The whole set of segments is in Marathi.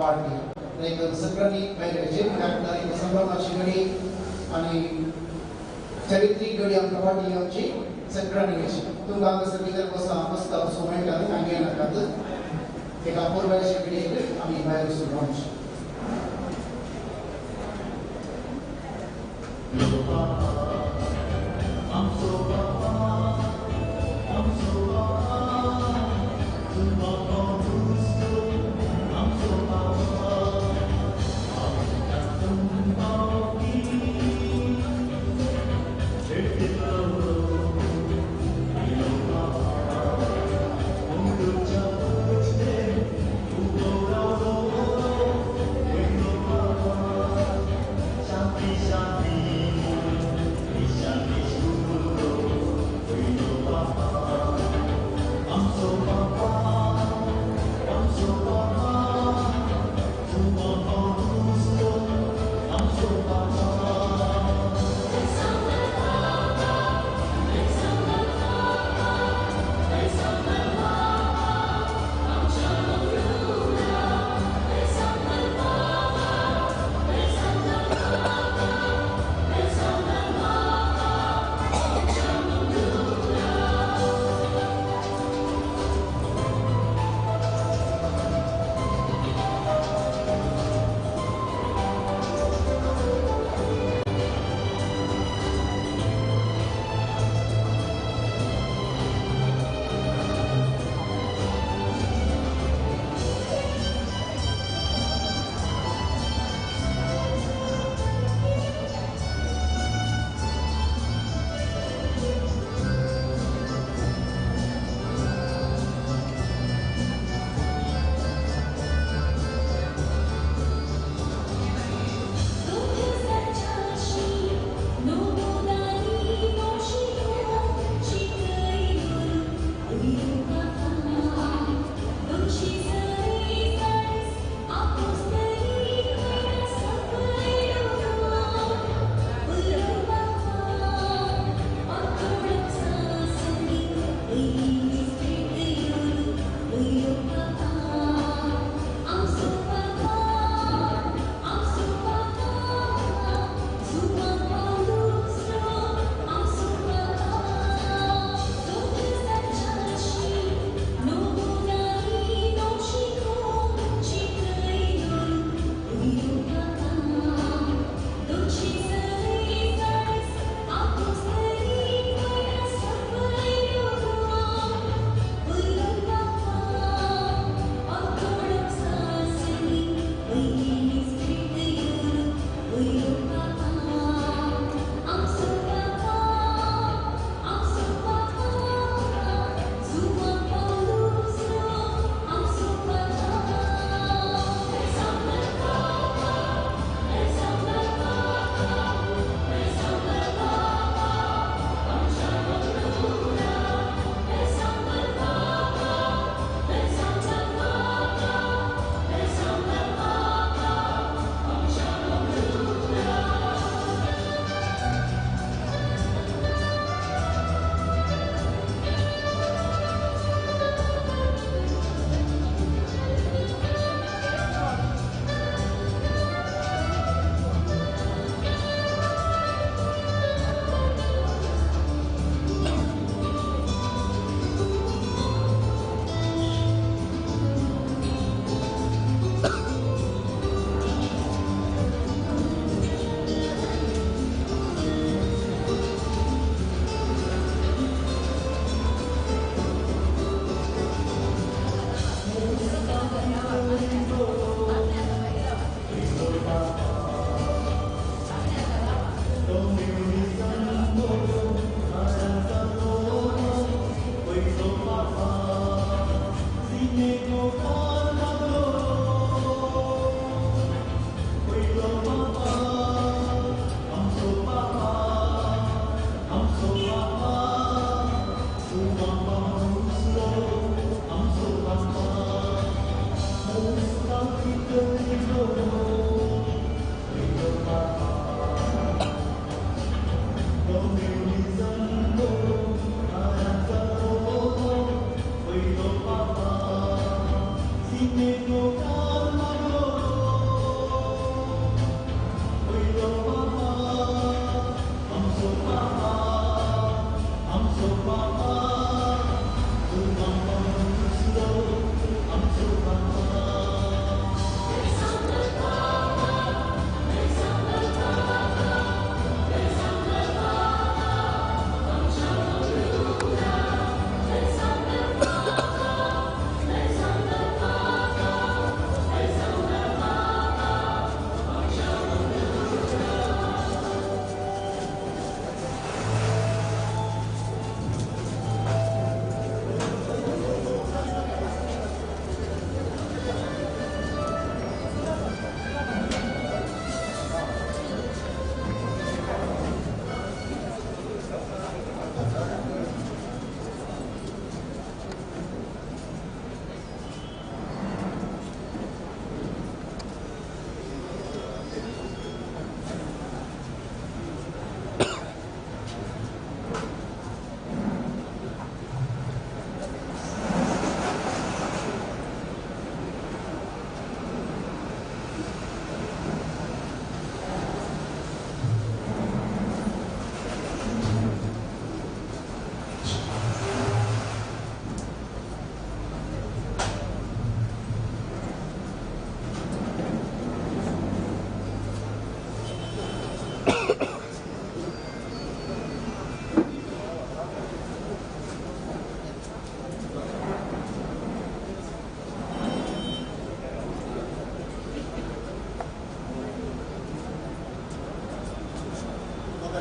party. Like Sakrani, by the Jim Captain, the Sambama Shigari, and Charitri Godiam Party of Chi, Sakrani. Tunga Sakita was a must of Somenta and again another. Take a poor by Shigari, I mean, by the launch.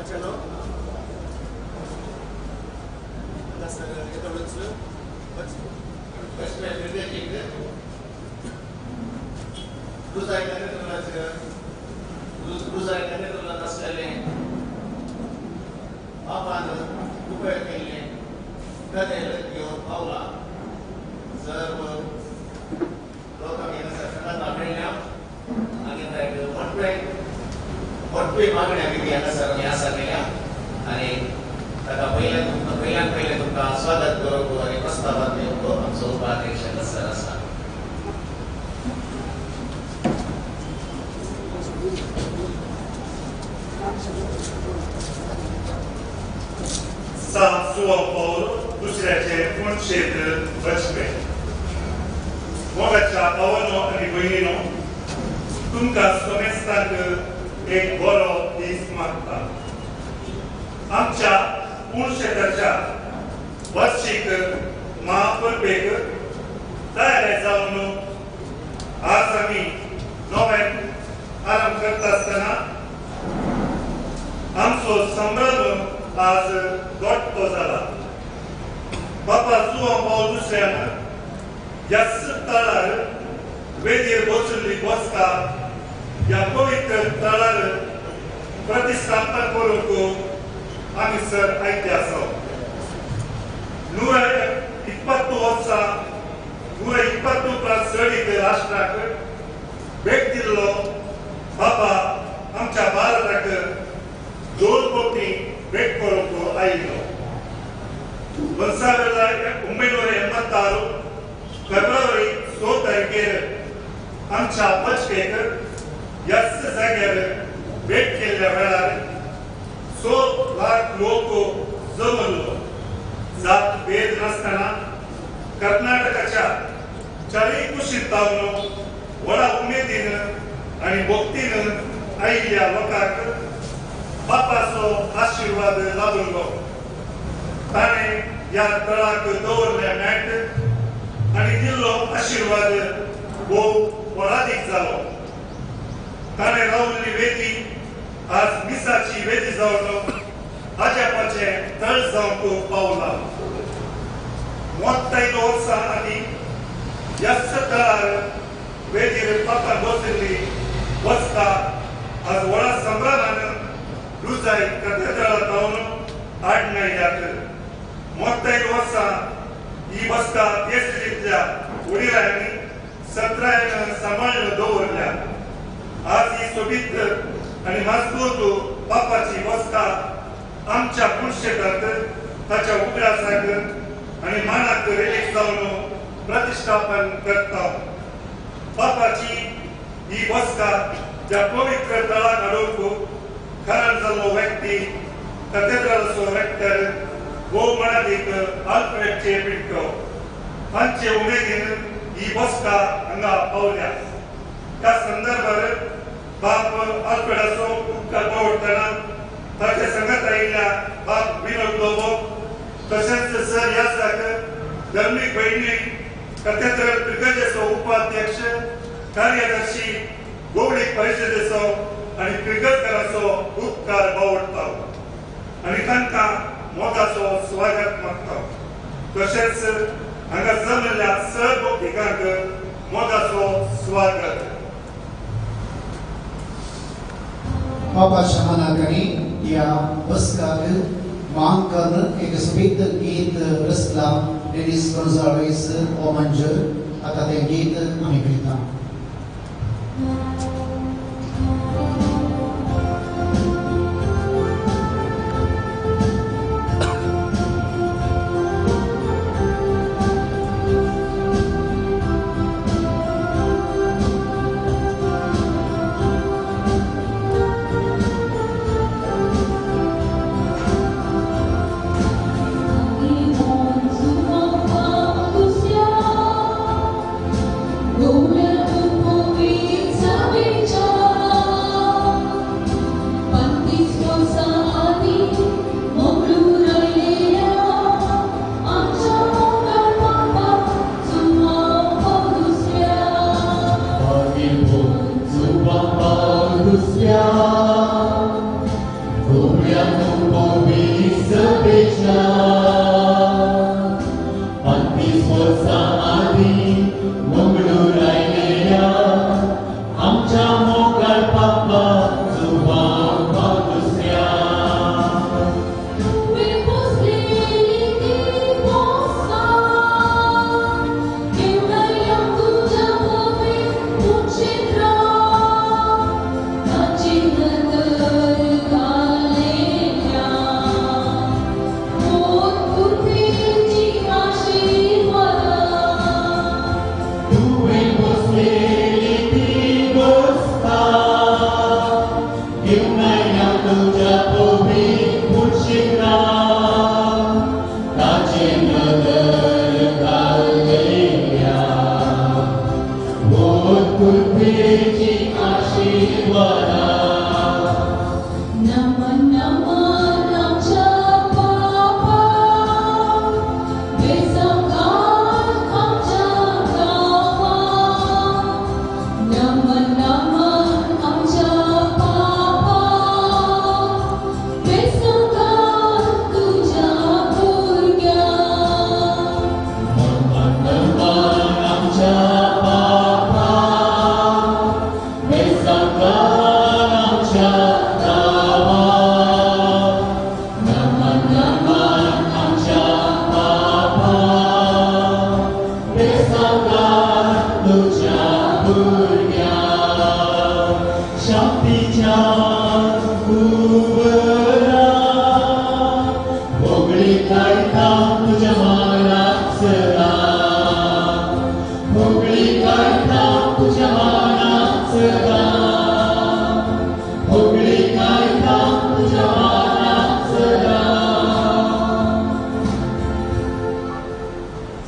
Marcello. That's the Winslow. What's my favorite? Who's I can do that? Who's I can do that? Selling. Upon the working, that your Paula. Serve. Local in a second, I'm bringing up. I can take one break. What we want to be anda sarnya ani kata pilihan tuka swagat guru ani prastavat ko ang sobat action sarasa sa suam Paulo dusऱ्याचे कोण क्षेत्र बचवे मोगाच्या पावनो आणि बहिणीनो तुमका समेस्ताक एक बरो दीस मागता आमच्या पूर्ण क्षेत्राच्या वार्षिक महापर्वेक तयारी जावन आज आम्ही नोव्हेंबर आरंभ करत असताना आमचो संभ्रम आज घडतो जाला बापा जुआं पावल दुसऱ्यान ह्या तळार वेदीर बसुल्ली बसका या पवित्र तळार प्रतिष्ठापन करूंक आमी सर आयते आसा 120 वर्सां 120 प्रांत सडीत राष्ट्राक भेट दिल्लो बाबा आमच्या भारताक 2 कोटी भेट करूंक आयिल्लो 1986 फेब्रुवारी 6 तारखेर आमच्या बचकेक याच जाग्यार भेट केल्ल्या वेळार 100 लाख लोक जमलो जात भेद नासतना कर्नाटकाच्या चारय कुशीत तावलो व्हडा उमेदीन आनी भक्तीन आयिल्ल्या लोकांक बापाचो आशिर्वाद लाभलो ताणें ह्या तळाक दवरल्या मॅट आनी दिल्लो आशिर्वाद भोव व्हडादीक जालो ताणें रावल्ली वेदी आज मिसाची वेदी जावन आजापाचे तळ जावंक पावला 35 वर्सां आनी ह्याच तळार वेदीर बापा बसयल्ली बसका आज व्हडा संभ्रमान लुजाय कथेद्रलांत रावन आडनयल्यात 35 वर्सां ही बसका देशजितल्या उडिरांनी 17 सांबाळून दवरल्या आज ही सोबीत आणि मजबूत बापाची बसका आमच्या पुरुषेतात ताच्या उगडासाक आणि मानाक रिलीज जावन प्रतिष्ठापन करता बापाची ही बसका ज्या पवित्र तळाक हाडूंक कारण जाल्लो व्यक्ती कथेद्रलाचो रेक्टर भोव मनादीक आल्फ्रेडचे पिंटो हांचे उमेदीन ही बसका हांगा पावल्या त्या संदर्भात बाप आल्फ्रेडाचो उपकार पावतना ताचे संगत आयिल्ल्या बाप विनोद लोबो तशेंच सर यासाक धर्मीक भयणी कथेद्रल ब्रिगेडीचो उपाध्यक्ष कार्यदर्शी गवळीक परिशदेचो आनी क्रिकेटकाराचो उपकार बावडटा आनी तांकां मोगाचो स्वागत मागता तशेंच हांगा जमलेल्या सर्व भक्तिकांक मोगाचो स्वागत बाबा शहाना करी या बसकाक मांकन एक स्पीत गीत रचला डेनिस गोन्झाल्वेस ओमंजर आता ते गीत आमी पळयता Hallelujah.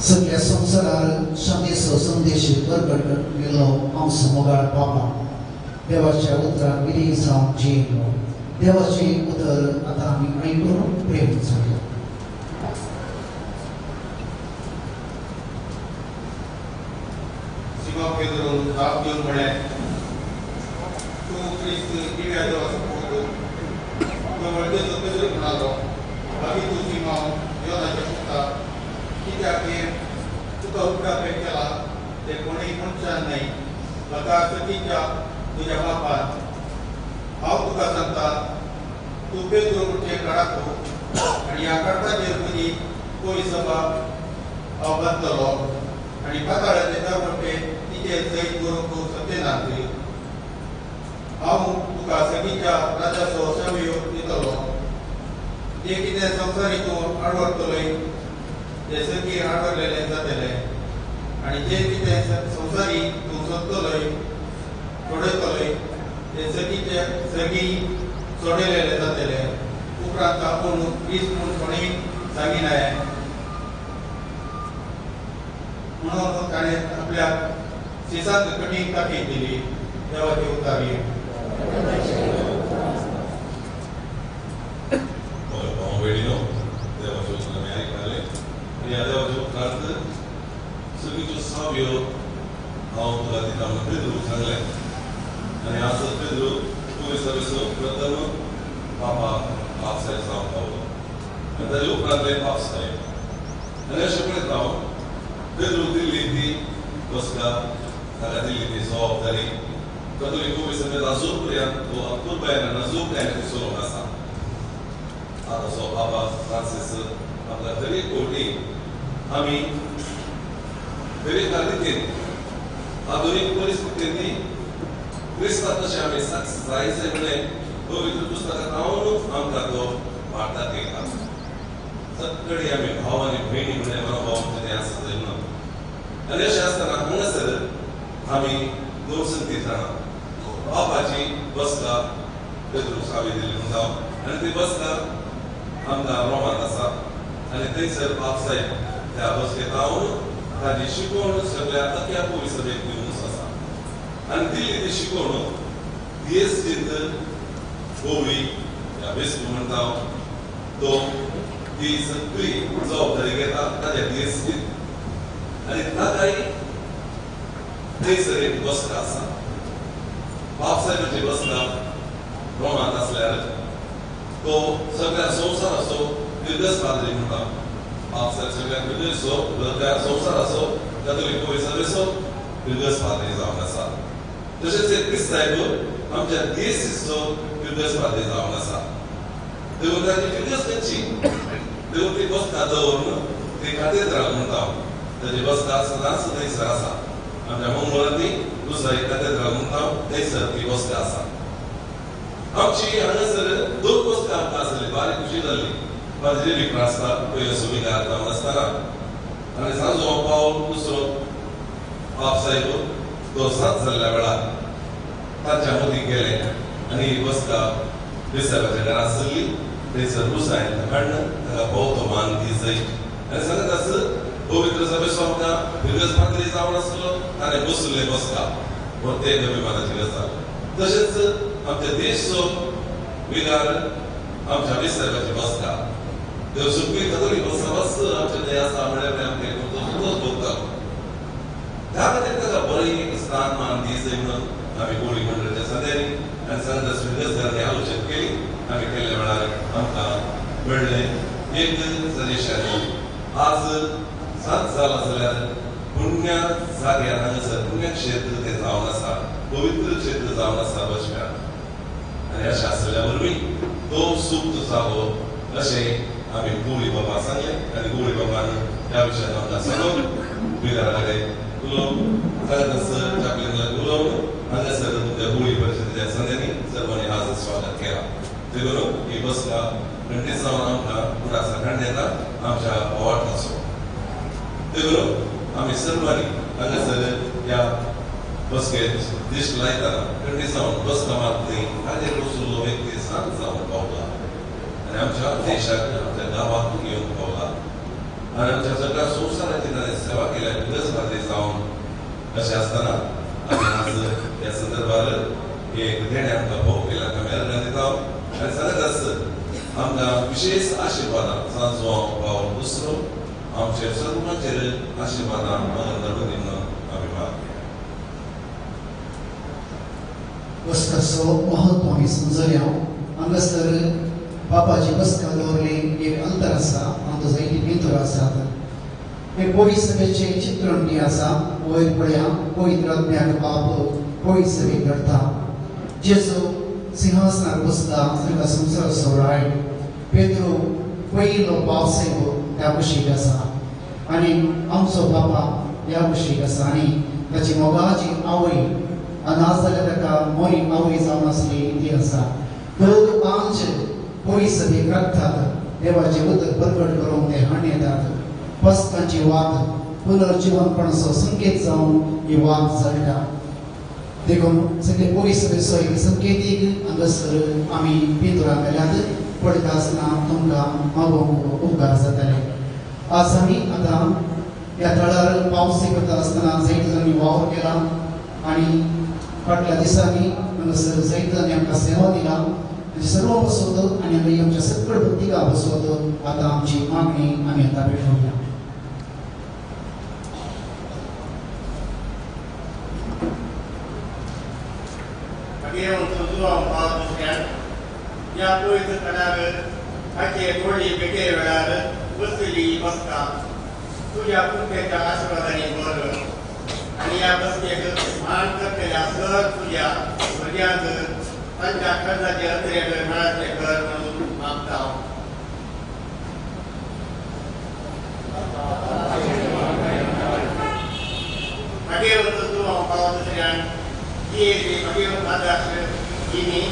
सगळ्या संसारात संदेश बरकट गेलो हांव समोगाळ पावला देवाच्या उतराक विधी जावन जियेलो देवाचे उतर आतां आमी आयकून प्रेम जालो सिमा पेद्रोन जाप घेवन म्हळें तूं क्रिस्त दिव्या देवाचो पोरगो तो वळखेचो पेद्रो म्हणालो भावी तूं सिमा योनाचे पुता कित्याक तुका उपकार केला ते कोणीय मनशान नाही म्हाका सतीच्या तुज्या बापान हांव तुका सांगता तूं पेद्रो म्हणचे काडाको आनी ह्या काडपाचेर म्हजी कोय सभा हांव बांदतलो आनी पाताळाचे दरवटे तिचे सैत करूंक सत्यनाथ हांव तुका सगळीच्या राजाचो सेवयो दितलो जे कितें संवसारी तूं आडवरतलोय ते सगळी आडवरलेले जातले आनी जे कितें संवसारी तूं सोदतलोय सोडयतलोय ते सगळी सोडयलेले जातले उपरांत आपूण क्रिस्त म्हूण कोणीय सांगिनाय म्हणून ताणें आपल्या शिसांत कठीण ताकीद दिली देवाची उतारी सगळीच्यो सावयो हांव तुका दिता म्हण पेद्रूक सांगलें आनी आसत पेद्रू तुवें सगळ्यो प्रथम पापाक पापसाय जावंक पावलो आनी ताचे उपरांत पापसाय आनी अशें पळयत हांव पेद्रूक दिल्ली ती बसका ताका दिल्ली ती जबाबदारी कॅथोलीक गोवी समेत आजून पर्यंत तो अक्कलबायेन नजूक विसरून आसा आतांचो बाबा फ्रांसीस आपल्या दरेक कोटी आमी दरेक रितीन आधुनीक परिस्थितींनी क्रिस्तांत तशें आमी सक्सेस जायचे म्हणलें पवित्र पुस्तकांत हांवूच आमकां तो वार्ताक येता सगळीं आमी भाव आनी भयणी म्हणलें मनोभाव कितें आसा थंय म्हणून आनी अशें आसतना हांगासर आमी 230 जाणां बापाची बसका पेद्रूक सावी दिली म्हणटा आनी ती बसका आमकां रोमांत आसा आनी थंयसर पापसाय त्या बसकेंत हांव ताची शिकवण सगळ्या अख्ख्या पोलीस सभेक दिवंक आसा आनी दिल्ली ती शिकवण DSGंत गोवळी ह्या वेस्पू म्हणटा तो ती सगळी जबाबदारी घेता ताच्या DSGंत आनी ताकाय थंयसर एक बसका आसा पापसायची बसका रोमांत आसल्यार तो सगळ्या संवसाराचो निर्गस पाद्री म्हणटा पापसाय सगळ्याक निर्गसो त्या संवसाराचो कॅथोलीक गोवी सभेचो निर्गस पाद्री जावन आसा तशेंच एक क्रिस्तायब आमच्या DSCचो निर्गस पाद्री जावन आसा देखून ताची निर्गस खंयची देखून ती बसका दवरून ती कॅथेड्रल म्हणटा ताची बसका सदांच थंयसर आसा आमच्या मंगळांनी दुसरा एक कॅथेड्रल म्हणटा थंयसर ती बसका आसा आमची हांगासर 2 बसका आमकां आसली बारीक कशी जाल्ली माझे विक्रास्ता पयले सुविधार जावन आसतना आनी सांजो पावल दुसरो बापसायब तो सांज जाल्ल्या वेळार तांच्या मदीं गेले आनी ही बसका बेसाबाच्या घरांत सरली थंयसर रुसायन हाडून ताका भोवतो मान दी जाय आनी सांगत आस पवित्र सभेचो आमकां निर्गस पाद्री जावन आसलो ताणें बसले बसका प्रत्येक अभिमानाची गजाल. तशेंच आमच्या देशचो विगार आमच्या विसर्गाची बसका देव सगळी कतोली बस आमच्या देश आसा म्हळ्यार आमचे सुद्दां भोगता. त्या खातीर ताका बरी एक स्थान मान दीस म्हणून आमी कोळी मंडळाच्या सद्यांनी आनी संत श्रीधरनी आलोचना केली. आमी केल्ल्या वेळार आमकां मेळ्ळें एक सजेशन. आज 7 जालां जाल्यार पुण्य जाग्यार हांगासर पुण्यक्षेत्र तें जावन आसा, पवित्र क्षेत्र जावन आसा बसप्यान. आनी अशें आसल्या वरवीं तो सुप्त जागो अशें आमी गवळी बाबा सांगलें. आनी गवळी बाबान ह्या विशयान आमकां सांगून बिगारा कडेन उलोवन हांगासर चापलीन उलोवन हांगासर तुमच्या गवळी परिशदेच्या संध्यांनी सर्वांनी आज स्वागत केलां. ते करून ही बसका खंडीत जावन आमकां पुरासाखण देता आमच्या अवाठाचो. ते करून आमी सर्वांनी हांगासर ह्या बसकेत दिश्ट लायतना खंडीत जावन बसका मारतली हाजेर वचून व्यक्ती शांत जावन पावला आनी आमच्या देशाक आमच्या गांवाक येवन पावला. आनी आमच्या सगळ्या संवसाराची ताणें सेवा केल्या दिवसभर जावन अशें आसतना आमी आज ह्या संदर्भार एक देणे आमकां भोव केल्या कॅमेरा दिता आनी सांगत आसत आमकां विशेष आशिर्वादां सांजो पावल दुसरो आमचे सर्वांचेर आशिर्वादां धाडून दी म्हणून आमी मागता. बसकाचो महत्व आमी समजल्या. हांगासर बापाची बसका दवरली एक अंतर आसा, हांगा जायती भितर आसात. हे कोळी सभेचे चित्रण कितें आसा वयर पळया. पवित्र आत्म्याक बाप कोळी सभेक घडटा. जेजू सिंहासनार बसता ताका संवसार सोराय. पेद्रो पयलो पावसेगो त्या कुशीक आसा आनी आमचो बापा ह्या कुशीक आसा. आनी ताची मोगाची आवय नाजाल्यार ताका मोरी आवय जावन आसली ती आसा. दोग आंच कोळी सभेक राखतात. देवाचे उदक प्रकट करून ते हाण येतात. पस्कांची वाद पुनर्जीवनपणाचो संकेत जावन ही वाद चलता. देखून सगळे कोळी सभेचो एक संकेतीक हांगासर आमी भितराक गेल्यात. पडटा आसतना तुमकां मागोवंक उपकार जाताले. आज आमी आतां ह्या तळार पावसी करता आसतना जायते जाणांनी वावर केला आनी फाटल्या दिसांनी हांगासर जायते जाणांनी आमकां सेवा दिला. सर्व बसवत आनी आमी आमच्या सगळ्या भक्तिका बसवत आतां आमची मागणी आमी आतां पेटोवया. या पवित्र कणाक हाचे कोळी बेटे वेळार बसलेली बसका तुझ्या पुण्याच्या आशिर्वादाने भर आनी ह्या बसकेक मान करतल्या सर तुझ्या भुरग्यांक तांच्या कर्जाचे अंतरेक मेळातले कर म्हणून मागता. भाग्यवंत तूं हांव पावत दुसऱ्यान जी भाग्यवंत आदाश हिनी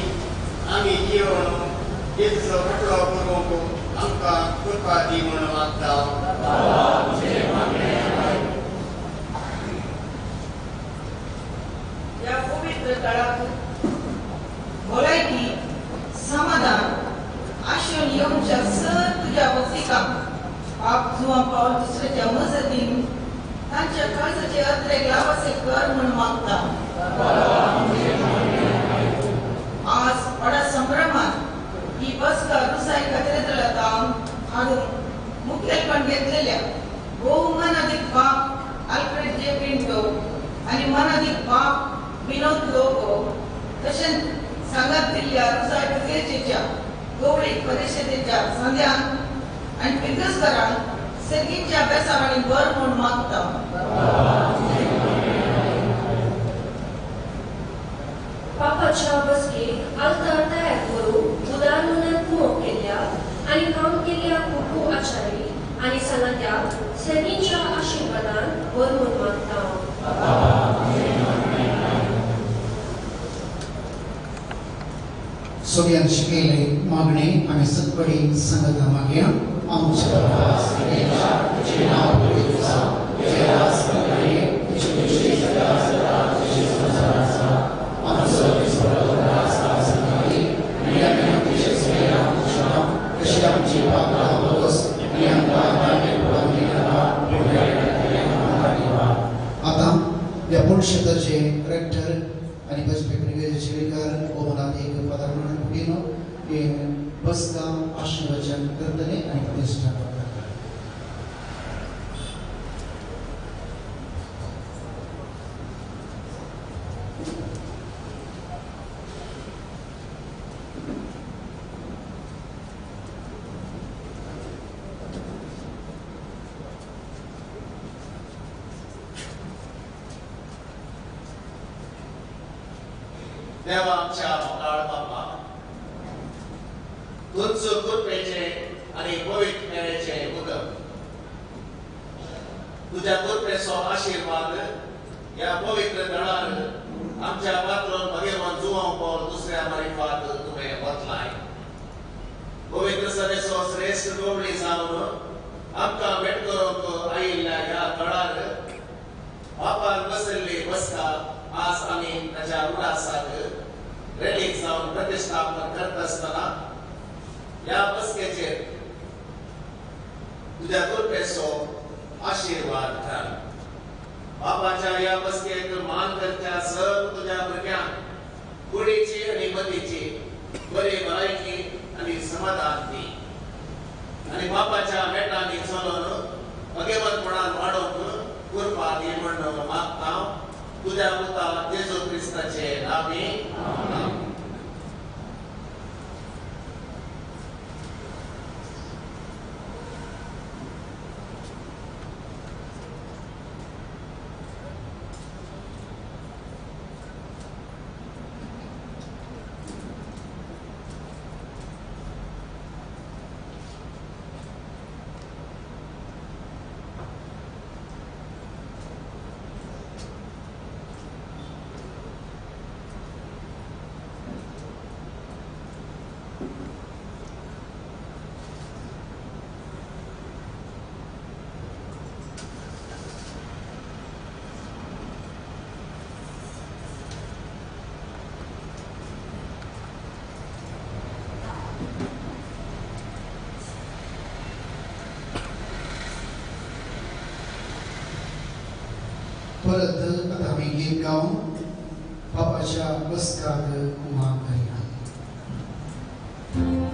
आमी जीवन जेजूचो खटलो करूंक आमकां कृपा दी म्हणून मागता. या पवित्र काळात भलायकी समाधान आशेन येवच्या सर तुझ्या वचीकांक पाप जुवा पावल दुसऱ्याच्या मजतीन तांच्या कर्जाचे अत्रेक लावाचे कर म्हणून मागता. आज बडा संभ्रमात ही बसका रुसाय कचरेतला तावन हाडून मुखेलपण घेतलेल्या भोव मनाधिक बाप आल्फ्रेड जे पिंटो आनी मनाधिक बाप विनोद लोको तशेंच सांगात दिल्ल्या रुसाय पुजेच्या गवळी परिशदेच्या संध्यान आनी पिरगसकरांक सेगीच्या बेसारांनी बर म्हूण मागता. पापाच्या बसकेक आल्तार तयार करून उदार मनात मोग केल्या आनी काम केल्या कुकू आचारी आनी सांगात्याक सेगीच्या आशिर्वादान बर म्हूण मागता. सगळ्यांक शिकयले मागणे आमी सगळी संगता मागया. आमच्या तुझे नाव पवित्र जावं, तुझे राज करे, तुझी खुशी सदा सदा तुझी संसार आसा. आमचो दिसपडो राज आसनारी आनी आमी आमचे सगळ्या आमच्या कशी आमची पापां बोस आनी आमकां मागे पडोवंक नाका. आतां ह्या पुणक्षेत्राचे rector Chirikan, Omanati, Padaman Pino, in Baska, Ashwachan, Kardane, and Pradesha. देवा आमच्या मंगळ बाप्पा तुझ कृपेचे आणि पवित्र मेळेचे उदक तुझ्या कृपेचो आशीर्वाद या पवित्र दळार आमच्या पात्र भगवान जुवांव पावल दुसऱ्या मारिफात तुम्ही वतलाय पवित्र सभेचो श्रेष्ठ गवळी जावन आमकां भेट करूंक आयिल्ल्या ह्या दळार बापान बसयल्ली बसका आज आम्ही त्याच्या उल्हासात रेलीक जाऊन प्रतिष्ठापन करत असताना या बसकेचेर तुझ्या कृपेचो आशीर्वाद घाल बापाच्या या बसकेक मान करच्या सर्व तुझ्या भुरग्यांक कुडीची आणि मतीची बरी भलायकी आणि समाधान दी आणि बापाच्या मेटांनी चलोन भगवंतपणान वाडोवंक कृपा दी म्हणून मागता तुझ्या पुता येशू ख्रिस्ताचे नामी आमेन. परत आता आम्ही गीत गाऊन बापाच्या बसकात मान करूया. Amen.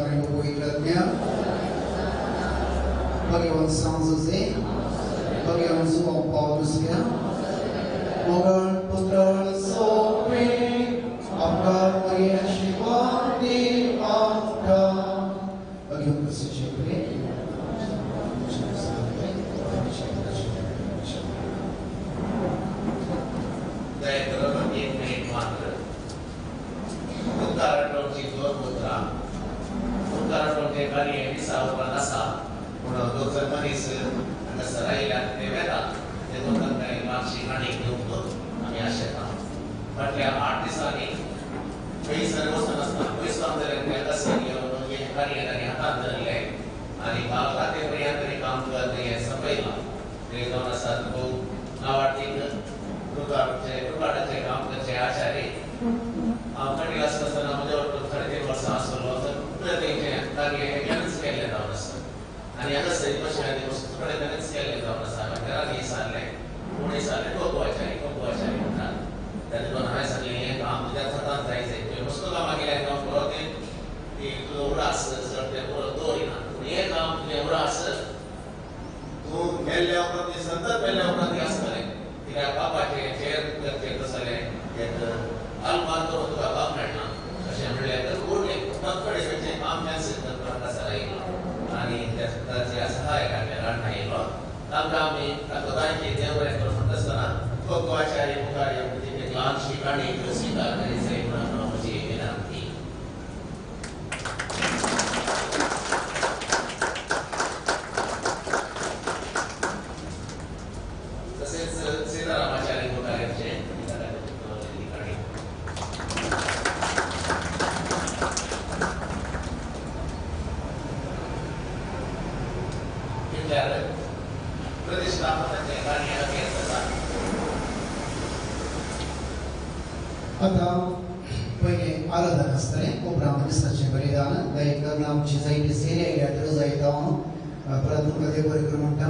Reino do Igreja, Bagaimana São José, Bagaimana João Paulo II, Moga Putra Sopri, Abra Maria Shivani, Abra, Bagaimana Sejipre, Dalam ini mantra, utara donji dua putra, utara donji kali ini sahabat nasa, udah dokter manis, anda serai dan nevada, itu tentang masih kani untuk kami asyik. Pada artis ini, kami servis nasa, kami sambil mereka senior donji kali ini hatan terlebih, ani kalau kata pria dari kampung dari sampai lah, dari tahun nasa itu nawartin रुकावट से काम करते आचार्य आपका क्लास का सना मुझे और तो खड़े थे वर्षास और लोग प्रति के ताकि ज्ञान स्केल लेता हूँ नस्ल अनि अगर सही में शायद उस थोड़े ज्ञान स्केल लेता हूँ नस्ल मैं करा नहीं साल ले उन्हीं साल ले को आचार्य होता dan itu namanya sekalinya काम मुझे थकान जाए से जो उसको काम आगे लाए काम करो कि तो उड़ास सर्टे को दो ही ना ये काम जो उड़ास तो पहले अपने संतर पहले अपना त्याग करें tidak apa-apa cek kesalahan yang almarhum itu apa mereka saya melihat urut tak pada macam amnya sedang berkasar ini ani terjadi sahaya kan kerana itu tam kami atau tadi dia mereka berfantasi kok cari bukan yang penting kelas kita itu sih dari saya pernah masih nanti Atau păi arătă năstăre, o brahmă năstăce veridană, dar e că n-am ce să-i deserie, e atât să-i dau, peratu categorii curmânta,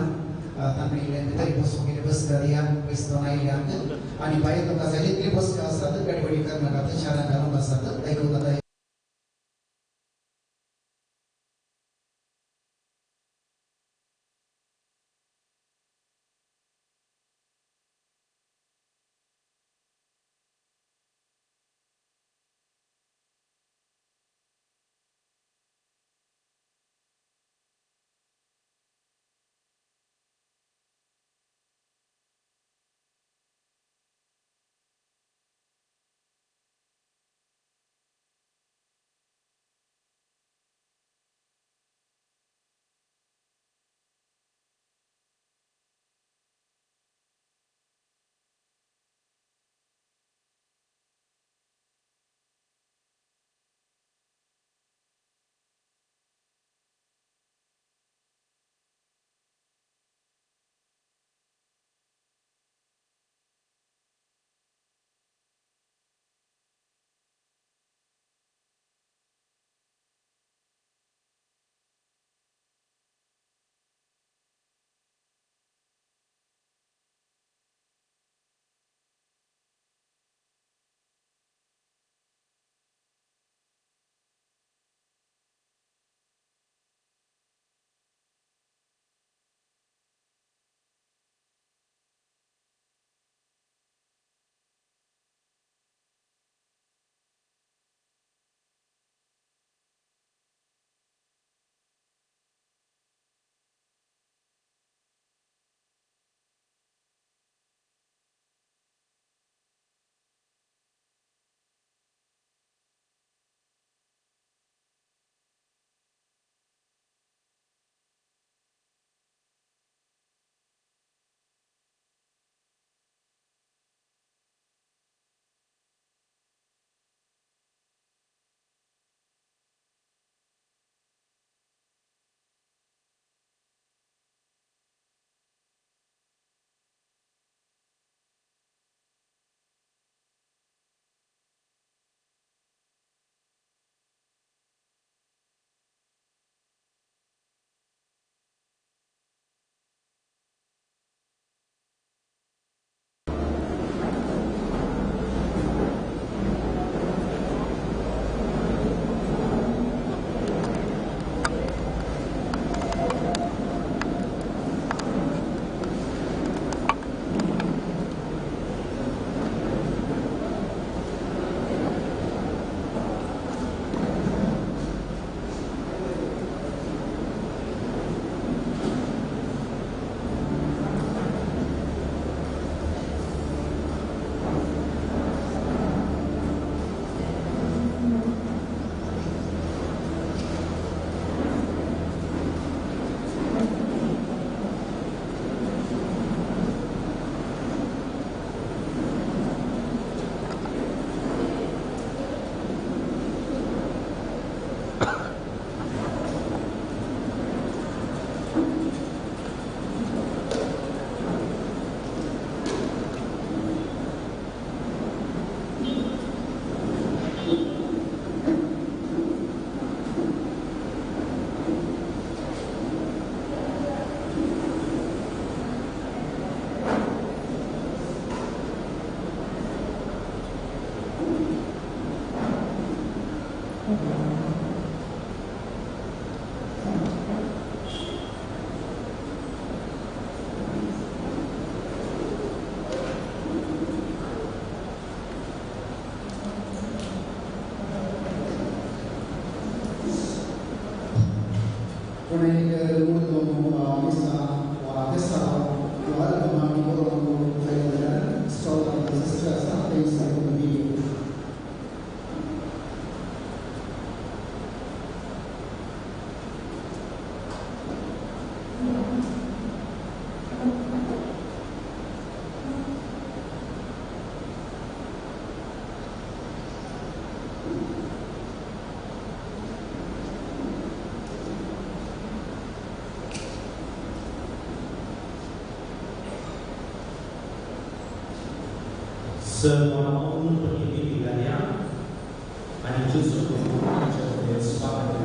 tanto ile metari posso che posso dare questo non è anche, ani paio to kasari tri posso asat categorii karna kata chara karna asat, dai ko kata Semua orang berdiri di wilayah and choose to be inspired.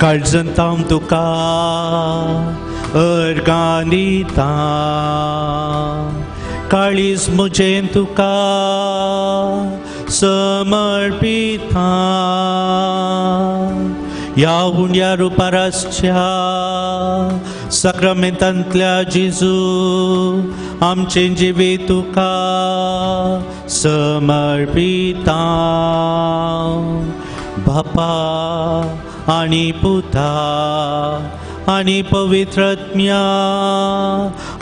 Kalzantam tuka organita Kalis mujen tuka samarpita Yaun ya ruparascha sacramentantल्या Jesu आमचे जिवे तुका समर्पिता बापा आणि पुता आणि पवित्रत्म्या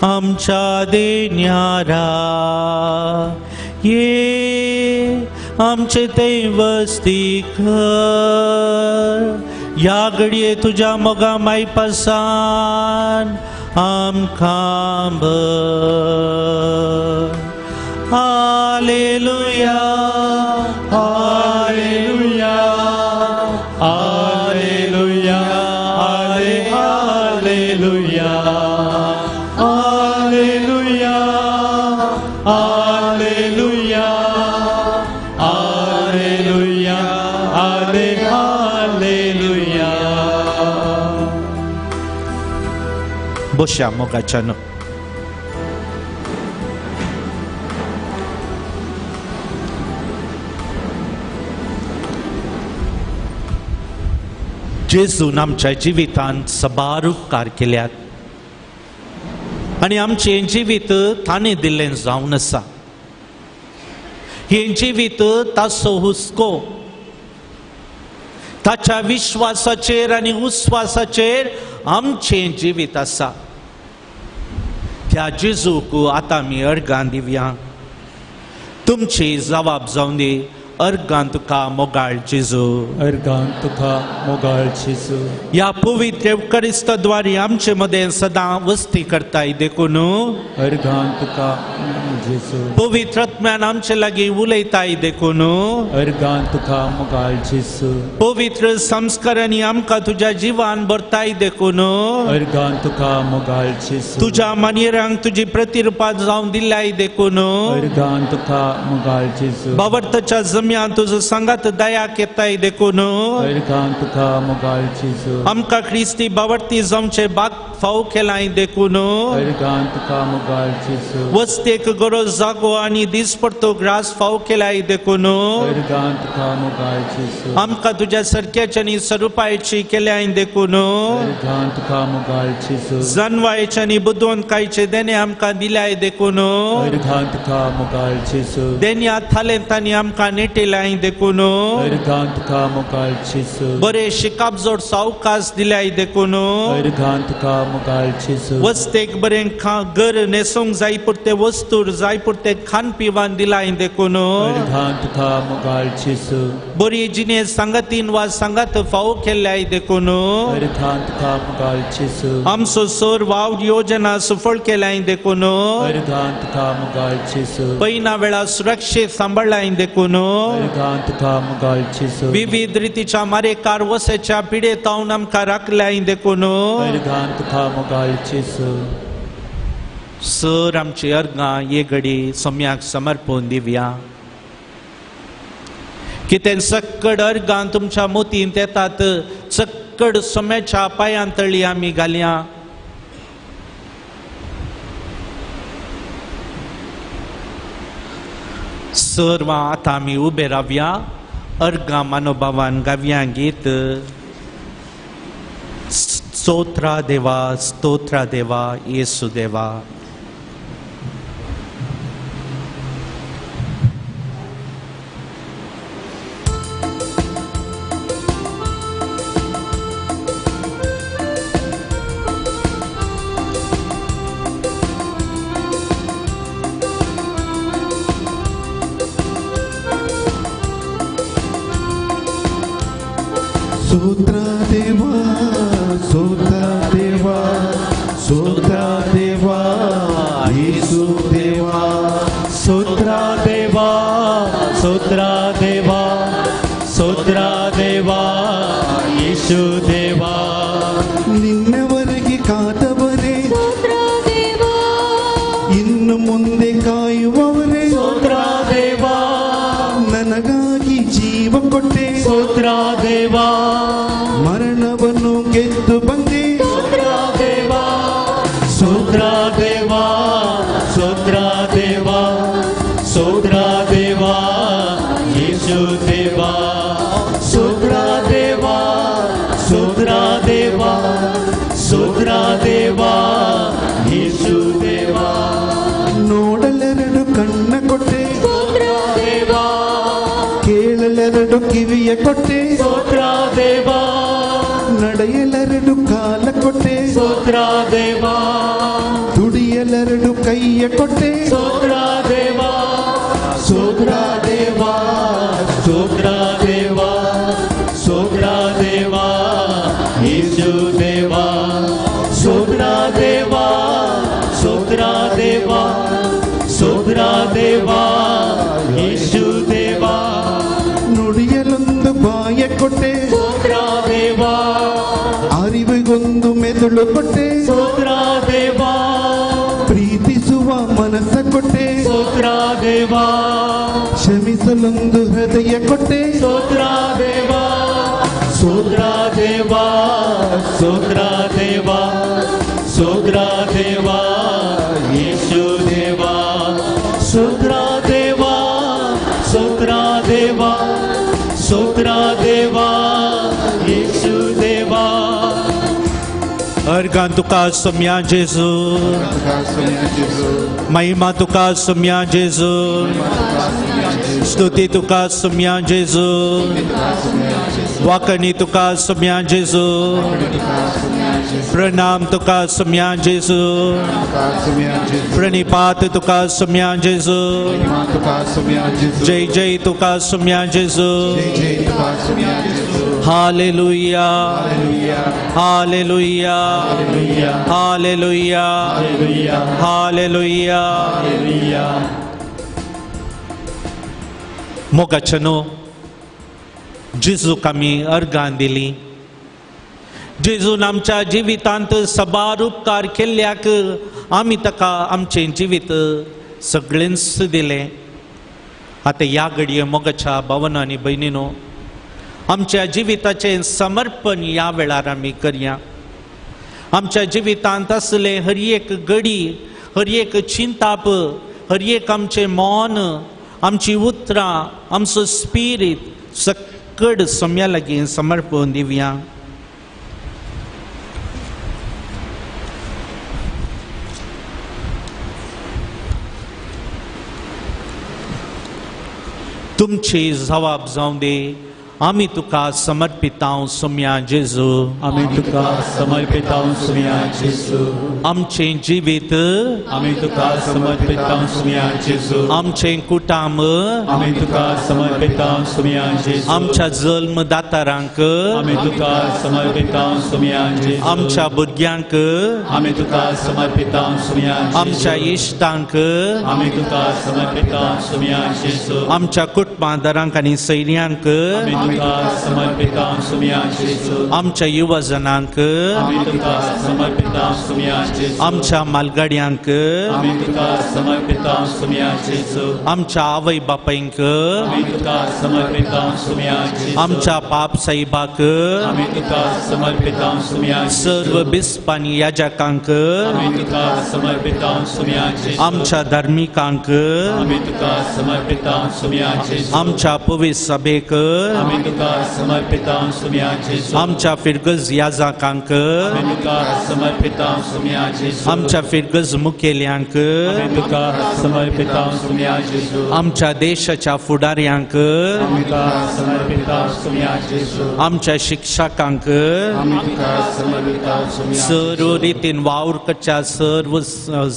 आमच्या देण्यारा ये आमचे ते वस्ती कर. या घडये तुझ्या मोगा माई पासान आमकां भर. Hallelujah hallelujah hallelujah hallelujah hallelujah hallelujah hallelujah hallelujah. बसया मोगाच्यान. जेजून आमच्या जिवितांत सबार उपकार केल्यात आनी आमचें जिवीत ताणें दिल्लें जावन आसा. हें जिवीत ताचो हुस्को ताच्या विश्वासाचेर आनी उस्वासाचेर आमचें जिवीत आसा. त्या जेजूक आतां आमी अर्गां दिवया. तुमची जबाब जावन दी. अर्गां तुका मोगाळ जेजू. अर्गां तुका मोगाळ जेजू. या पवित्र eucharistद्वारे आमचे मदें सदां वस्ती करताय देखून अर्गां तुका जेजू. पवित्र आत्म्यान आमचे लागीं उलयताय देखून अर्गां तुका मोगाळ जेजू. पवित्र संस्कारांनी आमकां तुज्या जिवान भरताय देखून अर्गां तुका मोगाळ जेजू. तुज्या मानेरांक तुजी प्रतिरुपां जावन दिल्याय देखून अर्गां तुका मोगाळ जेजू. बावर्तच्या जम्यान तुजो सांगात दया केताय देखून अर्गां तुका मोगाळ जेजू. आमकां ख्रिस्ती बावर्ती जावचे बाग फाव केलाय देखून अर्गां तुका मोगाळ जेजू. वस्तेक गरो जागो आनी दिसपडतो ग्रास फाव केलाय देखून अर्गां तुका मोगाळ जेजू. आमकां तुज्या सरक्याची आनी स्वरुपायची केल्याय देखून अर्गां तुका मोगाळ जेजू. जनवायचे आनी बुद्वंतकायचे देणे आमकां दिल्याय देखून अर्गां तुका मोगाळ जेजू. देण्या थालेंतांनी आमकां नेटिल्याय देखून अर्गां तुका मोगाळ जेजू. बरे शिकाप जोड सावकास दिल्याय देखून अर्गां तुका मोगाळ जेजू. वस्तेक बरें घर न्हेसूंक जाय पुरते वस्तूर जाय पुरते खान पिवान दिलाय देखून अर्गां तुका मोगाळ जेजू. बरी जिने संगतीन वा संगत फाव केल्याय देखून अर्गां तुका मोगाळ जेजू. आमचो सोर वाव योजना सफळ केल्याय देखून अर्गां तुका मोगाळ जेजू. पैना वेळा सुरक्षीत सांभाळलाय देखून अर्गां तुका मोगाळ जेजू. विविध रितीच्या मारेकार वसेच्या पिडेतावन आमकां राखल्याय देखून अर्गां तुका मोगाळ जेजू. सर आमची अर्गां ये घडी सोम्याक समर्पून दिवया. कितें सक्कड अर्गां तुमच्या मोतींत येतात सक्कड सोम्याच्या पांयांतळी आमी घालया. सर्व आतां आमी उबे रावया. अर्गां मनोभावान गावया गीत. स्तोत्रा देवा येसू देवा. स्तोत्रा देवा स्तोत्रा देवा स्तोत्रा देवा येसू देवा. स्तोत्रा देवा स्तोत्रा देवा स्तोत्रा देवा येसू देवा. ನಿನ್ನವರೆಗೆ ಕಾದವರೇ ಇನ್ನು ಮುಂದೆ ಕಾಯುವವರೇ ಸ್ತೋತ್ರ ದೇವಾ. ನನಗಾಗಿ ಜೀವ ಕೊಟ್ಟೆ ಸ್ತೋತ್ರ ದೇವಾ. ಮರಣವನ್ನು ಗೆದ್ದು ಬಂದೆ ಸ್ತೋತ್ರ ದೇವಾ ಸ್ತೋತ್ರ ದೇವಾ ಸ್ತೋತ್ರ ದೇವಾ ಸ್ತೋತ್ರ ದೇವಾ ಯೇಸು ದೇವಾ. ಸ್ತೋತ್ರ ದೇವಾ ಸ್ತೋತ್ರ ದೇವಾ ಸ್ತೋತ್ರ ದೇವಾ ಯೇಸು ದೇವಾ. ನೋಡಲೆರಡು ಕಣ್ಣ ಕೊಟ್ಟೆ ಸ್ತೋತ್ರ ದೇವಾ. ಕೇಳಲೆರಡು ಕಿವಿಯ ಕೊಟ್ಟೆ ಸ್ತೋತ್ರ ದೇವಾ. ನಡೆಯಲೆರಡು ಕಾಲ ಕೊಟ್ಟೆ ಸ್ತೋತ್ರ ದೇವಾ. ದುಡಿಯಲೆರಡು ಕೈಯ ಕೊಟ್ಟೆ ಸ್ತೋತ್ರ ದೇವಾ ಸ್ತೋತ್ರ ದೇವಾ ದೇವಾ ಯೇಸು ದೇವಾ ನುಡಿಯಲೊಂದು ಬಾಯ ಕೊಟ್ಟೆ ಸ್ತೋತ್ರ ದೇವಾ ಅರಿವಿಗೊಂದು ಮೆದುಳು ಕೊಟ್ಟೆ ಸ್ತೋತ್ರ ದೇವಾ ಪ್ರೀತಿಸುವ ಮನಸ್ಸ ಕೊಟ್ಟೆ ಸ್ತೋತ್ರ ದೇವಾ ಕ್ಷಮಿಸಲೊಂದು ಹೃದಯ ಕೊಟ್ಟೆ ಸ್ತೋತ್ರ ದೇವಾ ಸ್ತೋತ್ರ ದೇವಾ ಸ್ತೋತ್ರ ದೇವಾ ಸ್ತೋತ್ರ ದೇವಾ ಯೇಸು ದೇವಾ ಸ್ತೋತ್ರ ದೇವಾ ಸ್ತೋತ್ರ ದೇವಾ ಸ್ತೋತ್ರ ದೇವಾ ಯೇಸು ದೇವಾ अर्गां तुका सोम्या जेजू महिमा तुका सोम्या जेजू स्तुती तुका सोम्या जेजू वाकणी तुका सोम्या जेजू प्रणाम तुका सोम्या जेजू प्रणिपात तुका सोम्या जेजू जय जय तुका सोम्या जेजू हालेलुया हालेलुया हालेलुया हालेलुया मोगाचनो जेजूक आमी अर्गां दिली जेजून आमच्या जिवितांत सबार उपकार केल्ल्याक आमी ताका आमचें जिवीत सगळेंच दिलें आतां ह्या घडये मोगाच्या भावांनो आनी भयणीनो आमच्या जिविताचें समर्पण ह्या वेळार आमी करया आमच्या जिवितांत आसले हर एक घडी हर एक चिंताप हर एक आमचें मौन आमची उतरां आमचो स्पिरीट सकड सोम्या लागीं समर्पण दिवया तुमची जबाब जावं दे आमी तुका समर्पितांव सोम्या जेजू आमी तुका समर्पितांव सोम्या जेजू आमचें जिवीत आमी तुका समर्पितांव सोम्या जेजू आमचें कुटुंब आमी तुका समर्पितांव सोम्या जेजू आमच्या जल्मदातारांक आमी तुका समर्पितांव सोम्या जेजू आमच्या भुरग्यांक आमी तुका समर्पितांव सोम्या जेजू आमच्या इश्टांक आमी तुका समर्पितांव सोम्या जेजू आमच्या कुटुंबादारांक आनी सैन्यांक तुका समर्पितांव सोम्या जेजू आमच्या युवजनांक आमी तुका समर्पितांव सोम्या जेजू आमच्या मालगाड्यांक आमी तुका समर्पितांव सोम्या जेजू आमच्या आवय बापायंक आमी तुका समर्पितांव सोम्या जेजू आमच्या पाप साहिबाक आमी तुका समर्पितांव सोम्या सर्व बिस्पानी याजकांक आमी तुका समर्पितांव सोम्या जेजू आमच्या धार्मिकांक आमी तुका समर्पितांव सोम्या जेजू आमच्या पवित्र सभेक आमी तुका समर्पितांव सोम्या जेजू आमच्या फिरगज याजकांक आमी तुका समर्पितांव सोम्या जेजू आमच्या फिरगज मुखेल्यांक आमी तुका समर्पितांव सोम्या जेजू आमच्या देशाच्या फुडाऱ्यांक आमी तुका समर्पितांव सोम्या जेजू आमच्या शिक्षकांक आमी तुका समर्पितांव सोम्या सर्व रितीन वावर करच्या सर्व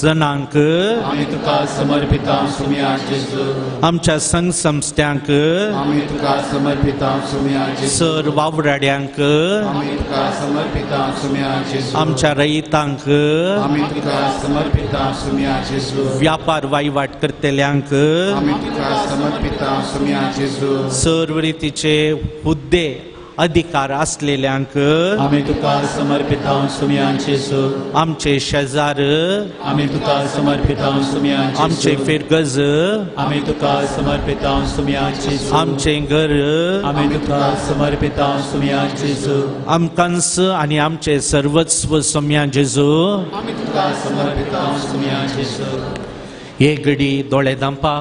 जनांक आमी तुका समर्पितांव सोम्या जेजू आमच्या संघ संस्थांक आमी तुका समर्पितांव सोम्या जेजू सर वावराड्यांक आमी तुका समर्पितांव सोम्या जेजू आमच्या रयतांक आमी तुका समर्पितांव सोम्या जेजू व्यापार वहिवाट करतल्यांक आमी तुका समर्पितांव सोम्या जेजू सर्व रितीचे हुद्दे अधिकार असलेल्यांक आमी तुका समर्पितांव सोम्या जेजू आमचे शेजार आमी तुका समर्पितांव सोम्या जेजू आमचे फिरगज आमी तुका समर्पितांव सोम्या जेजू आमचे घर आमी तुका समर्पितांव सोम्या जेजू आमकांस आणि आमचे सर्वस्व सोम्या जेजू आमी तुका समर्पितांव सोम्या जेजू हे घडी दोळे दांपा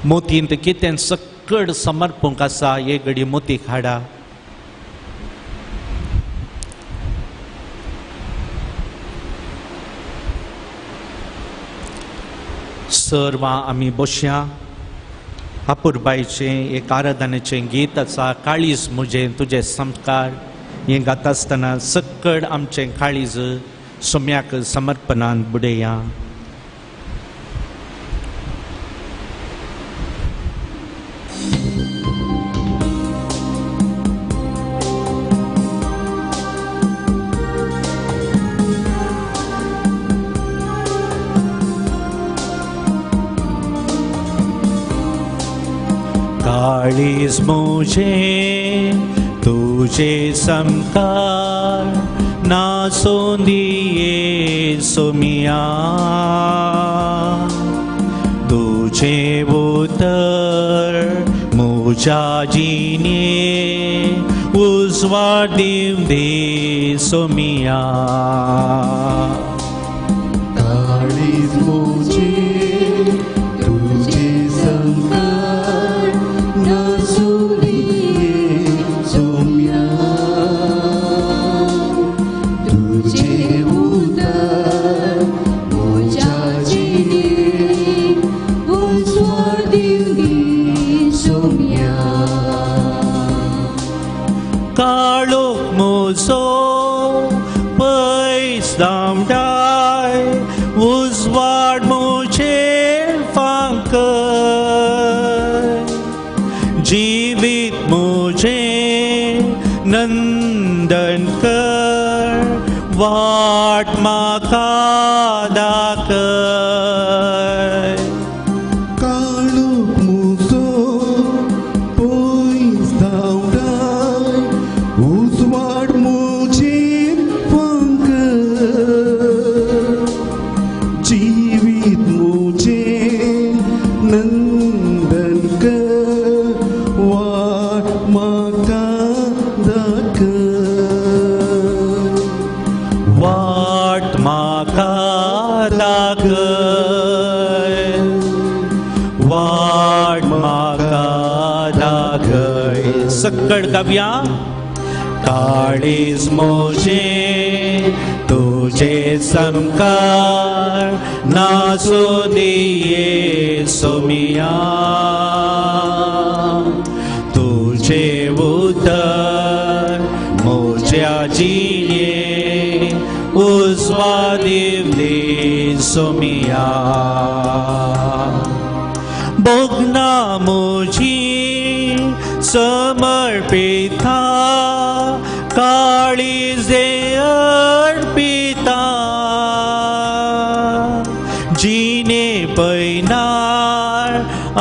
मोतींत कितें सकड समर्पणूक आसा हे घडी मोतीक हाडा सर्वां आमी बसया आपुरबाईचें एक आराधनेचें गीत आसा काळीज म्हजें तुजे संस्कार हें गाता आसतना सकड आमचें काळीज सोम्याक समर्पणान बुडया काळीज मुझे तुझे समकार नासून दिये सोमिया तुझे उतर मुझा जीने उजवाड दिव दे सोमिया काळीज मुझे तुझे संकार नासून दिये सोम्या तुझे उदर मोजा जिने उजवाड दिव दे सोम्या काळोख मोजो पैस दामडाय उजवाड मुझे फांक जीवित मुझे नंदन कर वाट माका दाखय काळोख मुजो पयस धांवडाय उजवाड मुझेर फांकर जीवित मुझे नंदन कर वाट म्हाका दाखय वाट माका दाखय वाट माका दाखय सक्कड काव्या काळीज मोजे तुझे समकार नासो दिये सोमिया तुझे उदर मोज्या जिये उजवा दिव दे सोमिया बोगना मुझी समर्पिता काळीजे अर्पिता जीने पैनार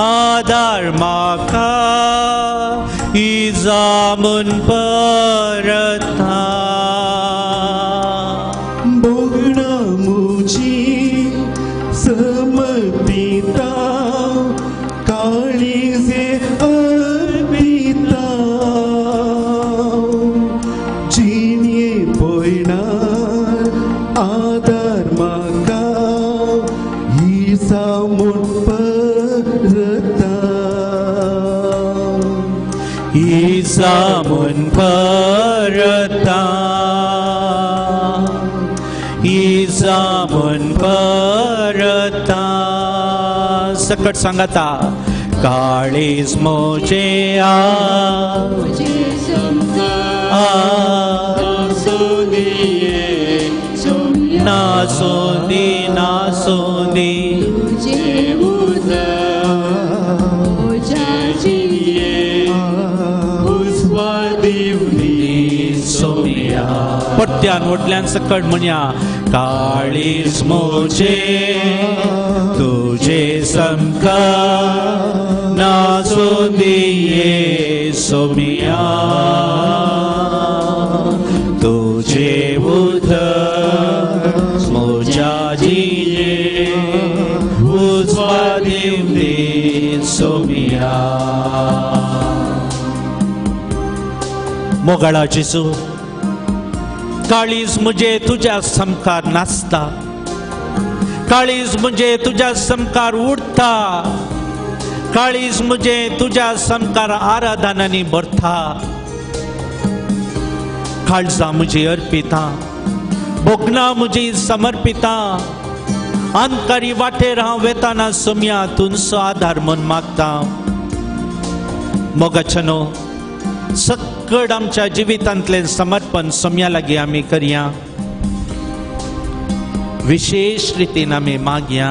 आधार माका इजामुन परता बोगणा मुझी समर्पिता काळीजे अर्पिता जिने पयणार आधार म्हाका ही सामून परता इजामुन परता इजामुन परता सकट सांगाता काळीज मोजे नासोंदी नासोंदी सोमिया पट्ट्यान वटल्यान सकट म्हणया काळीज मोजे तुझे समकार नासून दिये सोमिया तुझे उदर मोजा जिये उजवा दिव दे सोमिया मोगाळा जेजू काळीज मुझे तुझ्या समकार नाचता काळीज मुझे तुझ्या समकार उडता काळीज मुझे तुझ्या समकार आराधनांनी भरता काळजा मुझे अर्पिता बोगना मुझे समर्पिता अंतकारी वाटेर हांव वेताना सोम्या तुमचो आधार म्हूण मागता मोगाचनो सकट आमच्या जिवितांतले समर्पण सोम्या लागीं आमी करया विशेष रितीन आमी मागया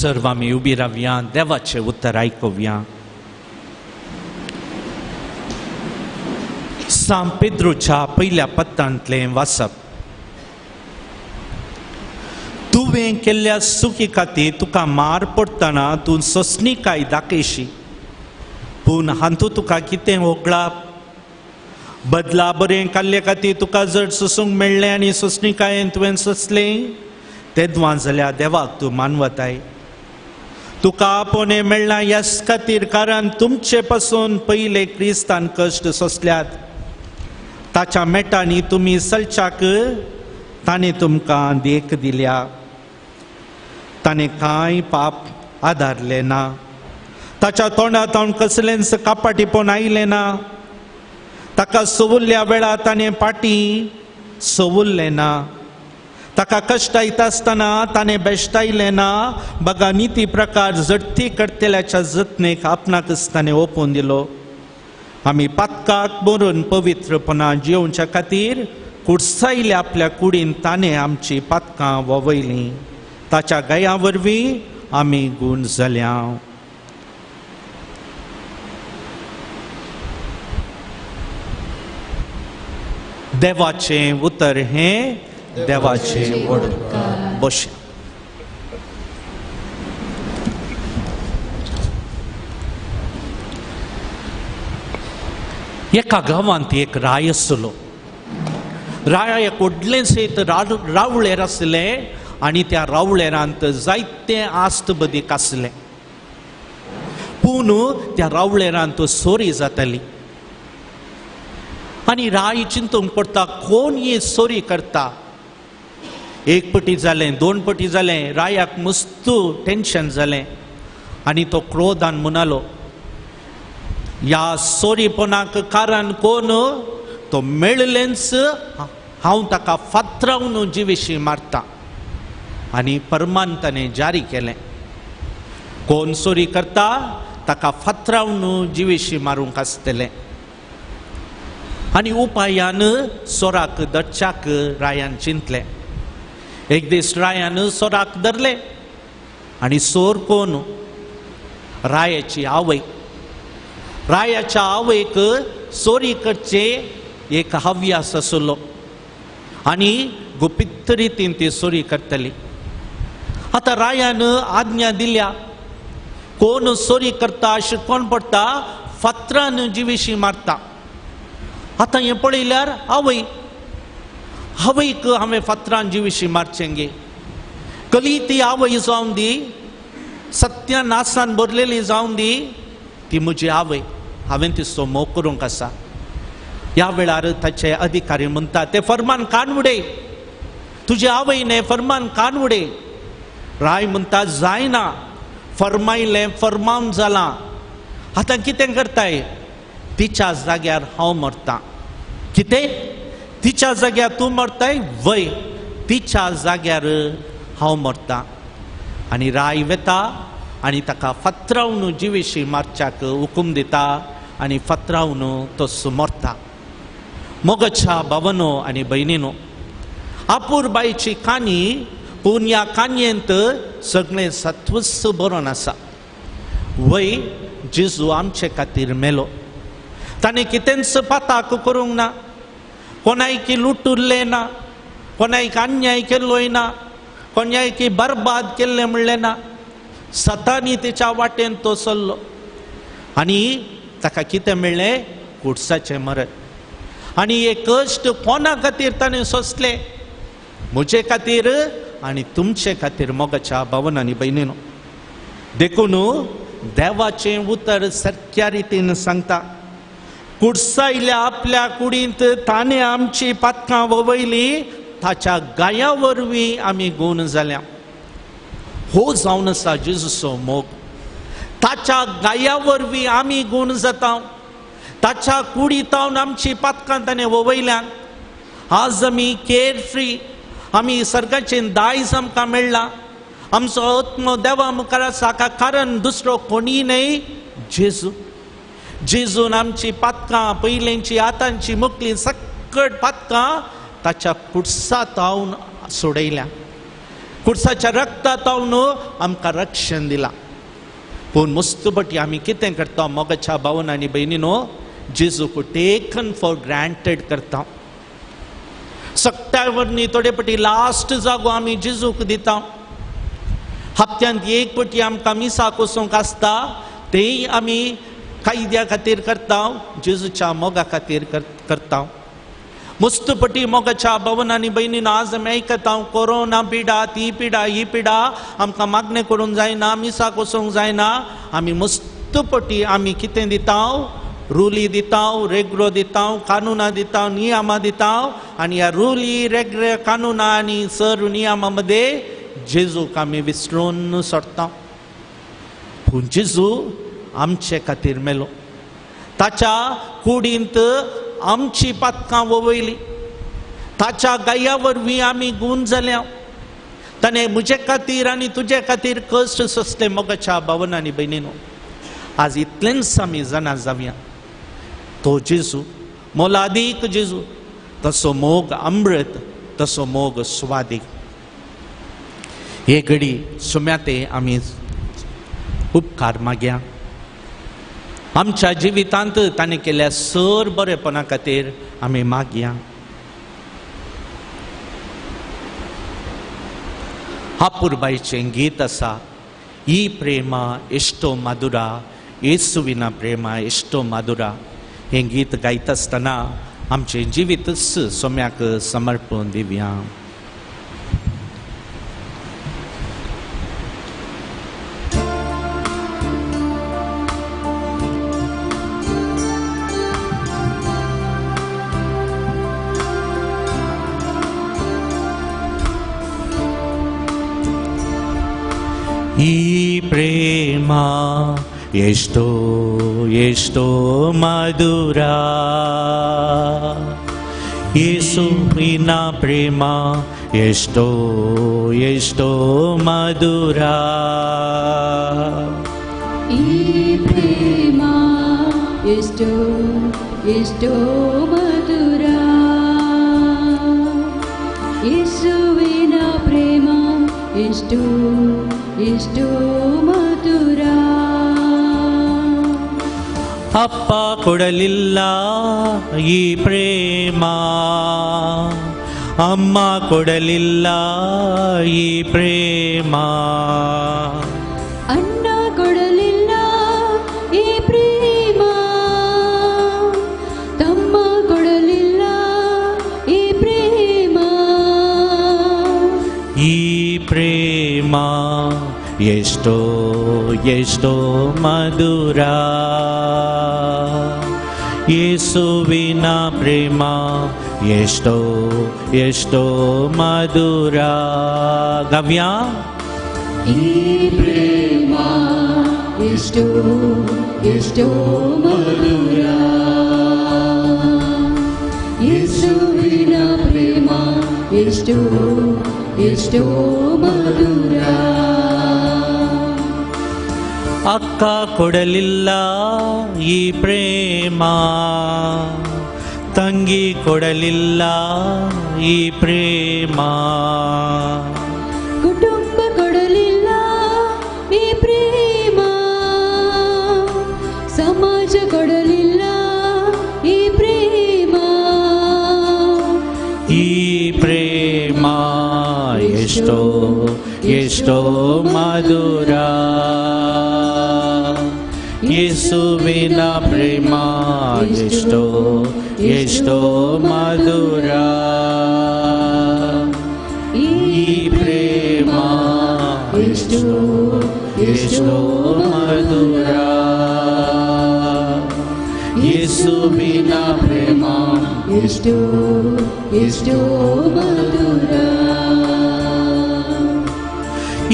सर्व आम्ही उभी रावया, देवाचे उत्तर ऐकूया. सांत पेद्रोच्या पहिल्या पत्रांतलें वाचप. तुवें केल्ल्या चुकी खातीर तुका मार पडटना तूं सोंसणीकाय दाखयशी, पूण हातूंत तुका कितें वगळाप? बदला बरें काडले खातीर तुका जर सोसूंक मेळ्ळें आनी सोंसणीकायेन तुवें सोंसलें, तेदवां जाल्यार देवाक तूं मानवताय. तुका आपोवणें मेळना ह्याच खातीर कारण तुमचे पासून पयले क्रिस्तान कश्ट सोंसल्यात. ताच्या मेटांनी तुमी चलच्याक ताणें तुमकां देख दिल्या. ताणें कांय पाप आदारलें ना. ताच्या तोंडांतल्यान कसलेंच कापाटीपण आयलें ना. ताका सवुल्ल्या वेळार ताणें पाटी सवुल्लें ना. ताका कश्ट येता आसतना ताणें बेश्टायलें ना. बगा निती प्रकार जडती करतल्याच्या जतनेक आपणाकच ताणें ओपून दिलो. आमी पातकाक मरून पवित्रपणा जियोवच्या खातीर कुडसायल्या आपल्या कुडीन ताणें आमची पातकां ववयलीं. ताच्या गाया वरवीं आमी गूण जाल्या. देवाचें उतर हें देवाचें वडकार. बस. एका गांवांत एक राय आसलो. रायाक व्हडलेंशें रावळेर आसलें आनी त्या रावळेरांत जायते आस्त बदीक आसलें. पूण त्या रावळेरांत सोरी जाताली. आनी राय चिंतूंक पडटा कोण ही सोरी करता. एक पटी जालें, दोन पटी जालें. रायाक मस्त टेन्शन जालें आनी तो क्रोधान म्हणलो, ह्या सोरीपणाक कारण कोण? तो मेळ्ळेंच हांव ताका फातरावन जिवेशी मारता. आनी फर्मान ताणें जारी केलें. कोण सोरी करता ताका फातरावन जिवेशी मारूंक आसतलें. आनी उपायान सोराक धरच्याक रायान चिंतलें. एक दीस रायान सोराक धरलें आनी सोर कोण? रायाची आवय. रायाच्या आवयक सोरी करचे एक हव्यास आसलो आनी गुपित रितीन ती सोरी करतली. आतां रायान आज्ञा दिल्या, कोण सोरी करता अशें कोण पडटा फातरान जिवेशी मारता. आतां हें पळयल्यार आवय. आवयक हांवें फातरान जिवेशी मारचें गे. कली ती आवय जावन दी, सत्यानासान भरलेली जावन दी, ती म्हजी आवय. हांवें तिचो मोग करूंक आसा. ह्या वेळार ताचे अधिकारी म्हणटा, तें फर्मान कान उडय. तुजी आवय न्हय, फर्मान कान उडय. राय म्हणटा, जायना. फर्मायलें फर्मावन जालां. आतां कितें करताय? तिच्या जाग्यार हांव मरतां. कितें? तिच्या जाग्यार तूं मरताय? वय, तिच्या जाग्यार हांव मरतां. आनी राय वेता आनी ताका फातरावन जिवेशी मारच्याक हुकूम दिता आनी फातरावन तसो मरता. मोगाच्या भावनो आनी भयणीनो, आपुरबायची काणी, पूण ह्या काणयेंत सगळें सत्वस बरोवन आसा. वय, जेजू आमचे खातीर मेलो. ताणें कितेंच पाताक करूंक ना. कोणायकी लूट उरलें ना. कोणायक अन्याय केल्लोय ना. कोणायकी बरबाद केल्लें म्हणलें ना. सतानी तिच्या वाटेन तो चल्लो आनी ताका कितें मेळ्ळें? कुडसाचें मरण. आनी हे कश्ट कोणा खातीर ताणें सोंसले? म्हजे खातीर आनी तुमचे खातीर. मोगाच्या भावन आनी भयणीनो, देखून देवाचें उतर सारक्या रितीन सांगता. कुडसायल्या आपल्या कुडींत ताणें आमची पातकां ववयलीं, ताच्या गाया वरवीं आमी गूण जाल्या. हो जावन आसा जेजूचो मोग. ताच्या गाया वरवीं आमी गूण जाता. ताच्या कुडींतावन आमची पातकां ताणें ववयल्यात. आज आमी केअर फ्री. आमी सर्गाचें दायज आमकां मेळ्ळां. आमचो आत्मो देवा मुखार आसा. कारण दुसरो कोणी न्हय, जेजू. जेजून आमची पातकां, पयलेंची आतांची मुखली सकट पातकां ताच्या कुडसांत हांव सोडयल्या. कुर्साच्या रक्तांतल्यान आमकां रक्षण दिलां. पूण मस्तपटी आमी कितें करता मोगाच्या भावन आनी भयणीनो, जेजूक टेकन फॉर ग्रांटेड करता. सक्त्या वरनी थोडे पटी लास्ट जागो आमी जेजूक दिता. हप्त्यांत एक पटी आमकां मिसाक वचूंक आसता, तेय आमी कायद्या खातीर करता, जेजूच्या मोगा खातीर करता. मस्तपटी मोगाच्या भावन आनी भयणीनो, आज आमी आयकता कोरोना पिडा, ती पिडा, ही पिडा, आमकां मागणें करूंक जायना, मिसाक वचूंक जायना. आमी मस्तपटी आमी कितें दिता, रुली दिता, रेगरो दिता, कानुनां दिता, नियमां दिता. आनी ह्या रुली रेगरे कानुनां आनी सर नियमां मदे जेजूक आमी विसरून सोडटा. पूण जेजू आमचे खातीर मेलो. ताच्या कुडींत आमची पातकां वोवयली. ताच्या गाया वरवीं आमी गूंज जाल्या. ताणें म्हजे खातीर आनी तुजे खातीर कश्ट सोंसले मोगाच्या भावन आनी भयणीनो. आज इतलेंच आमी जाणा जावया, तो जेजू मोलादीक जेजू, तसो मोग अमृत, तसो मोग स्वादीक. हे घडी सुम्याते आमी उपकार मागया. आमच्या जिवितांत ताणें केल्या सर बरेपणा खातीर आमी मागया. हापुरबाईचें गीत आसा, ಈ ಪ್ರೇಮ ಎಷ್ಟೋ ಮಧುರ, ಯೇಸುವಿನ ಪ್ರೇಮ ಎಷ್ಟೋ ಮಧುರ. हें गीत गायत आसतना आमचें जिवीतच सोम्याक समर्पण दिवया. ಈ ಪ್ರೇಮ ಎಷ್ಟೋ ಎಷ್ಟೋ ಮಧುರ, ಯೇಸುವಿನ ಪ್ರೇಮ ಎಷ್ಟೋ ಎಷ್ಟೋ ಮಧುರ. ಈ ಪ್ರೇಮ ಎಷ್ಟೋ ಎಷ್ಟೋ ಮಧುರ, ಯೇಸುವಿನ ಪ್ರೇಮ ಎಷ್ಟೋ ಎಷ್ಟೋ ಮಧುರ. ಅಪ್ಪ ಕೊಡಲಿಲ್ಲ ಈ ಪ್ರೇಮ, ಅಮ್ಮ ಕೊಡಲಿಲ್ಲ ಈ ಪ್ರೇಮ, ಅಣ್ಣ ಕೊಡಲಿಲ್ಲ ಈ ಪ್ರೇಮ, ತಮ್ಮ ಕೊಡಲಿಲ್ಲ ಈ ಪ್ರೇಮ. ಈ ಪ್ರೇಮ ಎಷ್ಟೋ ಎಷ್ಟೋ ಮಧುರ, ಯೇಸುವಿನ ಪ್ರೇಮ ಎಷ್ಟೋ ಎಷ್ಟೋ ಮಧುರ. ಗವ್ಯ ಈ ಪ್ರೇಮ ಎಷ್ಟೋ ಎಷ್ಟೋ ಮಧುರ, ಯೇಸುವಿನ ಪ್ರೇಮ ಎಷ್ಟೋ ಎಷ್ಟೋ ಮಧುರ. ಅಕ್ಕ ಕೊಡಲಿಲ್ಲ ಈ ಪ್ರೇಮ, ತಂಗಿ ಕೊಡಲಿಲ್ಲ ಈ ಪ್ರೇಮ, ಕುಟುಂಬ ಕೊಡಲಿಲ್ಲ ಈ ಪ್ರೇಮ, ಸಮಾಜ ಕೊಡಲಿಲ್ಲ ಈ ಪ್ರೇಮ. ಈ ಪ್ರೇಮ ಎಷ್ಟೋ ಎಷ್ಟೋ ಮಧುರ, ಯೇಸುವಿನ ಪ್ರೇಮ ಎಷ್ಟೋ ಎಷ್ಟೋ ಮಧುರ. ಈ ಪ್ರೇಮ ಎಷ್ಟೋ ಎಷ್ಟೋ ಮಧುರ, ಯೇಸುವಿನ ಪ್ರೇಮ ಎಷ್ಟೋ ಎಷ್ಟೋ ಮಧುರ.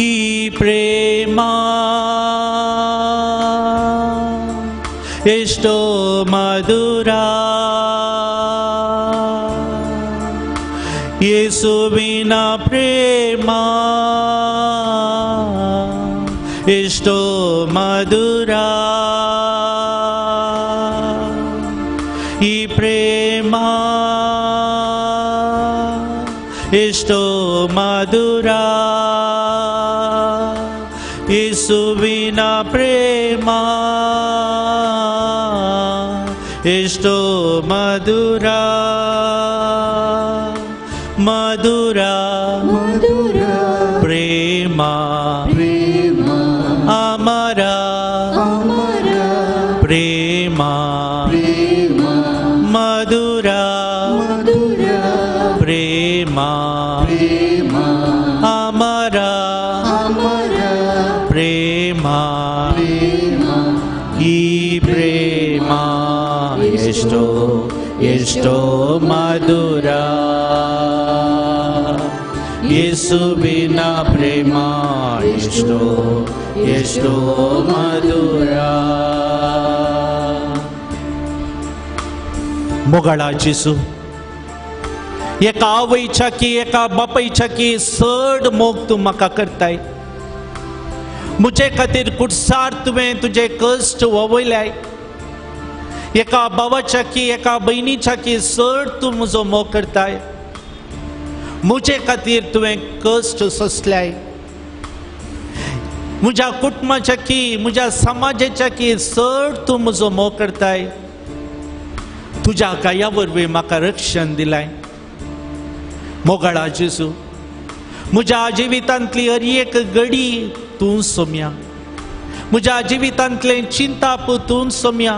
ಈ ಪ್ರೇಮ ಎಷ್ಟೋ ಮಧುರ, ಯೇಸುವಿನ ಪ್ರೇಮ ಎಷ್ಟೋ ಮಧುರ. ಈ ಪ್ರೇಮ ಎಷ್ಟೋ ಮಧುರ ಯೇಸುವಿನ ಪ್ರೇಮ ಎಷ್ಟೋ ಮಧುರ ಮಧುರ ಮಧುರ ಪ್ರೇಮ ಪ್ರೇಮ ಅಮರ ಅಮರ ಪ್ರೇಮ ಪ್ರೇಮ ಮಧುರ ಮಧುರ ಪ್ರೇಮ ಪ್ರೇಮ ಅಮರ ಅಮರ ಪ್ರೇಮ ಪ್ರೇಮ ಈ ಪ್ರೇಮ ಎಷ್ಟೋ ಎಷ್ಟೋ ಮಧುರ ಯೇಸುವಿನ ಪ್ರೇಮ ಎಷ್ಟೋ ಎಷ್ಟೋ ಮಧುರ मोगाळा जेसू एका आवयच्या की एका बापायच्या की चड मोग तूं म्हाका करताय मुजे खातीर कुडसार तुवें तुजे कश्ट ववयल्याय एका भावाच्या की एका भयणीच्या की चड तूं म्हजो मोग करताय मुजे खातीर तुवें कश्ट सोंसल्याय म्हज्या कुटुंबाच्या की म्हज्या समाजाच्या की चड तूं म्हजो मोग करताय तुझ्या गाया वरवीं म्हाका रक्षण दिलाय मोगाळा जेजू म्हज्या जिवितांतली हर एक घडी तूं सोम्या म्हज्या जिवितांतले चिंताप तूं सोम्या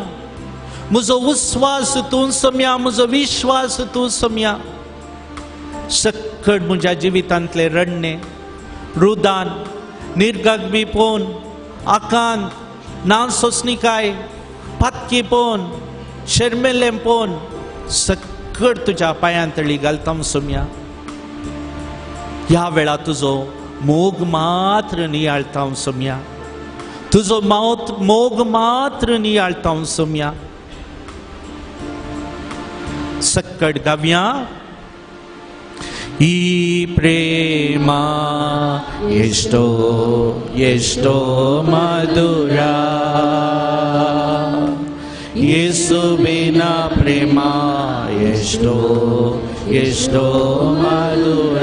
म्हजो विश्वास तूं सोम्या म्हजो विश्वास तूं सोम्या सकट म्हज्या जिवितांतले रडणे रुदान निर्गगमीपण आकांत नासोसणीकाय पातकीपण शर्मेलेंपण सकट तुझ्या पायांतळी घालता सोम्या ह्या वेळा तुजो मोग मात्र नियाळता सोम्या तुजो मोग मात्र नियाळता सोम्या सकट गाव्या ಈ ಪ್ರೇಮ ಎಷ್ಟೋ ಎಷ್ಟೋ ಮಧುರ ಯೇಸುವಿನ ಪ್ರೇಮ ಎಷ್ಟೋ ಎಷ್ಟೋ ಮಧುರ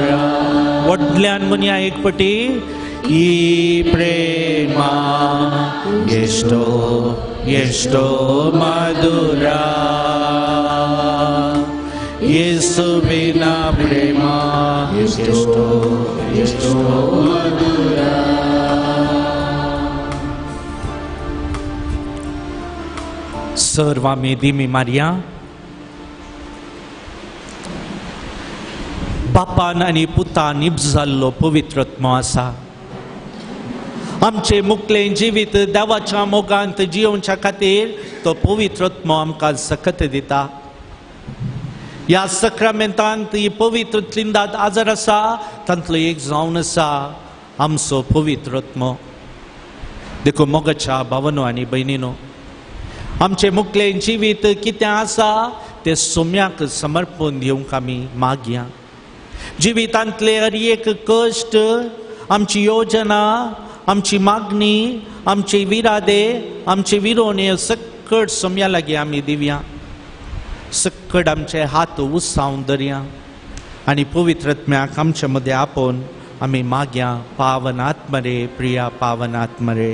ಒಡ್ल्यान मुनिया एक पटी ಈ ಪ್ರೇಮ ಎಷ್ಟೋ ಎಷ್ಟೋ ಮಧುರ ಯೇಸುವಿನ ಪ್ರೇಮ ಎಷ್ಟೋ ಎಷ್ಟೋ ಮಧುರ सर्वा मेदी मारिया बापान आनी पुतान इब्ज जाल्लो पवित्रत्म आसा आमचे मुकले जिवीत देवाच्या मोगांत जियोवच्या खातीर तो पवित्रत्म आमकां सकत दिता ह्या सक्रामेंतांत ही पवित्र लिंदात आजार आसा तांतलो एक जावन आसा आमचो पवित्रत्म देखो मोगाच्या भावनो आनी भयणीनो आमचे मुकले जिवीत कितें आसा ते सोम्याक समर्पण दिवंक आमी मागया जिवितांतले हर एक कश्ट आमची योजना आमची मागणी आमचे विरादे आमचे विरोणे सकट सोम्या लागीं आमी दिवया सकट आमचे हात उत्सावन धरया आनी पवित्रत्म्याक आमचे मदें आपोवन आमी मागया पावन आत्मरे प्रिया पावन आत्मरे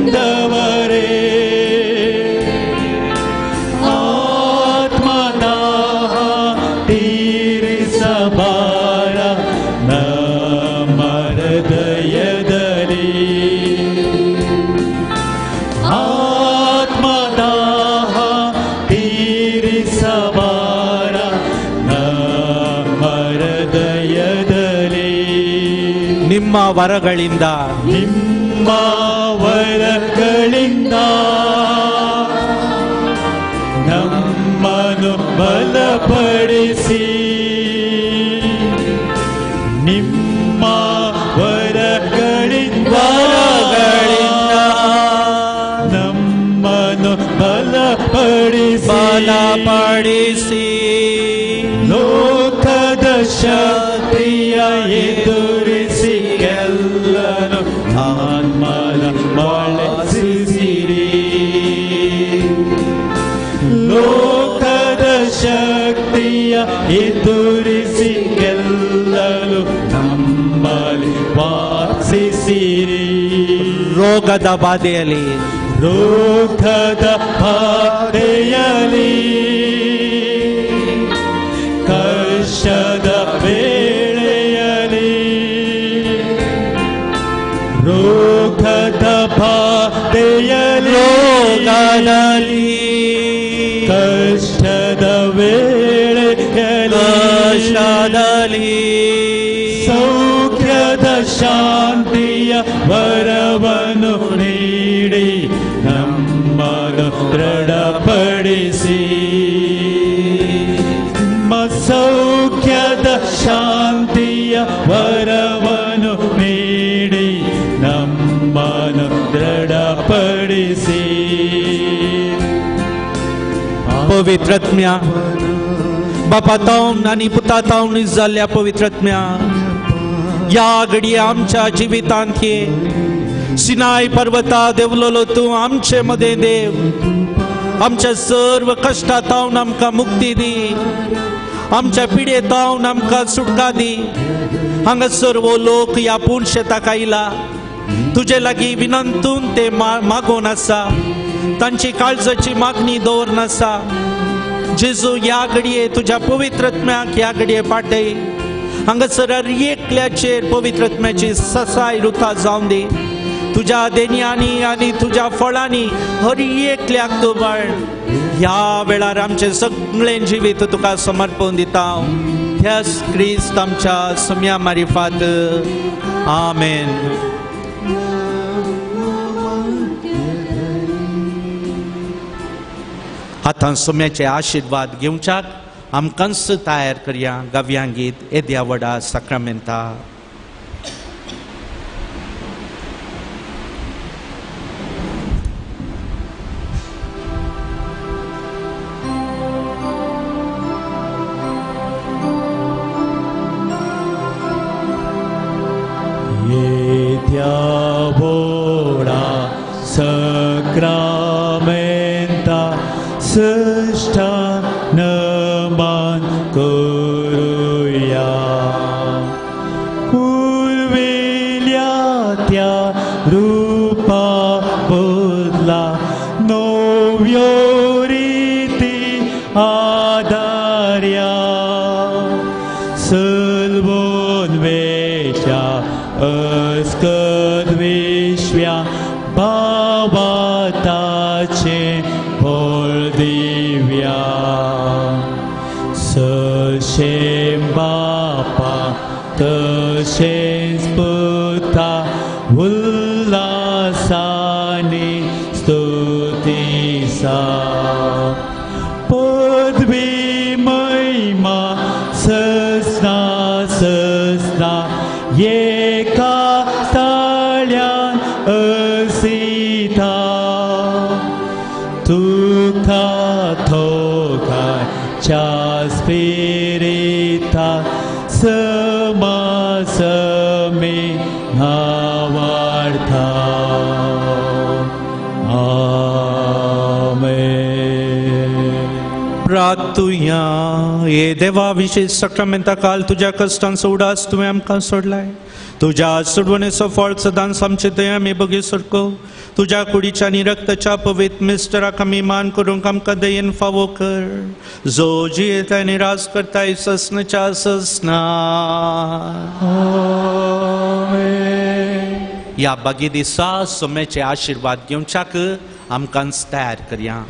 ಎಂದವರೇ ಆತ್ಮದಾಹ ತೀರಿಸಬಾರ ನಮ್ಮ ಹೃದಯದಲ್ಲಿ ಆತ್ಮದಾಹ ತೀರಿಸಬಾರ ನಮ್ಮ ಹೃದಯದಲ್ಲಿ ನಿಮ್ಮ ವರಗಳಿಂದ ನಿಮ್ಮ ವರಗಳಿಂದ ನಮ್ಮನ್ನು ಬಲಪಡಿಸಿ ನಿಮ್ಮ ವರಗಳಿಂದ ನಮ್ಮನ್ನು ಬಲಪಡಿಸಿ ಲೋಕದ ಶಕ್ತಿಯ ಎದುರಿಸಿ ಎಲ್ಲನು ಆತ್ಮನ ಬಳಸಿರಿ ಲೋಕದ ಶಕ್ತಿಯ ಎದುರಿಸಿ ಎಲ್ಲಲು ನಮ್ಮಲ್ಲಿ ವಾಸಿಸಿರಿ ರೋಗದ ಬಾಧೆಯಲ್ಲಿ ಕಷ್ಟದ ವೇಳೆಯಲ್ಲಿ ರೋಗದ ಬಾಧೆಯಲ್ಲಿ ಕಷ್ಟದ ವೇಳೆಯಲ್ಲಿ ಸೌಖ್ಯದ ಶಾಂತಿಯ ವರವನ್ನು ನೀಡಿ ನಮ್ಮನ್ನು ದೃಢಪಡಿಸಿ ಸೌಖ್ಯದ ಶಾಂತಿಯ ವರವನ್ನು ನೀಡಿ ನಮ್ಮನ್ನು ದೃಢಪಡಿಸಿ पवित्रत्म्या बापा ताऊन आणि पुता ताऊन जाल्ल्या पवित्रत्म्या या घडी आमच्या जिवितांत ये सिनाय पर्वता देवलोलो तूं आमचे मध्ये देव आमच्या सर्व कष्टांतावन आमकां मुक्ती दी आमच्या पिडेतावन आमकां सुटका दी हांगासर वो लोक या पूर्ण शेताक आयला तुजे लागीं विनंतून ते मागोवन आसा तांची काळजाची मागणी दवरून आसा जेजू या घडये तुझ्या पवित्रत्म्याक या घडये पाठय हांगासर हर एकल्याचेर पवित्रत्म्याची ससाय रुता जावन दी तुझ्या देणयांनी आनी तुझ्या फळांनी हर एकल्याक तूं वाळ ह्या वेळार आमचे सगळें जिवीत तुका समर्पण दिता ह्याच क्रिस्त आमच्या सम्या मारिफात आमेन. हातान सोम्याचे आशीर्वाद घेवच्याक आमकांच तयार करया गाव्या गीत येद्या वडा साक्रामेंता. येद्या वडा साक्रामेंता साष्टांगमान करूया उर्विल्या त्या रूपा बदला नव्यो रीती आदार्या सलबोन वेच्या अस्कद विश्व्या भावाताचे दिव्या सशें बापा तशेंच पुता उल्हासानी स्तुतीसा पदवी महिमा ससना ससना एका तळ्यान असिता तुका थोकाच्या स्पिरिता समासमी भावार्था आमेन. प्रार्थुया हे देवा विशेष सक्रमेंता काल तुझ्या कष्टांचो उडास तुवें आमकां सोडलाय तुझ्या सोडवणेचो फळ सदांच आमचे थंय आमी बगी सारको तुझ्या कुडीच्या आनी रक्ताच्या पवित्र मिस्टराक आमी मान करूंक आमकां दयेन फावो कर जो जियेता आनी राज करताय ससनाच्या ससना ह्या बागी दिसा सोमेचे आशिर्वाद घेवच्याक आमकां तयार करया.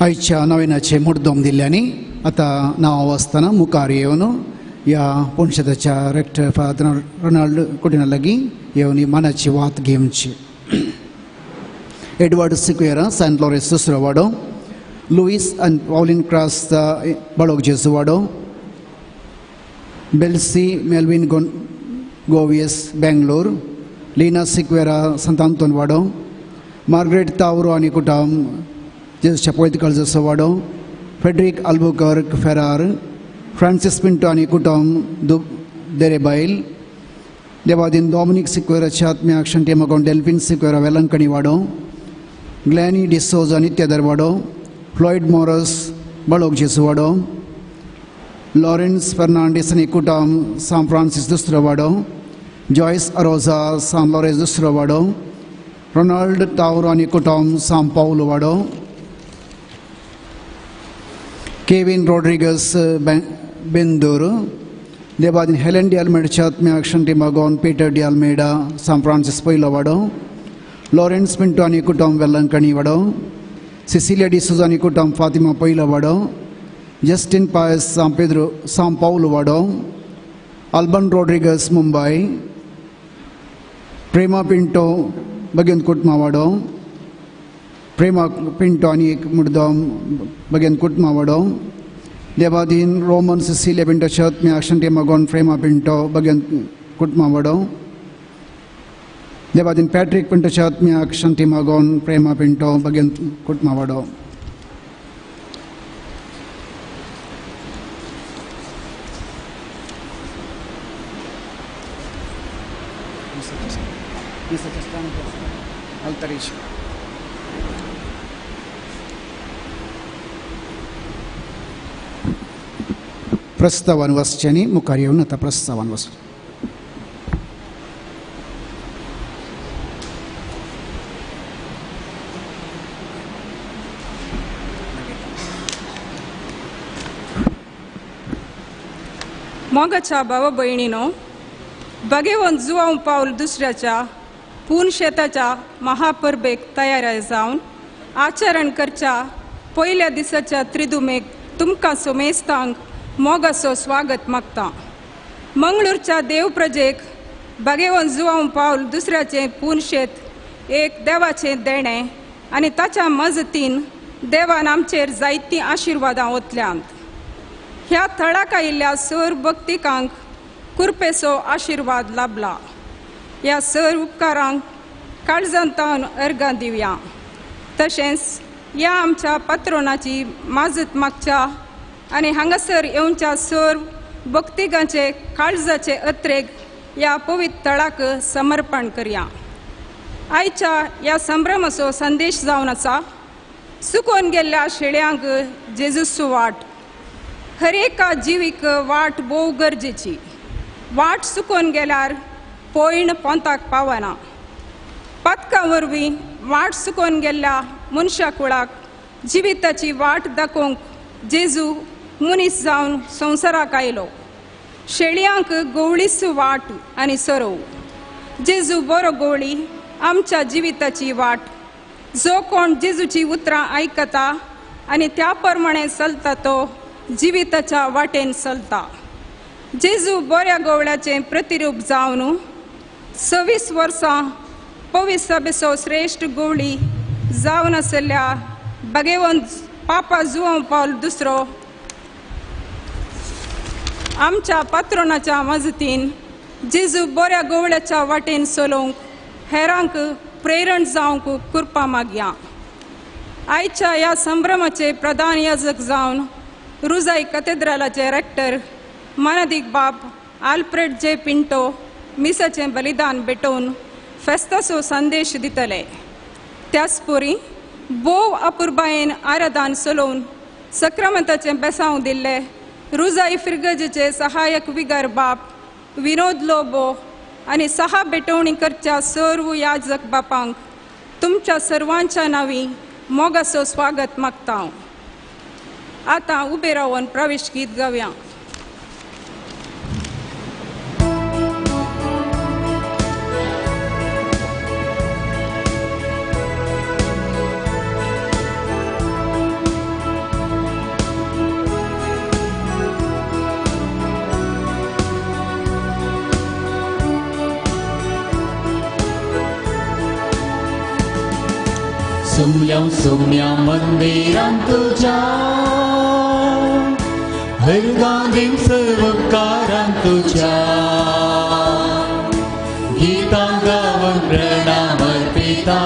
आयच्या नविनाचे मुद्दम दिल्ल्यानी आता नांव आसतना मुखार येवन ह्या पंचायतीच्या रेक्टर फादर रोनाल्ड कुटिना लागीं येवन मनाची वात घेवची. एडवर्ड सिक्वेरा सेंट लॉरेन्स दुसरो वाडो, लुईस आनी पॉलिन क्रास बाळोक जेजू वाडो, बेल्सी मेल्विन गोवियस बेंगलोर, लीना सिक्वेरा संत आंतोन वाडो, मार्गरेट तावरो आनी कुटुंब जेजूच्या पवित्र काळजाचो वाडो, फेडरिक आल्बुकर्क फेरार, फ्रांसिस पिंटो आनी कुटुंब देरेबायल, देवादीन डॉमिनिक सिक्वेराच्या आत्म्याक शांती मागून डेल्फिन सिक्वेरा वेलंकणी वाडो, ग्लॅनी डिसोजा नित्यधर वाडो, फ्लॉयड मॉरस बाळोक जेजू वाडो, लॉरेन्स फर्नांडीस आनी कुटुंब सान फ्रांसिस दुसरो वाडो, जॉयस अरोजा सान लॉरेन्स दुसरो वाडो, रोनाल्ड तावरो आनी कुटुंब सान पाउलो वाडो, केविन रॉड्रिगस बेंदूर, देवादीन हेलेन डी अल्मेडाच्या आत्म्याक शांती मागोन पीटर डी अल्मेडा सान फ्रांसिस पयलो वाडो, लॉरेन्स पिंटो आनी कुटुंब वेलंकणी वाडो, सिसिलिया डिसोजा आनी कुटुंब फातिमा पयलो वाडो, जस्टिन पायस सान पेद्रो सान पाउलो वाडो, अल्बन रॉड्रिगस मुंबई, प्रेमा पिंटो भगियन कुटुंबा वाडो, प्रेमा पिंटो आनी एक मुर्दम भगियन कुटुंबा वाडो, देवादीन रोमन सिसिलिया पिंटोच्या आत्म्याक शांती मागोन प्रेमा पिंटो भगियन कुटुंबा वाडो, देवादीन पॅट्रिक पिंटोच्या आत्म्याक शांती मागोन प्रेमा पिंटो भगियन कुटुंबा वाडो. प्रस्तावान वचच्यांनी मुखार येवन आतां प्रस्तावान वच. मोगाच्या भाव भयणीनो, बगेवन जुवांव पावल दुसऱ्याच्या पुनशेताच्या महापर्बेक तयार जावन आचरण करच्या पयल्या दिसाच्या त्रिदुमेक तुमकां सोमेस्तांक मोगाचो स्वागत मागता. मंगळूरच्या देवप्रजेक बगेवन जुवांव पावल दुसऱ्याचें पुनशेत एक देवाचें देणें आनी ताच्या मजतीन देवान आमचेर जायतीं आशिर्वादां ओतल्यांत. ह्या थळाक आयिल्ल्या सर भक्तिकांक कृपेचो आशिर्वाद लाभला. ह्या सर उपकारांक काळजांतावन अर्गां दिवया. तशेंच ह्या आमच्या पात्रोनाची माजत मागच्या आनी हांगासर येवच्या सर भक्तिकांचे काळजाचे अत्रेक ह्या पवित्र तळाक समर्पण करया. आयच्या ह्या संभ्रमाचो संदेश जावन आसा सुकोवन गेल्ल्या शेळ्यांक जेजूचो वाट. हर एका जिवीक वाट भोव गरजेची. वाट सुकोवन गेल्यार पयण पोंताक पावना. पातकां वरवीं वाट सुकोवन गेल्ल्या मनशा कुळाक जिविताची वाट दाखोवंक जेजू मनीस जावन संवसाराक आयलो. शेळयांक गवळीच वाट आनी सरव. जेजू बरो गवळी आमच्या जिविताची वाट. जो कोण जेजूची उतरां आयकता आनी त्या प्रमाणे चलता तो जिविताच्या वाटेन चलता. जेजू बऱ्या गवळ्याचें प्रतिरूप जावन 26 वर्सां पवित्र सभेचो श्रेश्ठ गवळी जावन आसल्या बगेवन पापा जुवांव पावल दुसरो आमच्या पात्रोनाच्या मजतीन जेजू बऱ्या गवळ्याच्या वाटेन चलोवंक हेरांक प्रेरण जावंक कृपा मागया. आयच्या ह्या संभ्रमाचे प्रधान याजक जावन रुजाई कॅथेड्रलाचे रेक्टर मानदीक बाब आल्फ्रेड जे पिंटो मिसाचें बलिदान भेटोवन फेस्ताचो संदेश दितले. त्याच परी बोव अपुरबायेन आराधान चलोवन सक्रामंताचें बेसांव दिल्ले रुजाई फिरगजेचे सहाय्यक विगार बाब विनोद लोबो आनी सहा बेटवणी करच्या सर्व याजक बापांक तुमच्या सर्वांच्या नांवी मोगाचो स्वागत मागता. आतां उबे रावन प्रवेश गीत गावया. सुम्या मंदिरां तुझ्या हरगां दिवस उपकारां तुझ्या गीतां गावन प्रणाम अर्पिता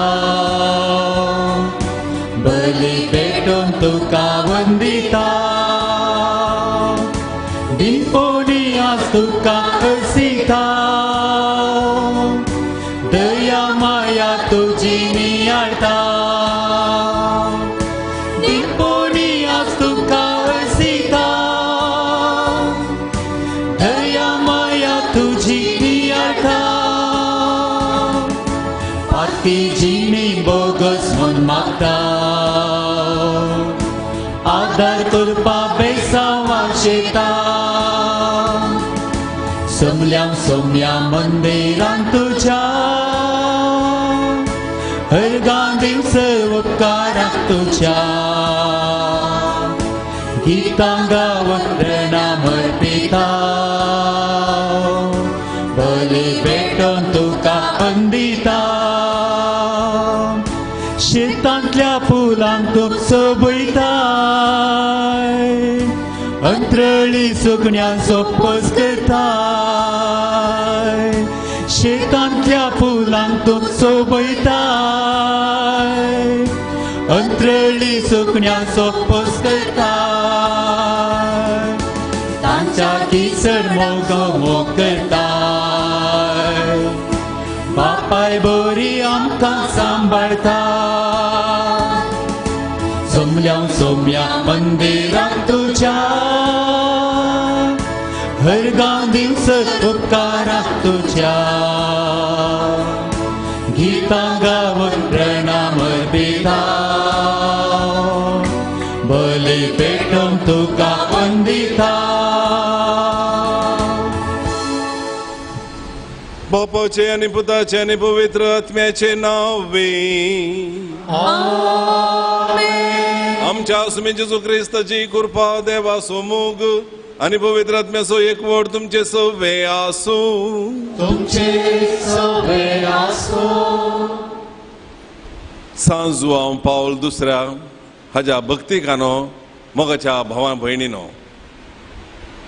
बली पेटोवन तुका वंदिता दिनपोनी आज तुका हसिता दया माया तुझी नियाळटा जीनी बोगस म्हूण मागता आदार करपा बेसांवाक शेता सोम्या मंदिरां तुझ्या हरगां दिवस उपकाराक तुझ्या गीतां गावन प्रणाम अर्पिता बली भेटोवन तुका वंदिता शेतांतल्या फुलांक तुका सोबयताय अंतरळी सुकण्यां सोपस करताय शेतांतल्या फुलांक तुका सोबयताय अंतरळी सुकण्यां सोपस करताय तांच्या किसर मोग करताय बापाय बरी आमकां सांबाळता सोम्या मंदिरां तुझ्या हरगां दिवस उपकाराक तुझ्या गीतां गावन प्रणाम अर्पिता बली पेटोवन तुका वंदिता बापाचे आणि पुताचे आणि पवित्र आत्म्याचे नावे आमच्या सुमी जेजू ख्रिस्ताची कृपा देवा सोमोग आणि पवित्र आत्म्याचो एकवट तुमचे सवे आसू सांजू हांव पावल दुसऱ्या हाज्या भक्तिकानो मोगाच्या भावा भयणीनो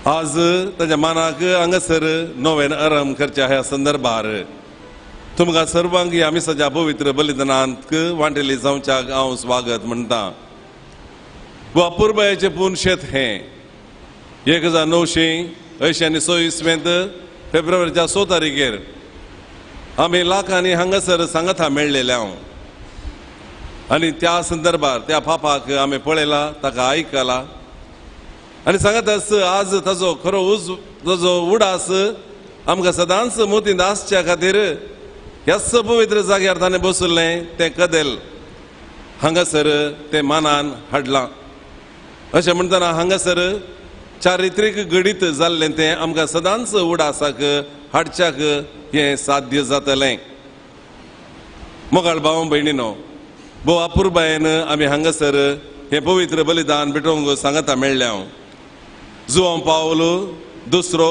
आज ताच्या मनाक हांगासर नवें आरंभ करच्या ह्या संदर्भार तुमकां सर्वांक आमी सजा पवित्र बलिदानांत वांटेली जावच्याक हांव स्वागत म्हणटा अपुर्बायेचें पुनशेत हें 1986 फेब्रुवारीच्या 6 तारखेर आमी लाखांनी हांगासर सांगाता मेळ्ळेले हांव आनी त्या संदर्भार त्या पापाक आमी पळयला ताका आयकला आनी सांगत आज ताजो खरो ताजो उडास आमकां सदांच मोतींत आसच्या खातीर ह्याच पवित्र जाग्यार ताणें बसुल्लें तें कदेल हांगासर तें मनान हाडलां अशें म्हणटना हांगासर चारित्रीक घडीत जाल्लें तें आमकां सदांच उडासाक हाडच्याक हें साध्य जातलें मोगाळ भाव भयणीनो भोव अपुर्बायेन आमी हांगासर हें पवित्र बलिदान भेटोवंक सांगता मेळ्ळें हांव जुआंव पावलो दुसरो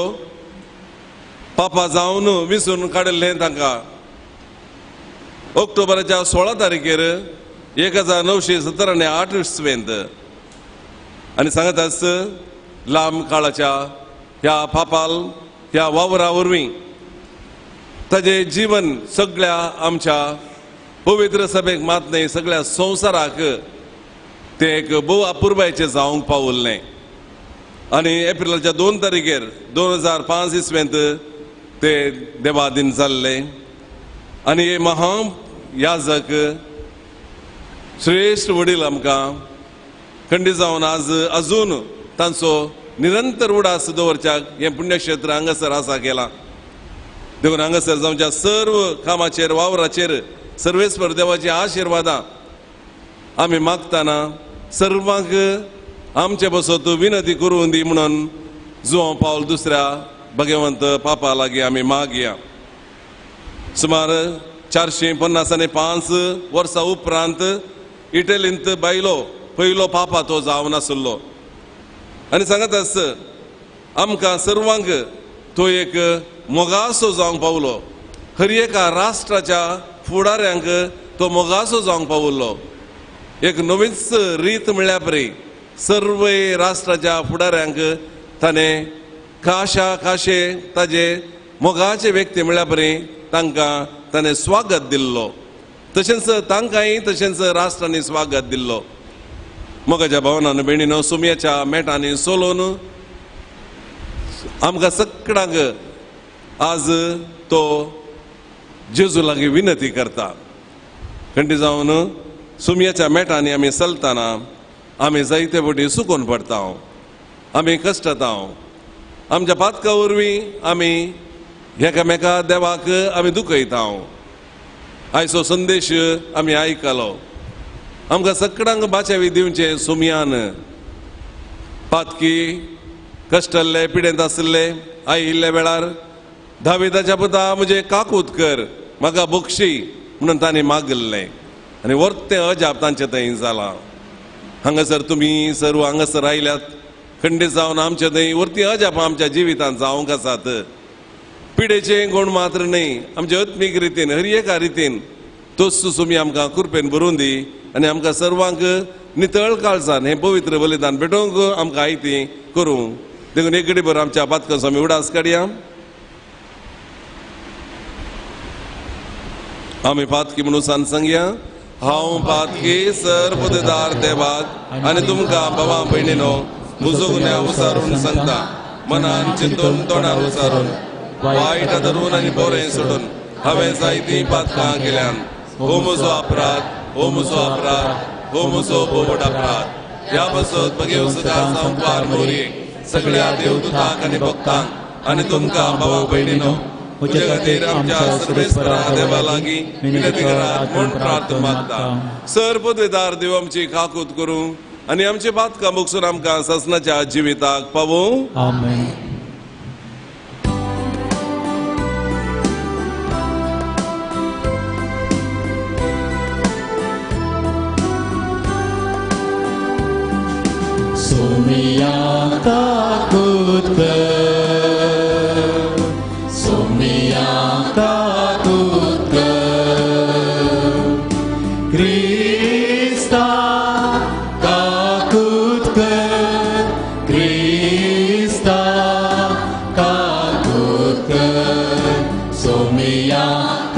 पापा जावन विसरून काडिल्लें तांकां ऑक्टोबराच्या 16 तारखेर 1978 आनी सांगत लांब काळाच्या ह्या पापाल ह्या वावरा वरवीं ताजें जीवन सगळ्या आमच्या पवित्र सभेक मात न्ही सगळ्या संवसाराक तें एक भोव अपुर्बायेचें जावंक पावल्लें आनी एप्रिलाच्या 2 तारखेर 2005 इसवेंत ते देवादीन जाल्ले आनी हे महान याजक श्रेश्ठ वडील आमकां खंडी जावन आज अजून तांचो निरंतर उडास दवरच्याक हें पुण्यक्षेत्र हांगासर आसा केलां देखून हांगासर जावच्या सर्व कामाचेर वावराचेर सर्वेस्वर देवाची आशिर्वादां आमी मागतना सर्वांक आमचे बसत विनंती करून दी म्हणून जुआंव पावल दुसऱ्या भगवंत पापा लागीं आमी मागया सुमार 455 वर्सां उपरांत इटलींत बायलो पयलो पापा तो जावन आसलो आनी सांगत आमकां सर्वांक तो एक मोगासो जावंक पावलो हर एका राष्ट्राच्या फुडाऱ्यांक तो मोगासो जावंक पावलो एक नवीच रीत म्हणल्या परी सर्व राष्ट्राच्या फुडाऱ्यांक ताणें काशे ताजे मोगाचे व्यक्ती म्हणल्या परी तांकां ताणें स्वागत दिल्लो तशेंच तांकांय तशेंच राष्ट्रांनी स्वागत दिल्लो मोगाच्या भावनान भयणीनो सुमयेच्या मेटांनी सोलोवन आमकां सगळ्यांक आज तो जेजू लागीं विनंती करता खंडी जावन सुमयेच्या मेटांनी आमी चलतना आमी जायते फावटी सुकोवन पडटा आमी कश्टता आमच्या पातका वरवीं आमी एकामेका देवाक आमी दुखयता आयचो संदेश आमी आयकलो आमकां सगळ्यांक बाच्यावी दिवचें सुमयान पातकी कश्टल्ले पिडेंत आसले आयिल्ल्या वेळार दाविदाच्या पुता म्हजे काकूत कर म्हाका बक्षी म्हणून ताणें मागल्लें आनी वर्तें अजाप तांचे थंय जालां हांगासर तुमी सर्व हांगासर आयल्यात खंडीत जावन आमचे थंय वर्ती अजाप आमच्या जिवितांत जावंक आसात पिडेचें कोण मात्र न्ही आमचे आत्मीक रितीन हर एका रितीन तोच सुमी आमकां कृपेन भरून दी आनी आमकां सर्वांक नितळ काळजान हें पवित्र बलिदान भेटोवंक आमकां आयती करूं देखून एक घडी भर आमच्या पातकांचो आमी उडास काडया आमी पातकी म्हणून सांगया हांव पातकी सर्वदार देवाक आनी तुमकां भावा भयणीनो म्हजो गुन्यांव विचारून सांगता मनान चिंतून तोंडार विचारून वायट धरून आनी बरें सोडून हांवें जायतीं पातकां केल्यान हो म्हजो अपराध हो म्हजो अपराध हो म्हजो बोबड अपराध ह्या बसत भगेव सदां संपार मोरी सगळ्या देवदूतांक आनी भक्तांक आनी तुमकां भावा भयणीनो म्हजे खातीर आमच्या सर्वेस्परा देवा लागीं विनंती करात म्हूण प्रार्थना मागता सर्वपदवेदार देव आमची काकूत करूं आनी आमचे पातकां मुगसून आमकां ससनाच्या जिविताक पावूं आमेन सोमिया काकूत कर सोमिया काकूत कर क्रिस्ता काकूत कर क्रिस्ता काकूत कर सोमिया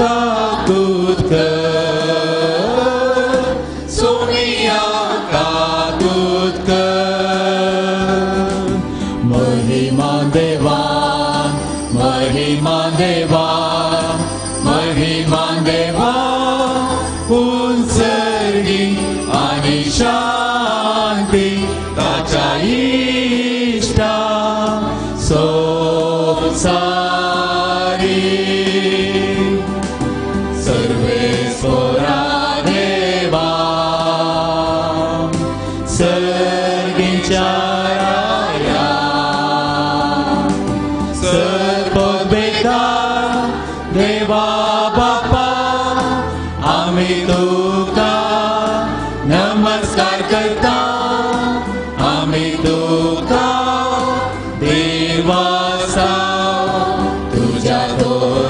काकूत कर सोमिया काकूत कर महिमा देवा महिमा देवा महिमा देवा उंचरगी आणि शांती ताच्या इष्टा सोसारी सर्वेश्वरा देवा सर्गीच्या राया सर्वोद्वेगा देवा बापा आम्ही तुका नमस्कार करता आम्ही तुका देवासा तुझ्या दोर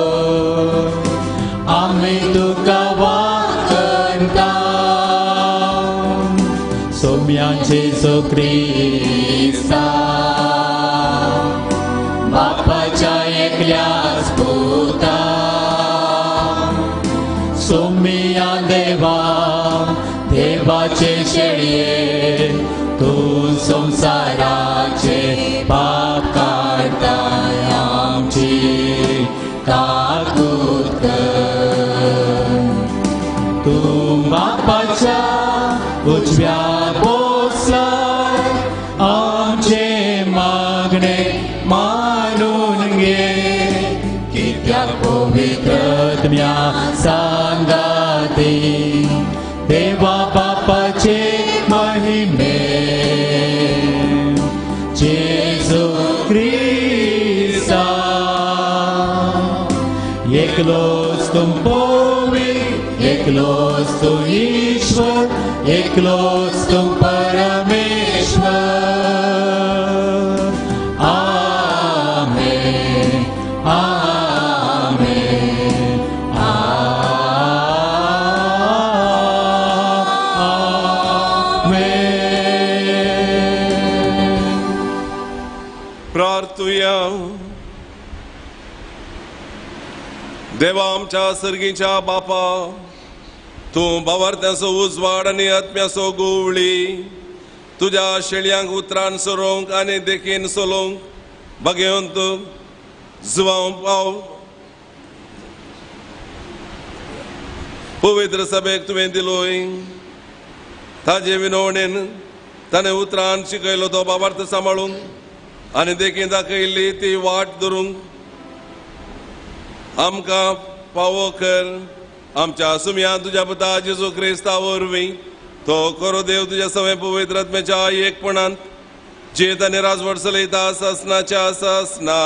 वैभवापासून आम्ही तुका वाकणता सोम्यांचे सो ख्रिस्ता बापाच्या एकल्याच पुता सोमिया देवा देवाचे शेळये तू संसाराचे पाप काढताय आमची काकूत कर तू बापाच्या उजव्या बोसलाय आमचे मागणे मानून घे कित्याक पवित्रत्म्या सांगाती देवा बापाचे महिमे जेजू ख्रिस्ता एकलोच तुम पवित्र एकलोच तुम ईश्वर एकलोच तुम परमेश्वर आमेन आमेन आमेन प्रार्थुया देवा आमच्या सर्गीच्या बापा तूं बावार्थ्याचो उजवाड आनी आत्म्याचो गुवळी तुज्या शेळयांक उतरान सरोंक आनी देखीन सोलोंक बगेवंत जुवांव पाव पवित्र सभेक तुवें दिलोय ताजे विनवणेन ताणें उतरान शिकयलो तो बाबार्थ सांबाळूंक आनी देखीन दाखयल्ली ती वाट धरूंक आमकां फावो कर आमच्या सुमया तुज्या पुता जेजू क्रिस्ता वरवीं तो करो देव तुज्या सवय पवित्र आत्म्याच्या एकपणांत जेत आनी राजवट चलयता ससनाच्या ससना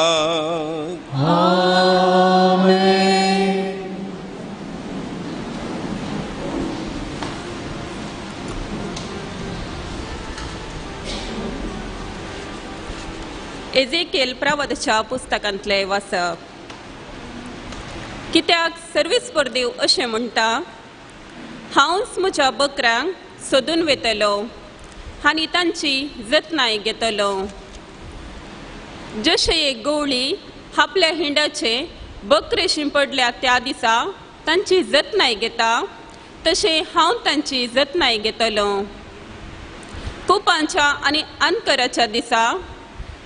एजेकिएल प्रवादच्या पुस्तकांतले वाचप कित्याक सर्वेस्पर देव अशें म्हणटा हांवच म्हज्या बकऱ्यांक सोदून वेतलो आनी तांची जतनाय घेतलो जशे एक गवळी आपल्या हिंडाचे बकरे शिंपडल्या त्या दिसा तांची जतनाय घेता तशें हांव तांची जतनाय घेतलो कुपांच्या आनी अनकराच्या दिसा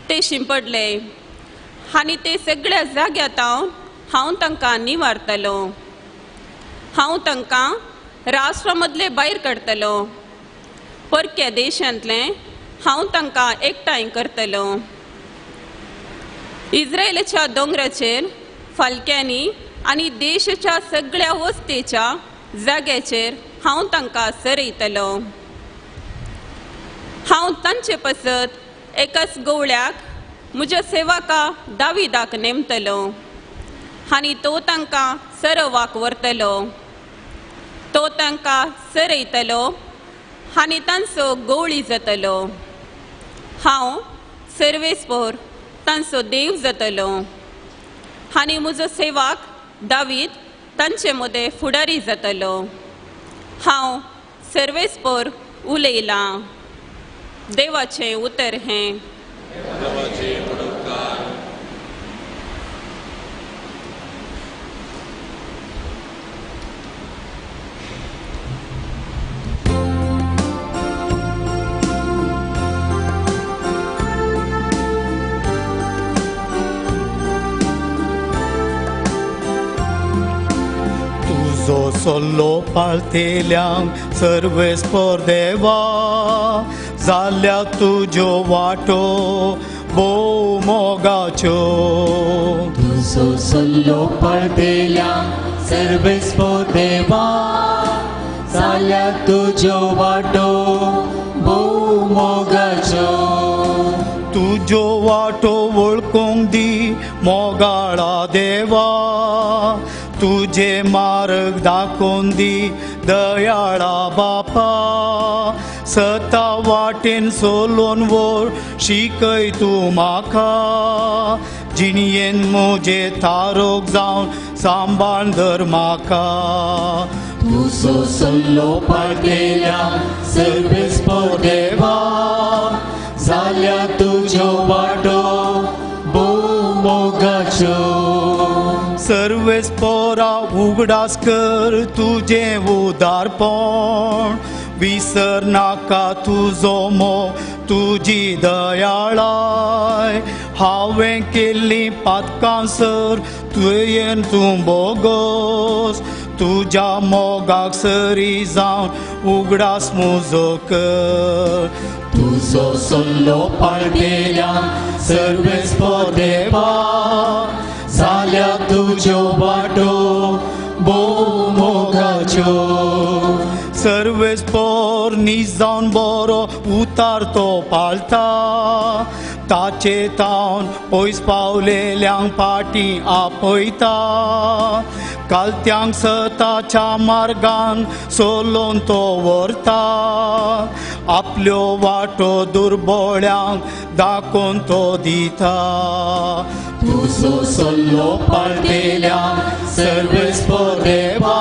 ते शिंपडले आनी ते सगळ्या जाग्यात हांव तांकां निवारतलो हांव तांकां राष्ट्रा मदले भायर काडटलो परक्या देशांतले हांव तांकां एकठांय करतलो इस्रायेलाच्या दोंगराचेर फालक्यांनी आनी देशाच्या सगळ्या वस्तेच्या जाग्याचेर हांव तांकां सरयतलो हांव तांचे पसत एकाच गवळ्याक म्हज्या सेवका दाविदाक नेमतलो आनी तो तांकां सरवाक व्हरतलो तो तांकां सरयतलो आनी तांचो गवळी जातलो. हांव सर्वेस्पोर तांचो देव जातलो आनी म्हजो सेवक दावीद तांचे मदें फुडारी जातलो. हांव सर्वेस्पोर उलयलां. देवाचें उतर हें. तुझो सल्लो पाळतेल्यांक सर्वेस्पोर देवा, जाल्या तुज्यो वाटो भोव मोगाच्यो. तुझो सल्लो पाळतेल्यांक सर्वेस्पोर देवा, जाल्या तुज्यो वाटो भोव मोगाच्यो. तुज्यो वाटो वळखूंक दी मोगाळा देवा, तुझे मार्ग दाखोवन दी दयाळा बापा. सता वाटेन सोलोन व्हर शिकय तूं म्हाका, जिणयेन म्हजे थारोक जावन सांबाळ धर म्हाका. तुजो सल्लो पाळतेल्यांक सर्वेस्पोर देवा, जाल्या तुज्यो वाटो भोव मोगाच्यो. सर्वेस्पोरा उगडास कर तुजें उदारपण, विसर नाका तुजो मोग तुजी दयाळाय. हांवें केल्लीं पातकां सर तुवें तूं बोगोस, तुज्या मोगाक सरी जावन उगडास म्हजो कर. तुजो सल्लो पाळतेल्यांक सर्वेस्पोर देवा, जाल्या तुज्यो वाटो भोव मोगाच्यो. सर्वेस्पोर नीज जावन बरो उतार तो पाळटा, ताचे तावन पयस पावलेल्यांक फाटी आपयता. कालत्यांक सताच्या मार्गान सोलोन तो व्हरता, आपल्यो वाटो दुर्बळ्यांक दाखोवन तो दिता. तुजो सल्लो पाळतेल्यांक सर्वेस्पोर देवा,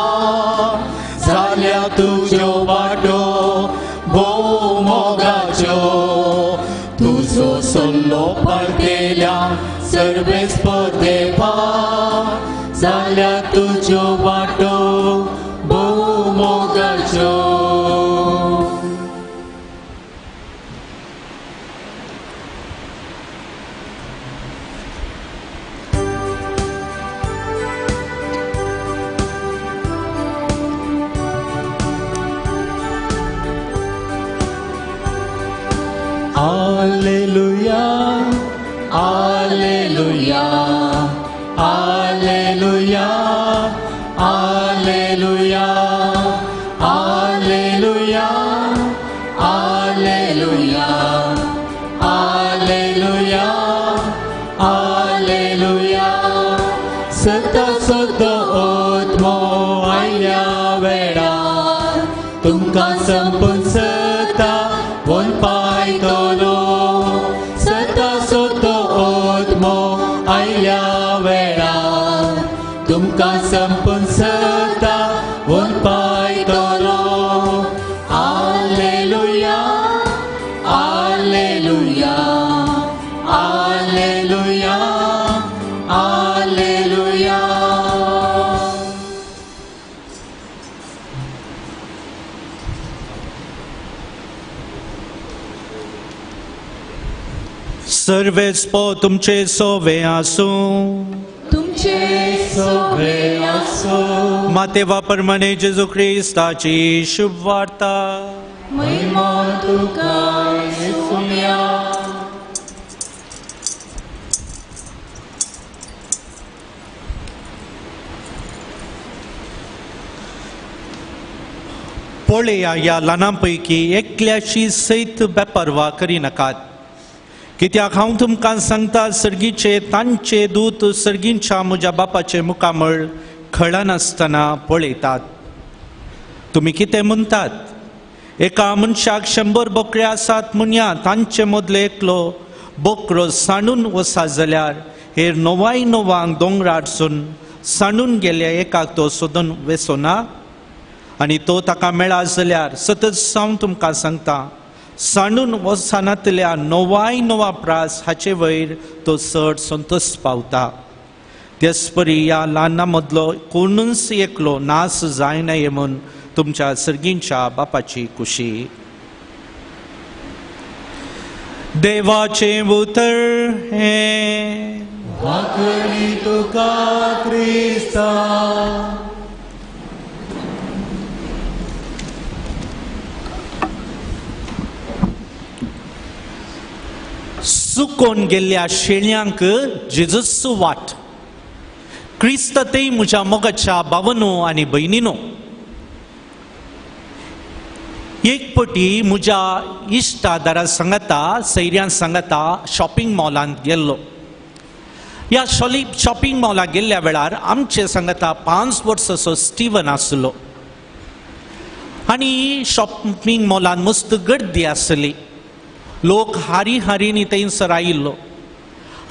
जाल्या तुज्यो वाटो भोव मोगाच्यो. तुजो सल्लो पाळतेल्यांक सर्वेस्पोर देवा, जाल्या तुज्यो वाटो भोव मोगाच्यो. Alleluia, Alleluia, Alleluia, Alleluia, Alleluia, Alleluia, Alleluia, Alleluia. सता सोदो ओत्मो आयल्या वेळार, तुमकां संपून सता वन पायतलो. सता सोदो ओत्मो आयल्या वेळार, तुमकां संपून सता वन पायतलो. Alleluia, Alleluia, Alleluia, Alleluia. सर्वेस्पो तुमचे सोवे आसूं. तुमचे सोवे आसूं. मातेवा परमाणे जेजू क्रिस्ताची शुभ वार्ता. महिमा तुका येसुया. पळया, ह्या ल्हानांपैकी एकल्याची सैत बेपरवा करिनाकात. कित्याक हांव तुमकां सांगता, सर्गीचे तांचे दूत सर्गींच्या म्हज्या बापाचे मुखामळ खळनासतना पळयतात. तुमी कितें म्हणटात? एका मनशाक 100 बोकड्यो आसात म्हणया तांचे मदले एकलो बोकरो सांडून वसा जाल्यार हेर 99 दोंगरारसून सांडून गेल्या एकाक तो सोदून वेसोना आनी तो ताका मेळा जाल्यार सतत हांव तुमकां सांगता सांडून वसानांतल्या 99 प्रास हाचे वयर तो चड संतोश पावता. तेच परी ह्या ल्हाना मदलो कोणूच एकलो नास जाय नये म्हूण तुमच्या सर्गींच्या बापाची कुशी. देवाचे उतर हे वाकडी तुका क्रिस्ता. सुकोन गेल्ल्या शेळयांक जेजूच वाट. क्रिस्त ते म्हज्या मोगाच्या भावनो आनी भयणीनो, एक पटी म्हज्या इश्टादारा सांगाता सैऱ्यां सांगाता शॉपिंग मॉलांत गेल्लो. ह्या शॉपिंग मॉलाक गेल्ल्या वेळार आमचे सांगाता 5 वर्साचो स्टीवन आसलो आनी शॉपिंग मॉलांत मस्त गर्दी आसली. लोक हारी हारीनी थंयसर आयिल्लो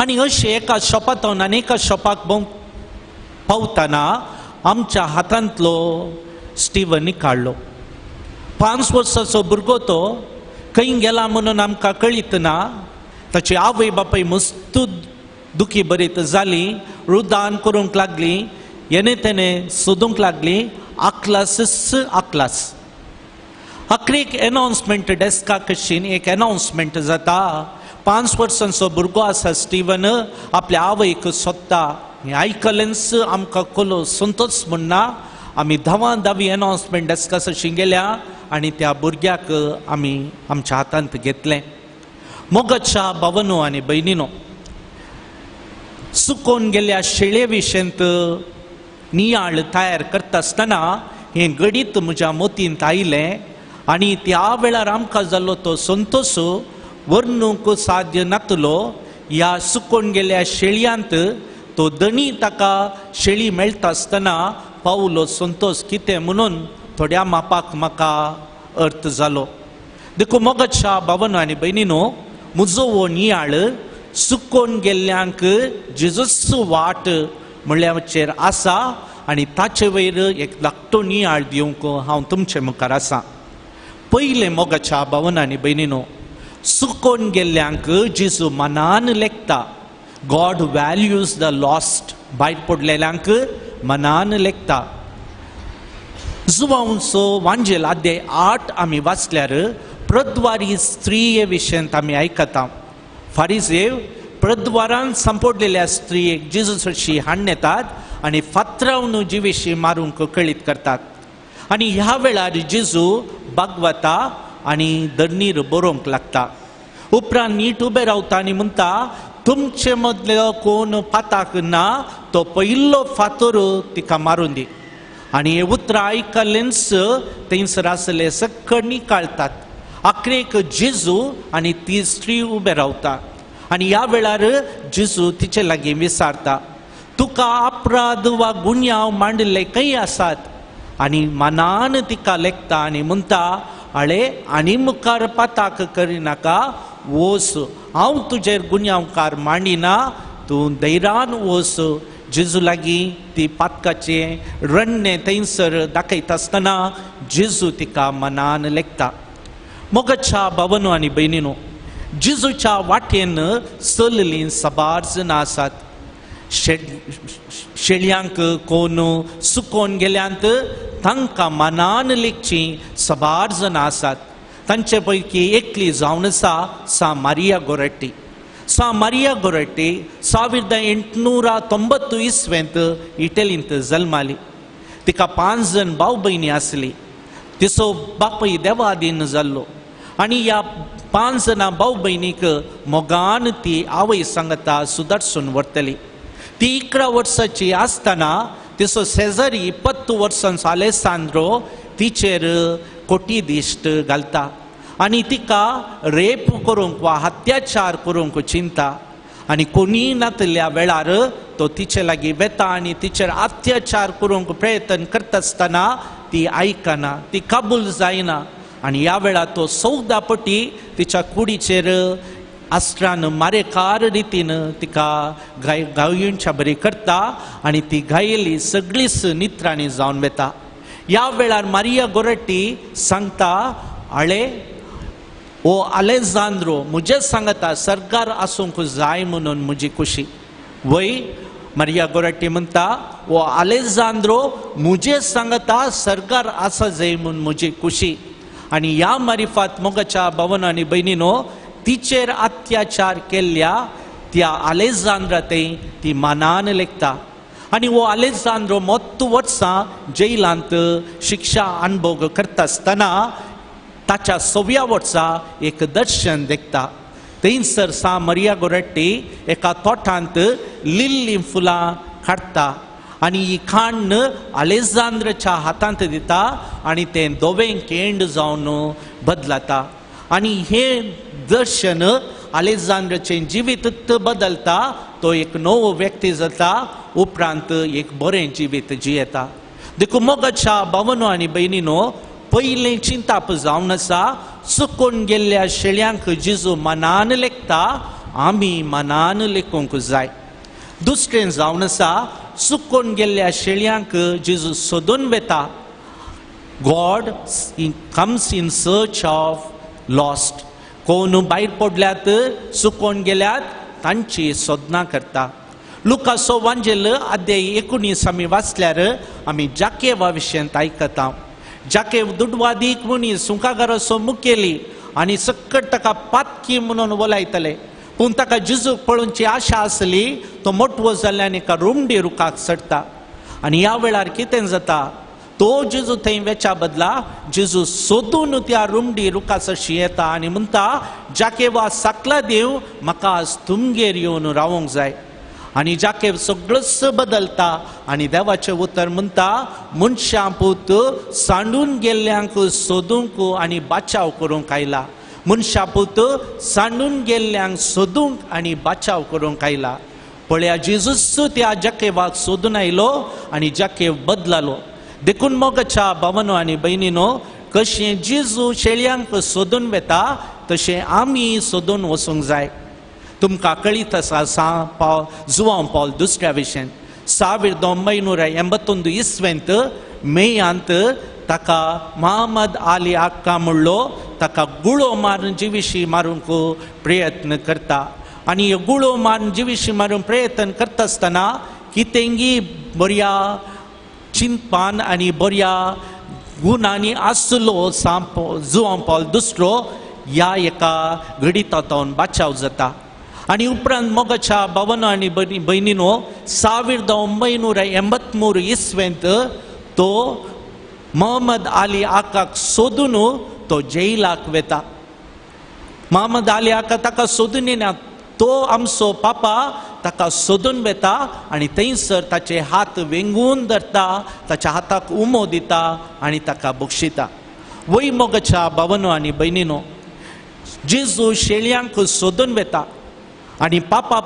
आनी अशें एका शॉपांतून आनी एका शॉपाक पावतना आमच्या हातांतलो स्टीवन काडलो. 5 वर्साचो भुरगो तो खंय गेला म्हणून आमकां कळीत ना. ताची आवय बापाय मस्त दुखी बरीत जाली, रुदान करूंक लागली, येणे तेणे सोदूंक लागली. आकलास अकरेक अनाउन्समेंट डेस्का कशीन एक अनाउन्समेंट जाता. 5 वर्सांचो भुरगो आसा स्टीवन आपल्या आवयक सोदता. हें आयकलेंच आमकां कोलो संतोश म्हणना आमी धांवी अनाउन्समेंट डेस्कास अशी गेल्या आनी त्या भुरग्याक आमी आमच्या हातांत घेतलें. मोगाच्या भावनो आनी भयणीनो, सुकोन गेल्ल्या शेळे विशेंत नियाळ तयार करता आसतना हें गडीत म्हज्या मोतींत आयलें आनी त्या वेळार आमकां जाल्लो तो संतोश वर्णूंक साध्य नातलो. ह्या सुकोन गेल्ल्या शेळयांत तो दणी ताका शेळी मेळटा आसतना पावलो संतोष कितें म्हणून थोड्या मापाक म्हाका अर्थ जालो. देखो मोगाच्या भावनो आनी भयणीनो, म्हजो हो नियाळ सुकोन गेल्ल्यांक जेजूच वाट म्हणल्याचेर आसा आनी ताचे वयर एक धाकटो नियाळ दिवंक हांव तुमचे मुखार आसा. पयले मोगाच्या भावनो आनी भयणीनो, सुकोन गेल्ल्यांक जेजू मनान लेखता. God values the lost. भायर पडलेल्यांक मनान लेखता. जुवांचो वांजेल अध्याय 8 आमी वाचल्यार प्रद्वारी स्त्रीये विशेंत आमी आयकता. फारिजेव प्रद्वारान सांपडलेल्या स्त्रीयेक जेजूची हाडून येतात आनी फातरावन जिवेशी मारूंक कळीत करतात. आनी ह्या वेळार जेजू भागवता आनी धर्नीर बरोवंक लागता. उपरांत नीट उबे रावता आनी म्हणटा, तुमचे मदलो कोण पाताक ना तो पयलो फातर तिका मारून दी. आनी हे उतरां आयकलेंच थंयसर आसले सकणी काळटात. आखरेक जेजू आनी ती स्त्री उबे रावता आनी ह्या वेळार जेजू तिचे लागीं विचारता, तुका अपराध वा गुन्यांव मांडले खंय आसात? आनी मनान तिका लेखता आनी म्हणटा, आळे आनी मुखार पाताक करिनाका, वोस, हांव तुजेर गुन्यांवकार मांडिना, तूं धैर्यान वोस. जेजू लागीं ती पातकाचे रण्णे थंयसर दाखयता आसतना जेजू तिका मनान लेखता. मोगाच्या भावनो आनी भयणीनो, जेजूच्या वाटेन चललीं साबार जाणां आसात. शेळयांक कोण सुकोन गेल्यांत तांकां मनान लेखचीं साबार जाणां आसात. तांचे पैकी एकली जावन आसा सा मारिया गोरेटी. सा मारिया गोरेटी 1890 इसवेंत इटलींत जल्माली. तिका 5 जाण भाव भयणी आसली. तिचो बापूय देवाधीन जाल्लो आनी ह्या 5 जाणां भाव भयणीक मोगान ती आवय सांगता सुदारसून व्हरतली. ती 11 वर्साची आसतना तिचो शेजारी 20 वर्सांचो आलेसांद्रो तिचेर कोटी दिश्ट घालता आनी तिका रेप करूंक वा अत्याचार करूंक चिंता. आनी कोणी नातल्या वेळार तो तिचे लागीं वेता आनी तिचेर अत्याचार करूंक प्रयत्न करता आसतना ती आयकना, ती काबूल जायना आणि ह्या वेळार तो 14 पटी तिच्या कुडीचेर अस्त्रान मारेकार रितीन तिका गायींच्या बरी करता आणि ती गायेली सगळीच नित्राणी जावन वेता. ह्या वेळार मारिया गोरेटी सांगता आळे ओ आलेजांद्रो मुझे सांगता सरकार आसूंक जाय म्हणून म्हजी खुशी. वय मारिया गोरेटी म्हणटा ओ आलेजांद्रो मुझे सांगता सरकार आसा जाय म्हणून म्हजी खुशी. आणि ह्या मारिफात मोगाच्या भावन आनी बहिणीनो तिचेर अत्याचार केल्ल्या त्या आलेजांद्राते ती मानान लेखता. आणि वो आलेजांद्रो मोत्त वर्सां जेलांत शिक्षा अनुभव करता आसतना ताच्या 6व्या वर्सा एक दर्शन देखता. थंयसर सा मारिया गोरेटी एका तोठांत लिल्ली फुलां काडटा आणि ही खाण आलेजांद्राच्या हातांत दिता आणि तें दोवें केंड जावन बदलता. आणि हे दर्शन आलेजांद्राचें जिवीत बदलता. तो एक नवो व्यक्ती जाता. उपरांत एक बरें जिवीत जियेता. देखून मोगाच्या भावनो आनी बहिणीनो पयलें चिंताप जावन आसा चुकून गेल्ल्या शेळ्यांक जेजू मनान लेखता. आमी मनान लेखूंक जाय. दुसरें जावन आसा चुकून गेल्ल्या शेळ्यांक जेजू सोदून वेता. God comes in search of lost. कोण भायर पडल्यात चुकून गेल्यात तांची सोदना करता. लुकाचो वांजेल अध्याय 19 आमी वाचल्यार आमी जाकेवा विशयंत आयकता. जाकेव दुडवादीक मनीस सुंकागाराचो मुखेली आनी सक्कट ताका पातकी म्हणून वलायतले. पूण ताका जेजूक पळोवची आशा आसली. तो मोठवो जाल्ल्यान एका रुमडी रुखाक चडटा. आनी ह्या वेळार कितें जाता तो जेजू थंय वेच्या बदला जेजू सोदून त्या रुमडी रुखाचशी येता आनी म्हणटा जाकेवा साकला देव म्हाका आज तुमगेर येवन रावूंक जाय. आनी जाकेव सगळंच बदलता आनी देवाचें उतर म्हणटा मनशां पूत सांडून गेल्ल्यांक सोदूंक आनी बाचाव करूंक आयला. मनशां पूत सांडून गेल्ल्यांक सोदूंक आनी बाचाव करूंक आयला. पळया जेजूच त्या जाकेवाक सोदून आयलो आनी जाकेव बदललो. देखून मोगाच्या भावनो आनी बहिणीनो कशें जेजू शेळ्यांक सोदून वेता तशें आमी सोदून वचूंक जाय. तुमकां कळीत आसा जुआंव पौल दुसऱ्या विशयन 1981 इस्वेंत मेयांत ताका मोहम्मद आली आक्का म्हणलो ताका गुळो मारून जिविशी मारूंक प्रयत्न करता. आनी गुळो मारून जिविशी मारून प्रयत्न करता आसतना कितेंगी बऱ्या चिंतपान आनी बऱ्या गुणांनी आसलो जुआंव पौल दुसरो ह्या एका घडितांतून बाचाव जाता. आनी उपरांत मोगाच्या भावनो आनी बहिणीनो 1983 इस्वेंत तो मोहम्मद आली आकाक सोदून तो जेलाक वेता. मोहम्मद आली आका ताका सोदून येना. तो आमचो पापा ताका सोदून वेता आनी थंयसर ताचे हात वेंगून धरता. ताच्या हाताक उमो दिता आनी ताका बक्षिता. वय मोगाच्या भावनो आनी बहिणीनो जेजू शेळ्यांक सोदून वेता आनी पापा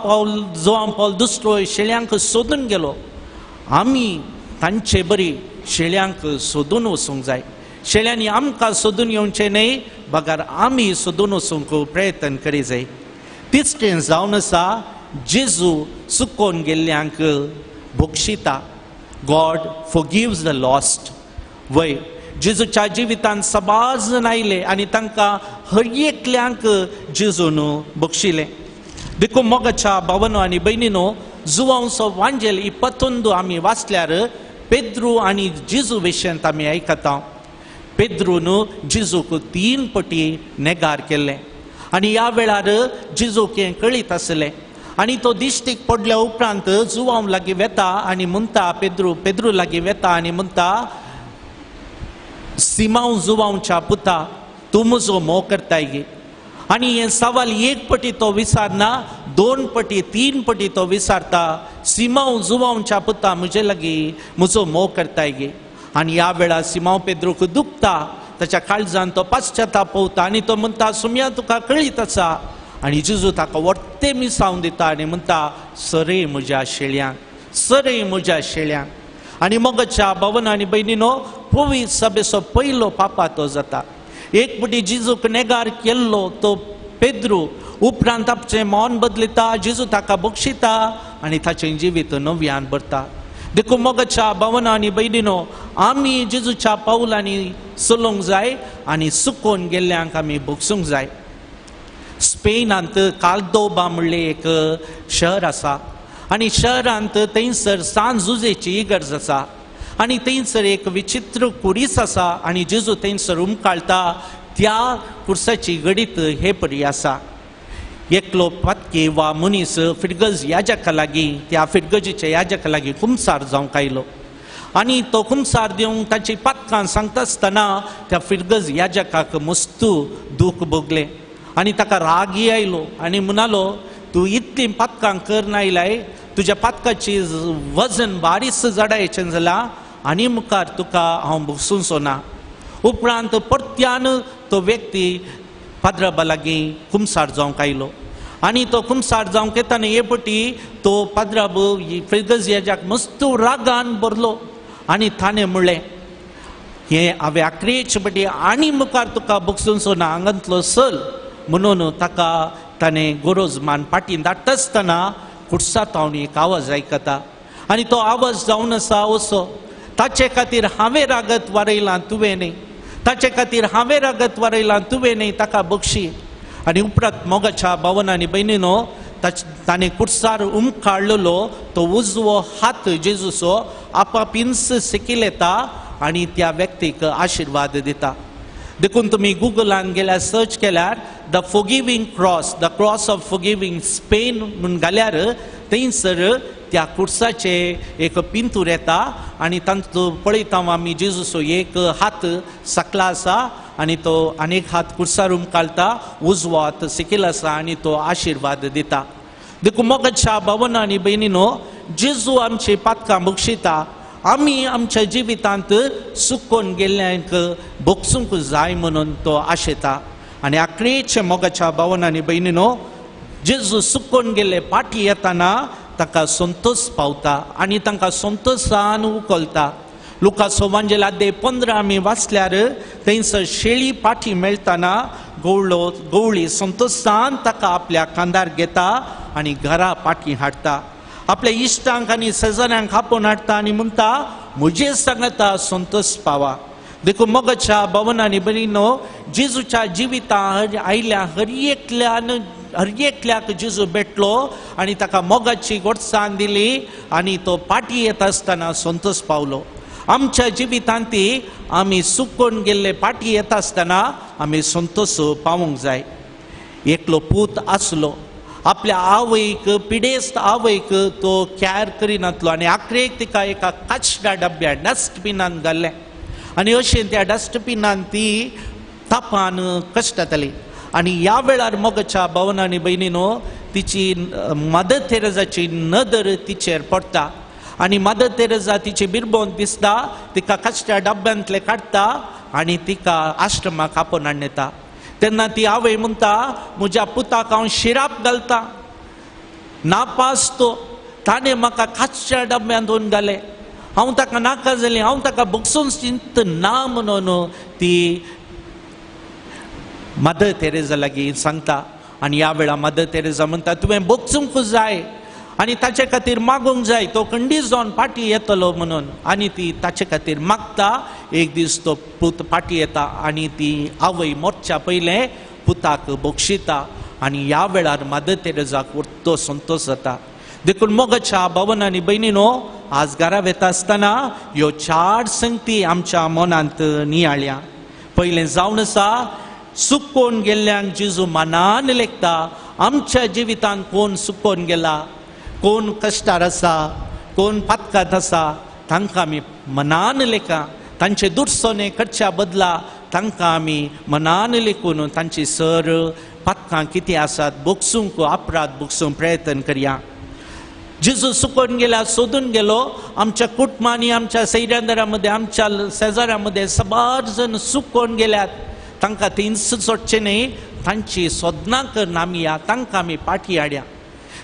जुआंव पौल दुसरो शेळ्यांक सोदून गेलो. आमी तांचे बरी शेळ्यांक सोदून वचूंक जाय. शेळ्यांनी आमकां सोदून येवचें न्हय बगार आमी सोदून वचूंक प्रयत्न करी जाय. तिसरें जावन आसा जेजू चुकोवन गेल्ल्यांक बक्षिता. God forgives the lost. वय जेजूच्या जिवितांत सबार जण आयले आनी तांकां हर एकल्यांक जेजून बक्षिलें. देखून मोगाच्या भावनो आनी बहिणीनो जुआंवचो वांजेल 21 आमी वाचल्यार पेद्रू आनी जेजू विशयंत आमी आयकता. पेद्रून जेजूक 3 पटी नेगार केल्लें आनी ह्या वेळार जेजूक हें कळीत आसलें. आनी तो दिश्टीक पडल्या उपरांत जुआंव लागीं वेता आनी म्हणटा पेद्रू लागीं वेता आनी म्हणटा सिमांव जुआंवच्या पुता तूं म्हजो मोव करताय गे. आनी हें सवाल 1 पटी तो विचारना 2 पटी 3 पटी तो विचारता सिमांव जुआंवच्या पुता म्हजे लागीं म्हजो मोव करताय गे. आनी ह्या वेळार सिमांव पेद्रूक दुखता. ताच्या काळजांत तो पाश्चाताप पोवता आनी तो म्हणटा सुम्या तुका कळीत आसा. आनी जेजू ताका वर्ते मिसावन दिता आनी म्हणटा सरे म्हज्या शेळ्यांक सरे म्हज्या शेळ्यांक. आनी मोगाच्या भावना आनी बहिणीनो पवित्र सभेचो पयलो पापा तो जाता. एक पटी जेजूक नेगार केल्लो तो पेद्रू उपरांत आपचें मौन बदलिता, जेजू ताका बक्षिता आनी ताचें जिवीत नव्यान भरता. देखून मोगाच्या भावना आनी भयणीनो, आमी जेजूच्या पावलांनी चलोवंक जाय आनी सुकोवन गेल्ल्यांक आमी भोगसूंक जाय. स्पेनांत काल्दोबा म्हणलें एक शहर आसा आनी शहरांत थंयसर सान जुजेची इगर्ज आसा आनी थंयसर एक विचित्र कुडीस आसा आनी जेजू थंयसर उमकाळटा. त्या कुर्साची घडीत हे परी आसा. एकलो पातकी वा मनीस फिरगज याजका लागीं त्या फिरगजीच्या याजका लागीं खुमसार जावंक आयलो आनी तो खुमसार दिवंक ताची पातकां सांगता आसतना त्या फिरगज याजकाक मस्तू दूख भोगलें आनी ताका रागी आयलो आनी म्हणालो, तूं इतलीं पातकां करना आयलाय, तुज्या पातकाची वजन बारीस जडायचें जालां आनी मुखार तुका हांव बसूंचो ना. उपरांत परत्यान तो व्यक्ती पाद्रबा लागीं खुमसार जावंक आयलो आनी तो खुमसार जावंक येताना हे पटी तो पाद्रब फिरगज याजक मस्तू रागान भरलो आनी ताणें म्हणलें, हें हांवें आखरेचे पटी आनी मुखार तुका बसूंचो ना, हांगांतलो चल म्हणून ताका ताणें गरज मान पाटीन धाडटा आसतना कुडसांत एक आवाज आयकता आनी तो आवाज जावन आसा असो, ताचे खातीर हांवें रागत वारयलां तुवें न्ही, ताचे खातीर हांवें रागत वारयलां तुवें न्ही, ताका बक्षी. आनी उपरांत मोगाच्या भावनांनी भयणीनो, ताणें कुडसार उमकाळलेलो तो उजवो हात जेजूचो आपापींच सकयल येता आनी त्या व्यक्तीक आशिर्वाद दिता. देखून तुमी गुगलान गेल्यार सर्च केल्यार the forgiving cross, the cross of forgiving Spain म्हणून घाल्यार थंयसर त्या कुर्साचे एक पिंतूर येता आनी तांचो पळयता आमी जेजूचो एक हात सकला आसा आनी तो आनीक हात कुर्सार उमकाळटा, उजवो हात सकयल आसा आनी तो आशिर्वाद दिता. देखून मोगाच्या भावना आनी भयणीनो, जेजू आमची पातकां बक्षिता. आमी आमच्या जिवितांत सुकोवन गेल्ल्यांक भोगसूंक जाय म्हणून तो आशेता. आनी आखरेचे मोगाच्या भावना आनी भयणीनो, जेजू सुकोवन गेल्ले पाटी येताना ताका संतोष पावता आनी तांकां संतोषान उखलता. लुकास एवांजेल अध्याय 15 आमी वाचल्यार थंयसर शेळी पाठी मेळटाना गवळी संतोषान ताका आपल्या कांदार घेता आनी घरा पाठी हाडटा. आपल्या इश्टांक आनी शेजाऱ्यांक आपोवन हाडटा आनी म्हणटा, म्हजे सांगता संतोष पावा. देखून मोगाच्या भावनांनी भयणीनो, जेजूच्या जिवितांत आयल्या हर एकल्याक जेजू भेटलो आनी ताका मोगाची घोडसाण दिली आनी तो पाटी येता आसतना संतोष पावलो. आमच्या जिवितांत आमी सुकोवन गेल्ले पाटी येता आसतना आमी संतोष पावूंक जाय. एकलो पूत आसलो, आपल्या आवयक पिडेस्त आवयक तो कॅर करिनातलो आनी आखरेक तिका एका काचच्या डब्यार डस्टबिनान घाल्लें आनी अशें त्या डस्टबिनान ती तापान कश्टातली. आनी ह्या वेळार मोगाच्या भावनांनी भयणीनो, तिची मदर तेरेजाची नदर तिचेर पडटा आनी मदर तेरेजा तिची बिरबोन दिसता, तिका काचच्या डब्यांतले काडटा आनी तिका आश्रमाक आपोवन हाडून येता. तेन्ना ती आवय म्हणटा, म्हज्या पुताक हांव शिराप घालता, नापास तो, ताणें म्हाका काचच्या डब्यांत व्हरून घालें, हांव ताका नाका जालें, हांव ताका बगसून चिंत ना म्हणून ती मदर तेरेजा लागीं सांगता. आनी ह्या वेळा मदर तेरेजा म्हणटा, तुवें बगसूंक जाय आनी ताचे खातीर मागूंक जाय, तो खंडीत जावन पाटी येतलो म्हणून. आनी ती ताचे खातीर मागता. एक दीस तो पूत पाटी येता आनी ती आवय मोरच्या पयलें पुताक बक्षिता आनी ह्या वेळार मदर तेरेजाक तो संतोष जाता. देखून मोगाच्या भावनांनी भयणीनो, आज घरा वेता आसतना ह्यो 4 संगती आमच्या मनांत नियाळ्या. पयलें जावन आसा, सुकोवन गेल्ल्यांक जेजू मनान लेखता. आमच्या जिवितांत कोण सुकोवन गेला, कोण कश्टार आसा, कोण पातकांत आसा, तांकां आमी मनान लेखा. तांचे दुर्सोने करच्या बदला तांकां आमी मनान लेखून तांची सर पातकां कितें आसात बगसूंक, अपराध बगसूंक प्रयत्न करया. जेजू सुकोवन गेला, सोदून गेलो. आमच्या कुटुंबांनी, आमच्या सैऱ्यांदरा मदें, आमच्या शेजाऱ्यां मदें सबार जण सुकोवन गेल्यात. तांकां थंयच सोडचें न्ही, तांची सोदनां करून आमी या, तांकां आमी पाठी हाडया.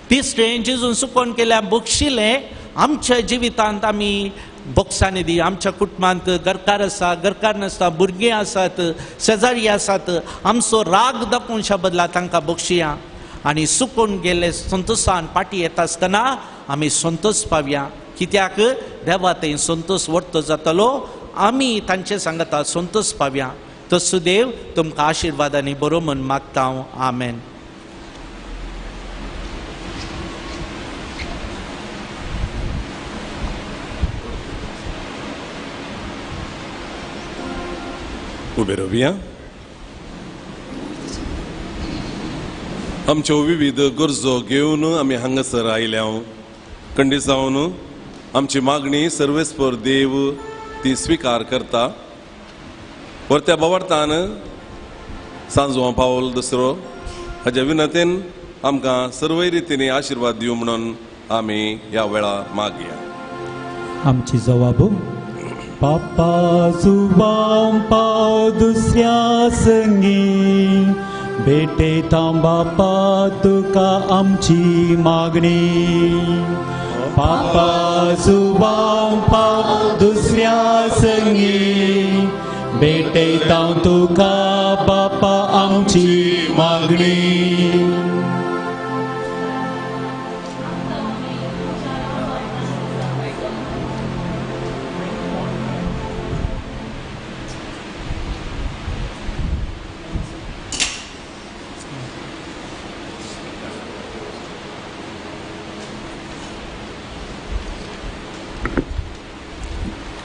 तिसरें, जेजून सुकोवन गेल्या बक्षिलें. आमच्या जिवितांत आमी बोक्सांनी दी आमच्या कुटुंबांत घरकार आसा घरकार नासता भुरगीं आसात शेजारी आसात आमचो राग दाखोवच्या बदला तांकां बक्षिया आनी सुकून गेले संतोषान पाटी येता आसतना आमी संतोष पावया कित्याक देवा थंय संतोष वर्तो जातलो आमी तांचे सांगता संतोष पावया तसो देव तुमकां आशिर्वादांनी बरो म्हूण मागता हांव आमेन. उबे रावया. आमच्यो विविध गरजो घेवन आमी हांगासर आयल्या खंडीत जावन आमची मागणी सर्वेस्पर देव ती स्विकार करता. परत्या बाबतान सांजो पावल दुसरो हाच्या विनतेन आमकां सर्वय रितीने आशिर्वाद दिवं म्हणून आमी ह्या वेळा मागया. आमची जबाब पापा जुबाम पाव दुसऱ्या संगी भेटयता बापा तुका आमची मागणी. पापा जुबाम पाव दुसऱ्या संगी भेटयता तुका बापा आमची मागणी.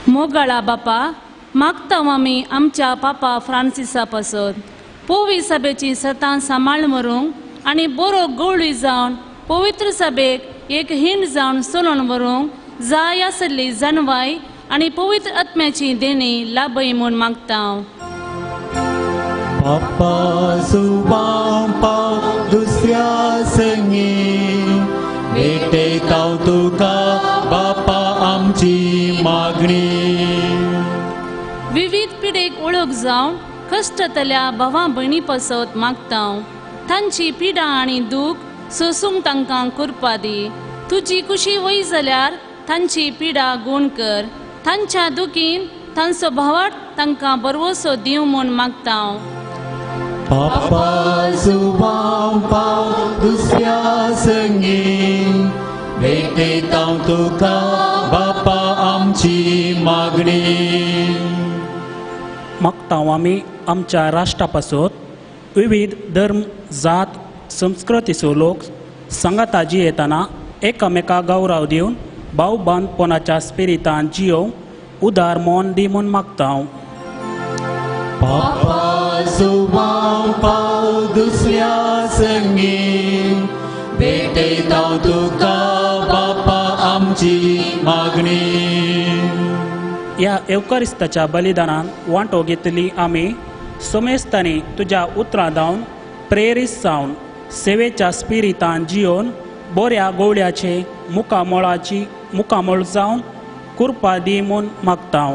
मोगाळा बापा मागता आमी आमच्या पापा फ्रांसिसा पासत पोवी सभेची सतां सांबाळ व्हरूंक आनी बरो गवळी जावन पवित्र सभेक एक हिंड जावन चलोवन व्हरूंक जाय आसली जानवाय आनी पवित्र आत्म्याची देणी लाभय म्हूण मागता. पापा जुबाम पाव दुसऱ्या संगी भेटयता तुका बापा आमची मागणी. विविध पिडेक ओळख जावन कश्टतल्या भावां भयणी पासत मागता. तांची पिडा आनी दूख सोसूंक तांकां कृपा दी. तुजी कुशी वय जाल्यार तांची पिडा गूण कर. तांच्या दुखीन तांचो भावार्थ तांकां बरवसो दिवं म्हूण मागता. पापा जुबाम पाव दुसऱ्या संगी भेटयता तुका बापा आमची मागणी. मागता आमी आमच्या राष्ट्रा पासत विविध धर्म जात संस्कृतीचो लोक संगताजी येताना एकामेकाक गौरव दिवन भाव बांदपणाच्या स्पिरितान जियोवंक उदार मोन दी म्हूण मागता. पापा जुबाम पाव दुसऱ्या संगी भेटयता तुका बापा आमची मागणी. ह्या एवकारिस्ताच्या बलिदानान वांटो घेतली आमी सोमेस्तांनी तुज्या उतरां दावन प्रेरीत जावन सेवेच्या स्पिरितान जियोन बऱ्या गवळ्याचे मुखामोळ जावन कृपा दी म्हूण मागता.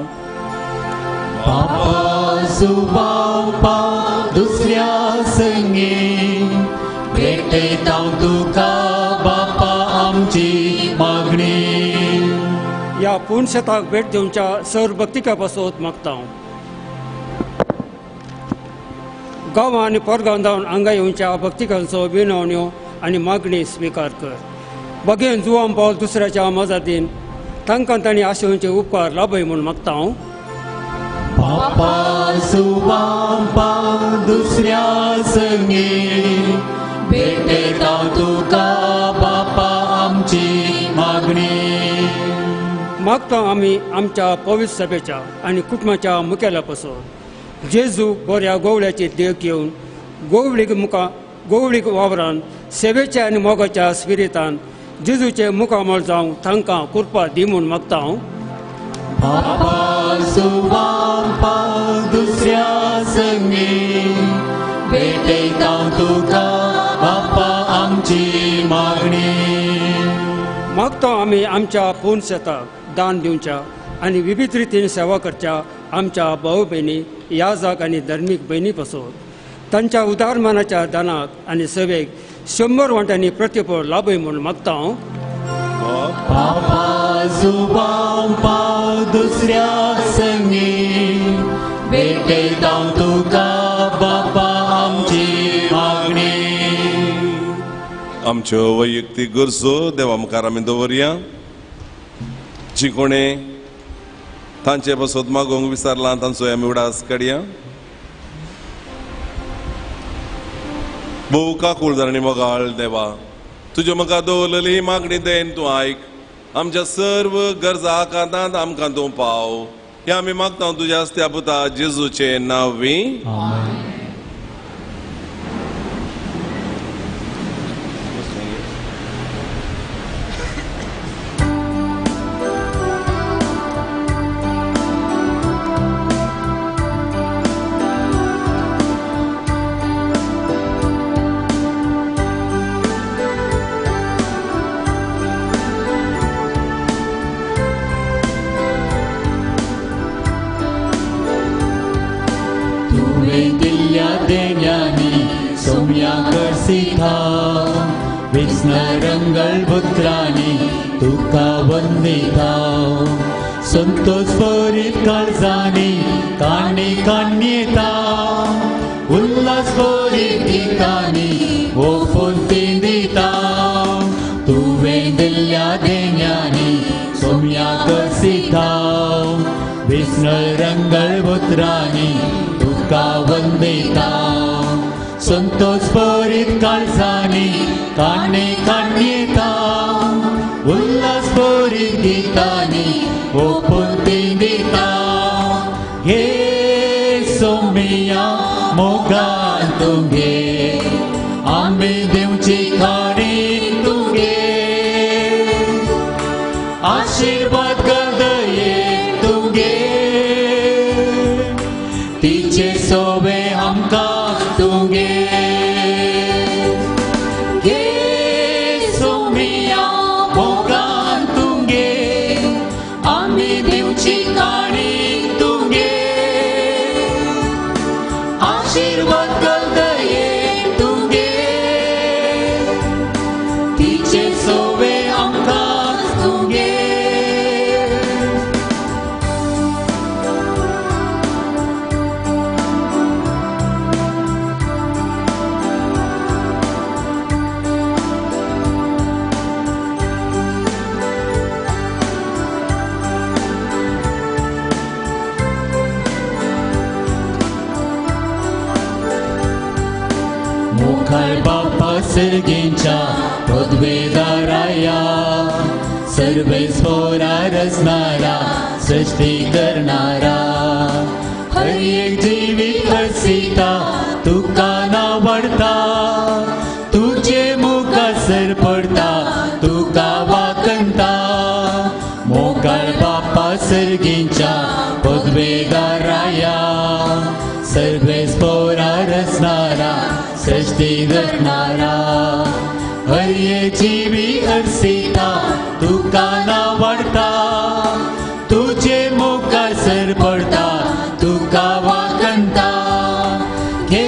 पापा जुबाम पाव दुसऱ्या संगी भेटयता तुका बापा आमची मागणी. या पूर्ण शेताक भेट दिवच्या सर भक्तिका पासत मागता. गांवां आनी परगांव जावन हांगा येवच्या भक्तिकांचो विनवण्यो आनी मागणी स्विकार कर. बगेन जुवाम पावल दुसऱ्याच्या मजतीन तांकां तांणी आशेवचे उपकार लाभय म्हूण मागता. पापा जुबाम पाव दुसऱ्या संगी भेटयता तुका बापा आमची मागणी. मागता आमी आमच्या पवित्र सभेच्या आनी कुटुंबाच्या मुखेल्या पासत जेजू बऱ्या गवळ्याची देख घेवन गवळीक वावरान सेवेच्या आनी मोगाच्या स्पिरितान जेजूचे मुखामोळ जावंक तांकां कृपा दी म्हूण मागता. पापा जुबाम पाव दुसऱ्या संगी भेटयता तुका बापा आमची मागणी. मागता आमी आमच्या पूर्ण शेताक दान दिवच्या आनी विविध रितीन सेवा करच्या आमच्या भाऊ भयणी याजक आनी धर्मीक भयणी पासत तांच्या उदारमानाच्या दानाक आनी सेवेक 100 वांट्यांनी प्रतिफळ लाभय म्हूण मागता. पापा आजोबांक पाव दुसऱ्या संगी भेटयता तुका बापा आमची मागणी. आमच्यो वैयक्तीक गरजो देवा मुखार आमी दवरया. जी कोणे तांचे बसत मागोवंक विचारला तांचो आमी उडास काडया. भोव काकूळदारणी मोगाळ देवा, तुज्या म्हाका दवरलेली मागणी देन तूं आयक. आमच्या सर्व गरजा आकांतांत आमकां तूं पाव. हे आमी मागता तुज्या अस्त्या पुता जेजूचे नांवी. विस्मरंगळ पुत्रांनी तुका वंदिता. संतोष भरीत काळजांनी काणी काण्येता. उल्हास भरीत गितांनी ओपून ती दिता. तुवें दिल्ल्या देण्यांनी सोम्याक सिता. विस्मरंगळ पुत्रांनी तुका वंदिता. संतोष भरीत काळजांनी काणे काण्येता. उल्हास भरीत गितांनी ओपून ती दिता. हे सोमिया मोगान तुगे आमी दिवची खाणी तुगे. आशीर्वाद गदये तुगे तिचे सोवे आमकां तुगे. सर्गेंच्या पदवेदाराया सर्वेस्वरा रचणारा सृष्टी करणारा. हर एक जिवीत हसिता तुका नावडता. तुझे मुखासर पडता तुका वाकंता. मोगाळ बापा सर्गेंच्या पदवेदाराया सर्वेस्वरा रचणारा सृष्टी करणारा. हर एक जीवी हसिता तुका नावडता. तुझे मुखासर पडता तुका वाकंता. घे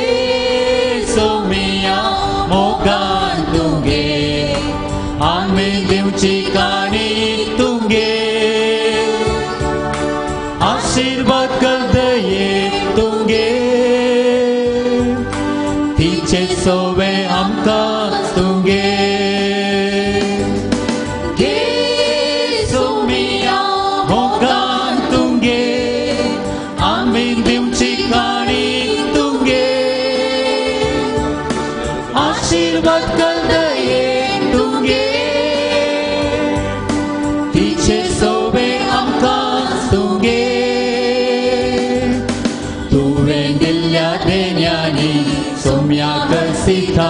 सोमिया मोगान तुगे आमी दिवची काणी तुगे. आशीर्वाद गदये तुगे तिचे सोवे आमकां तुगे. घे सोमिया मोगान तुगे आमी दिवची काणी तुगे. आशीर्वाद गदये तुगे तिचे सोवे आमकां तुगे. तुवें दिल्ल्या देण्यांनी सोम्याक सिता.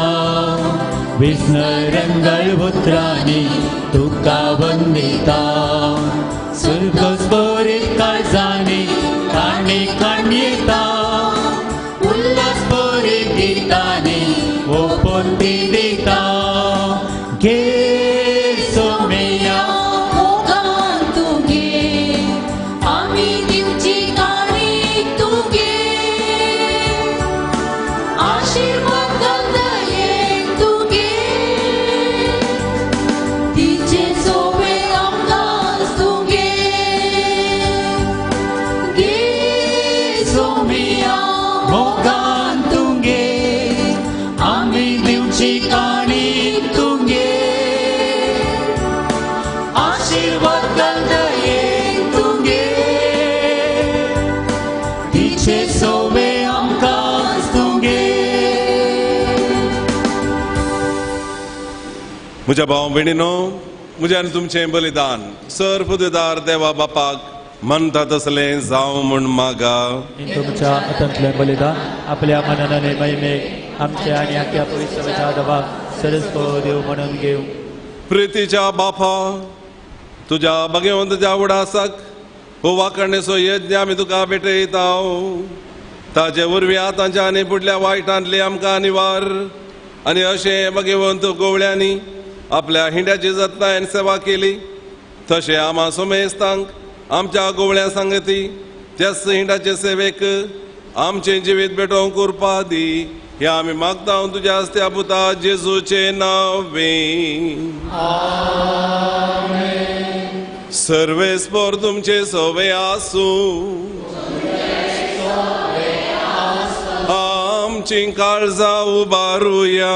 विस्मरंगळ पुत्रांनी तुका वंदिता. स्वर्गस भरीत काळजांनी काणी काण्येता. उल्हास भरीत गितांनी ओपून ती दिता. घे सोमिया मोगान तुगे आमी दिवची काणी तुगे. आशीर्वाद गदये तुगे तिचे सोवे आमकां मोगान तुगे आमी दिवची काणी तुगे आशीर्वाद दये तुगे तिचे सोवे आमकां तुगे म्हज्या भाव भयणीनो म्हजें आनी तुमचें बलिदान सर पुदुदार देवा बापाक म्हणटा तसलें जावं म्हूण मागा तुमच्या हातांतलें बलिदान आपल्या मनान आनी महिमेक आमच्या आनी आख्या पवित्र देवाक सरस्व देव म्हणून घेव प्रितीच्या बापा तुज्या भगवंताच्या उडासाक हो वाकणेचो यज्ञ आमी तुका भेटयता ताचे वरवीं आतांच्या आनी फुडल्या वायटांतली आमकां निवार आनी अशें भगवंत गोवळ्यांनी आपल्या हिंड्याची जतनायेन सेवा केली तशें आमा सोमेस्तांक आमच्या गोवळ्या सांगती त्याच हिंडाचे सेवेक आमचे जिवीत भेटोवंक कृपा दी हे आमी मागता तुज्या हस्त्या पुता जेजूचे नांवें सर्वेस्पर तुमचे सोवे आसूं आमची काळजां उबारुया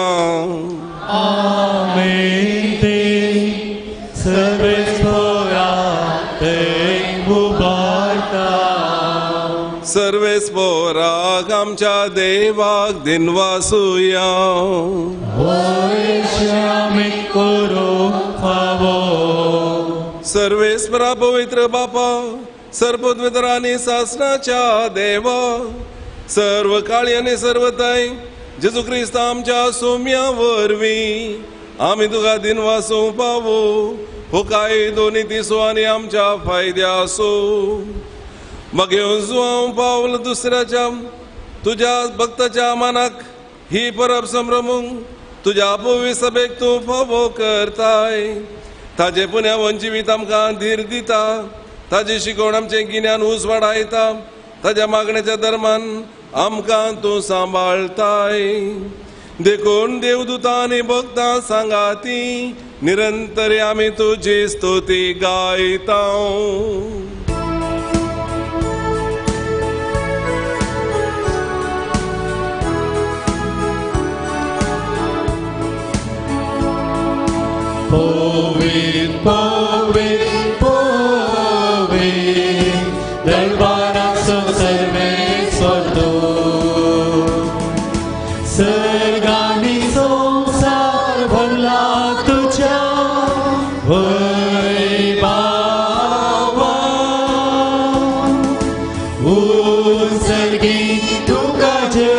आमेन ते सर्वेस्परा ते उबारता सर्वेस्पराक आमच्या देवाक दिनवासुया आमी करूंक फावो सर्वेस्परा पवित्र बापा सर्वपवित्र आनी सासणाच्या देवा सर्व काळी आनी सर्वताय जेजू क्रिस्त आमच्या सोम्या वरवीं आमी तुका दिनवासो पावो हो काय दोनी दिसो आनी आमच्या फायद्या असो मगे हांव पावल दुसऱ्याच्या तुज्या भक्ताच्या मनाक ही परब संभ्रमूंक तुज्या पवी सभेक तूं फावो करताय ताजे पुण्यावन जिवीत आमकां धीर दिता ताजी शिकवण आमचें गिन्यान उस वाडयता ताज्या मागणेच्या धर्मान आमकां तूं सांबाळताय देखून देवदूतां आनी भक्तां सांगाती निरंतर आमी तुजी स्तुती गायता पवित्र पवित्र पवित्र दरबाराचो सर्वेस्वर सर्गांनी संसार भरला तुझ्या वैभवा उत्सर्गी तुका जय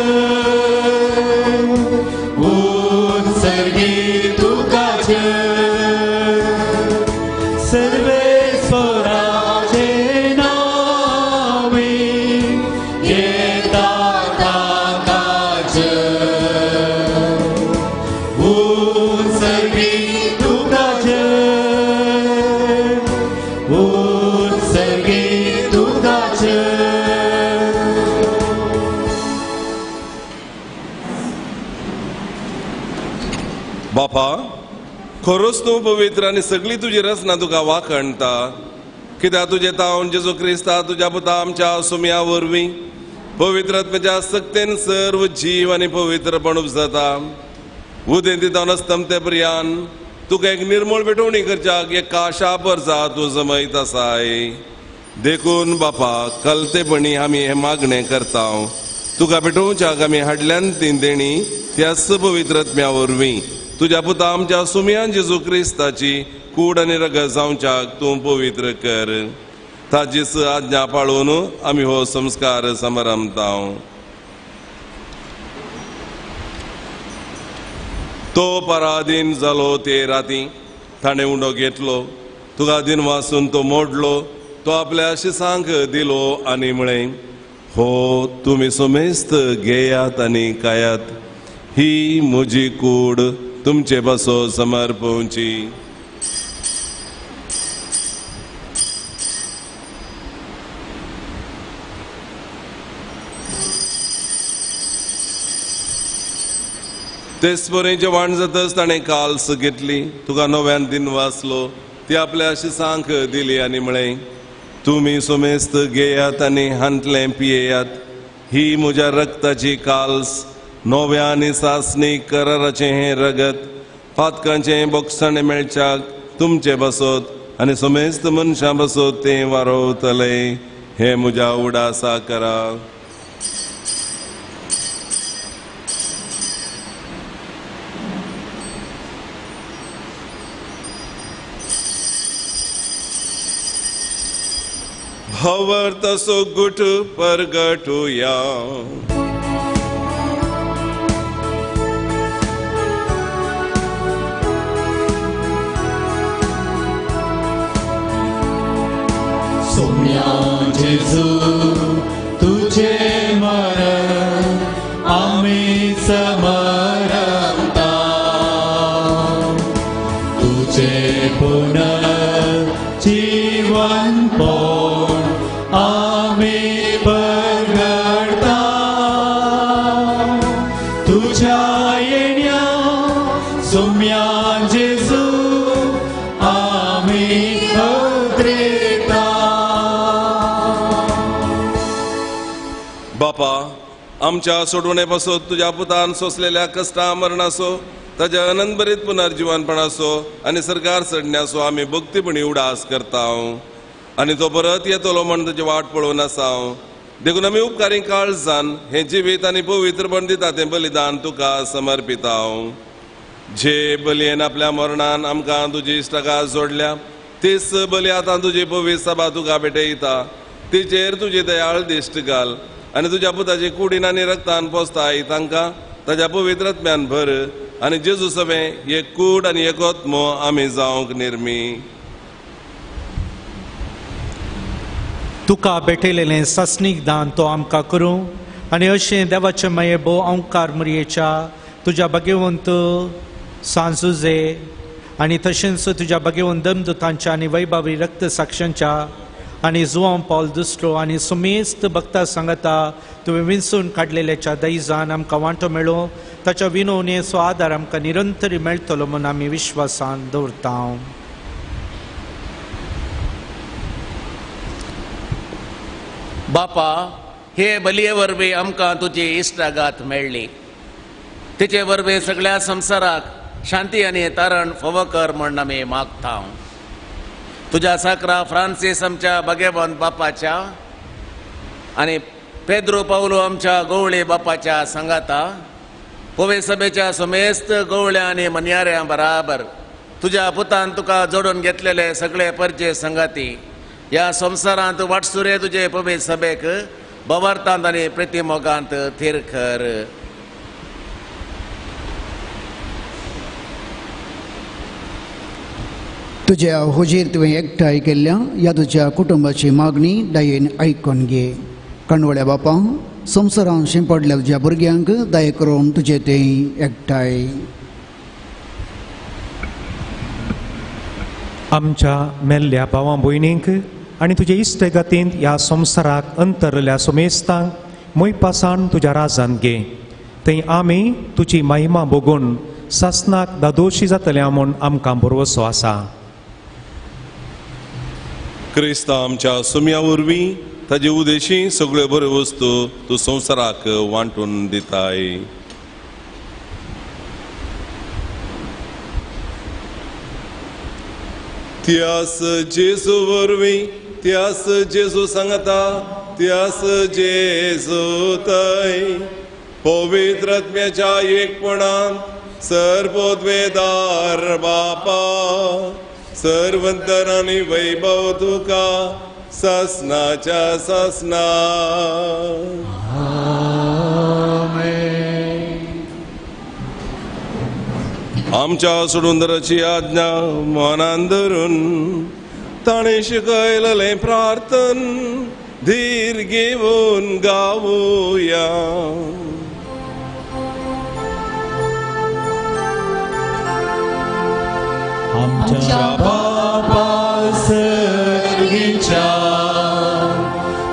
उत्सर्गी तुका जय सर्वेस्वराचे नावे येता ताका जय उत्सर्गी तुका जय उत्सर्गी तुका जय बापा खरोच तूं पवित्र आनी सगळी तुजी रचना तुका वाखणटा कित्याक तुजें तावन जेजू क्रिस्ता तुज्या पुता आमच्या सुम्या वरवीं पवित्रत्वाच्या सक्तेन सर्व जीव आनी पवित्रपण उपजता उदें दितावन अस्तमते पर्यान तुका एक निर्मळ भेटवणी करच्याक एक काशा परसा तूं जमयत आसाय देखून बापा कलतेपणी आमी हें मागणें करता तुका भेटोवच्याक आमी हाडल्यान ती देणी त्याच पवित्रत्म्या वरवीं तुज्या पुता आमच्या सुम्यान जेजू क्रिस्ताची कूड आनी रगत जावच्याक तूं पवित्र कर ताचीच आज्ञा पाळून आमी हो संस्कार समरमता तो पराधीन जालो ते राती ताणें उंडो घेतलो तुका दिन वाचून तो मोडलो तो आपल्या शिसांक दिलो आनी म्हळें हो तुमी सुमेस्त घेयात आनी खायात ही म्हजी कूड तुमचे बसो समर्पोवची तेच बरें जेवण जातच ताणें काल्स घेतली तुका नव्यान दिन वाचलो ती आपल्या शिसांक दिली आनी म्हळें तुमी सुमेस्त घेयात आनी हांतलें पियेयात ही म्हज्या रक्ताची काल्स, नव्या आनी सासणी कराराचें हें रगत, फातकांचें बोगसणें मेळच्याक तुमचे बसत आनी समेस्त मनशां बसत तें वारोवतले. हे म्हज्या उडासा करा. भवर तसो गुट परगटुया. सोम्या जेजू तुझे मरण आम्ही समरता, तुझे पुनर्जीवन पोण आम्ही परगटता. तुझ्या येण्या सोम्या जेजू आम्ही बापा, आमच्या सोडवणे पासो तुझ्या पुतान सोसलेल्या कष्टा मरणासो, ताच्या आनंदभरीत पुनर्जीवनपणासो आनी सरकार चडण्यासो आमी भक्तीपणी उडास करता. आनी तो परत येतलो म्हण ताची वाट पळोवन आसा. देखून आमी उपकारी काळजान हे जिवीत आनी पवित्रपण दिता तें बलिदान तुका समर्पिता. जे बलयेन आपल्या मरणान आमकां तुजी इश्टका जोडल्या, तीच बली आतां तुजी पवित्र सभा तुका भेटयता. तिचेर तुजी दयाळ दिश्ट घाल आनी तुज्या पुताची कुडीन आनी रक्तान पोसताय तांकां ताज्या पवित्रत्म्यान भर. आनी जेजू सभें एक कूड आनी एकोत्मो आमी जावंक निर्मी. तुका भेटयलेलें सस्नीक दान तो आमकां करूं आनी अशें देवाचे माये भोव अंकार मरयेच्या तुज्या भाग्यवंत सांजुजे आनी तशेंच तुज्या भाग्यवंत दमदुतांच्या आनी वैभवी रक्त साक्षांच्या आनी जुआंव पॉल दुसरो आनी सुमेस्त भक्ता सांगता तुवें विंचून काडलेल्याच्या दैजान आमकां वांटो मेळो. ताच्या विनवणेचो आदार आमकां निरंतरी मेळटलो म्हूण आमी विश्वासान दवरता. बापा, हे बलये वरवीं आमकां तुजी इश्टागात मेळ्ळी. तिचे वरवीं सगळ्या संवसाराक शांती आनी तारण फावो कर म्हण आमी मागता. तुज्या साकरा फ्रांसीस आमच्या भाग्यवंत बापाच्या आनी पेद्रो पावलो आमच्या गवळे बापाच्या सांगाता, पवित्र सभेच्या समेस्त गवळ्या आनी मन्याऱ्यां बराबर तुज्या पुतान तुका जोडून घेतलेले सगळे परजे संगाती ह्या संवसारांत वाटसुरे तुजे पवित्र सभेक बवार्तांत आनी प्रतिमोगांत थीर कर. तुझ्या हुजीर तुवें एकठांय केल्ल्या ह्या तुज्या कुटुंबाची मागणी दयेन आयकून घे. कणवळ्या बापा, संवसारांत शिंपडल्या तुज्या भुरग्यांक दये करून तुजें तें एकठांय. आमच्या मेल्ल्या भावां भयणींक आनी तुजे इश्टगतींत ह्या संवसाराक अंतरल्या सोमेस्तांक मोयपासान तुज्या राजांत घे. थंय आमी तुजी महिमा भोगून सासनाक दादोशी जातल्या म्हूण आमकां भरवसो आसा. क्रिस्ता आमच्या सुम्या वरवीं ताजे उदेशी सगळ्यो बऱ्यो वस्तू तूं संवसाराक वांटून दिताय. त्यास जेजू वरवीं त्यास जेजू सांगता, त्यास जेजू थंय पवित्र आत्म्याच्या एकपणान सर्वोद्वेदार बापा, सर्वंतर आनी वैभव तुका सासनाच्या सासना. आमच्या सोडूंदराची आज्ञा मनान धरून ताणें शिकयलेलें प्रार्थन धीर घेवन गावुया. आमच्या बापा सर्गीच्या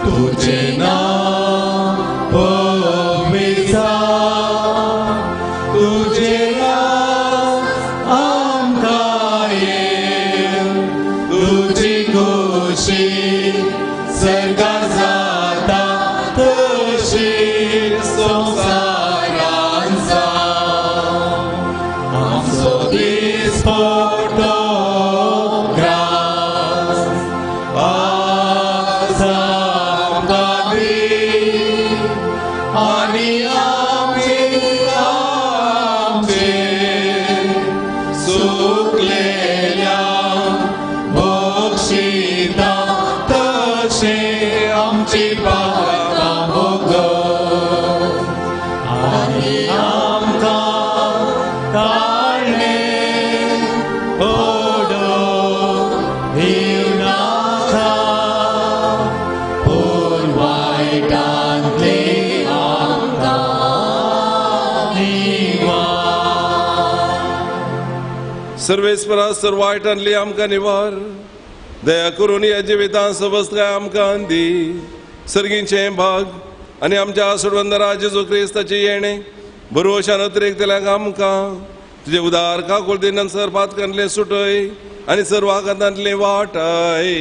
तुझे नाव पवित्र जावं, तुझे नाव आमकां येवं, तुझी खुशी सर्गार जाता तशी संसारांचा आमचो दिसपट्टो ग्रास आज आमकां दी आनी आमचे सुकलेल्या बक्षिता तशे आमची पावलां भोगत आनी आमकां काडले ओडोन दिवनाका पूण वायटांतले आमकां निवार सर्वेस्परा सर्व वायटांतली आमकां निवार दया करून ह्या जिवितां सवस्ताय आमकां दी सर्गींचे भाग आनी आमच्या सोडवंदरा जेजू क्रिस्ताचे येणे बरोशान अतिरेकतल्याक आमकां तुजे उदार काकूळ दिनांसर पातकांतले सुटय आनी सर्व आघातांतले वाटाय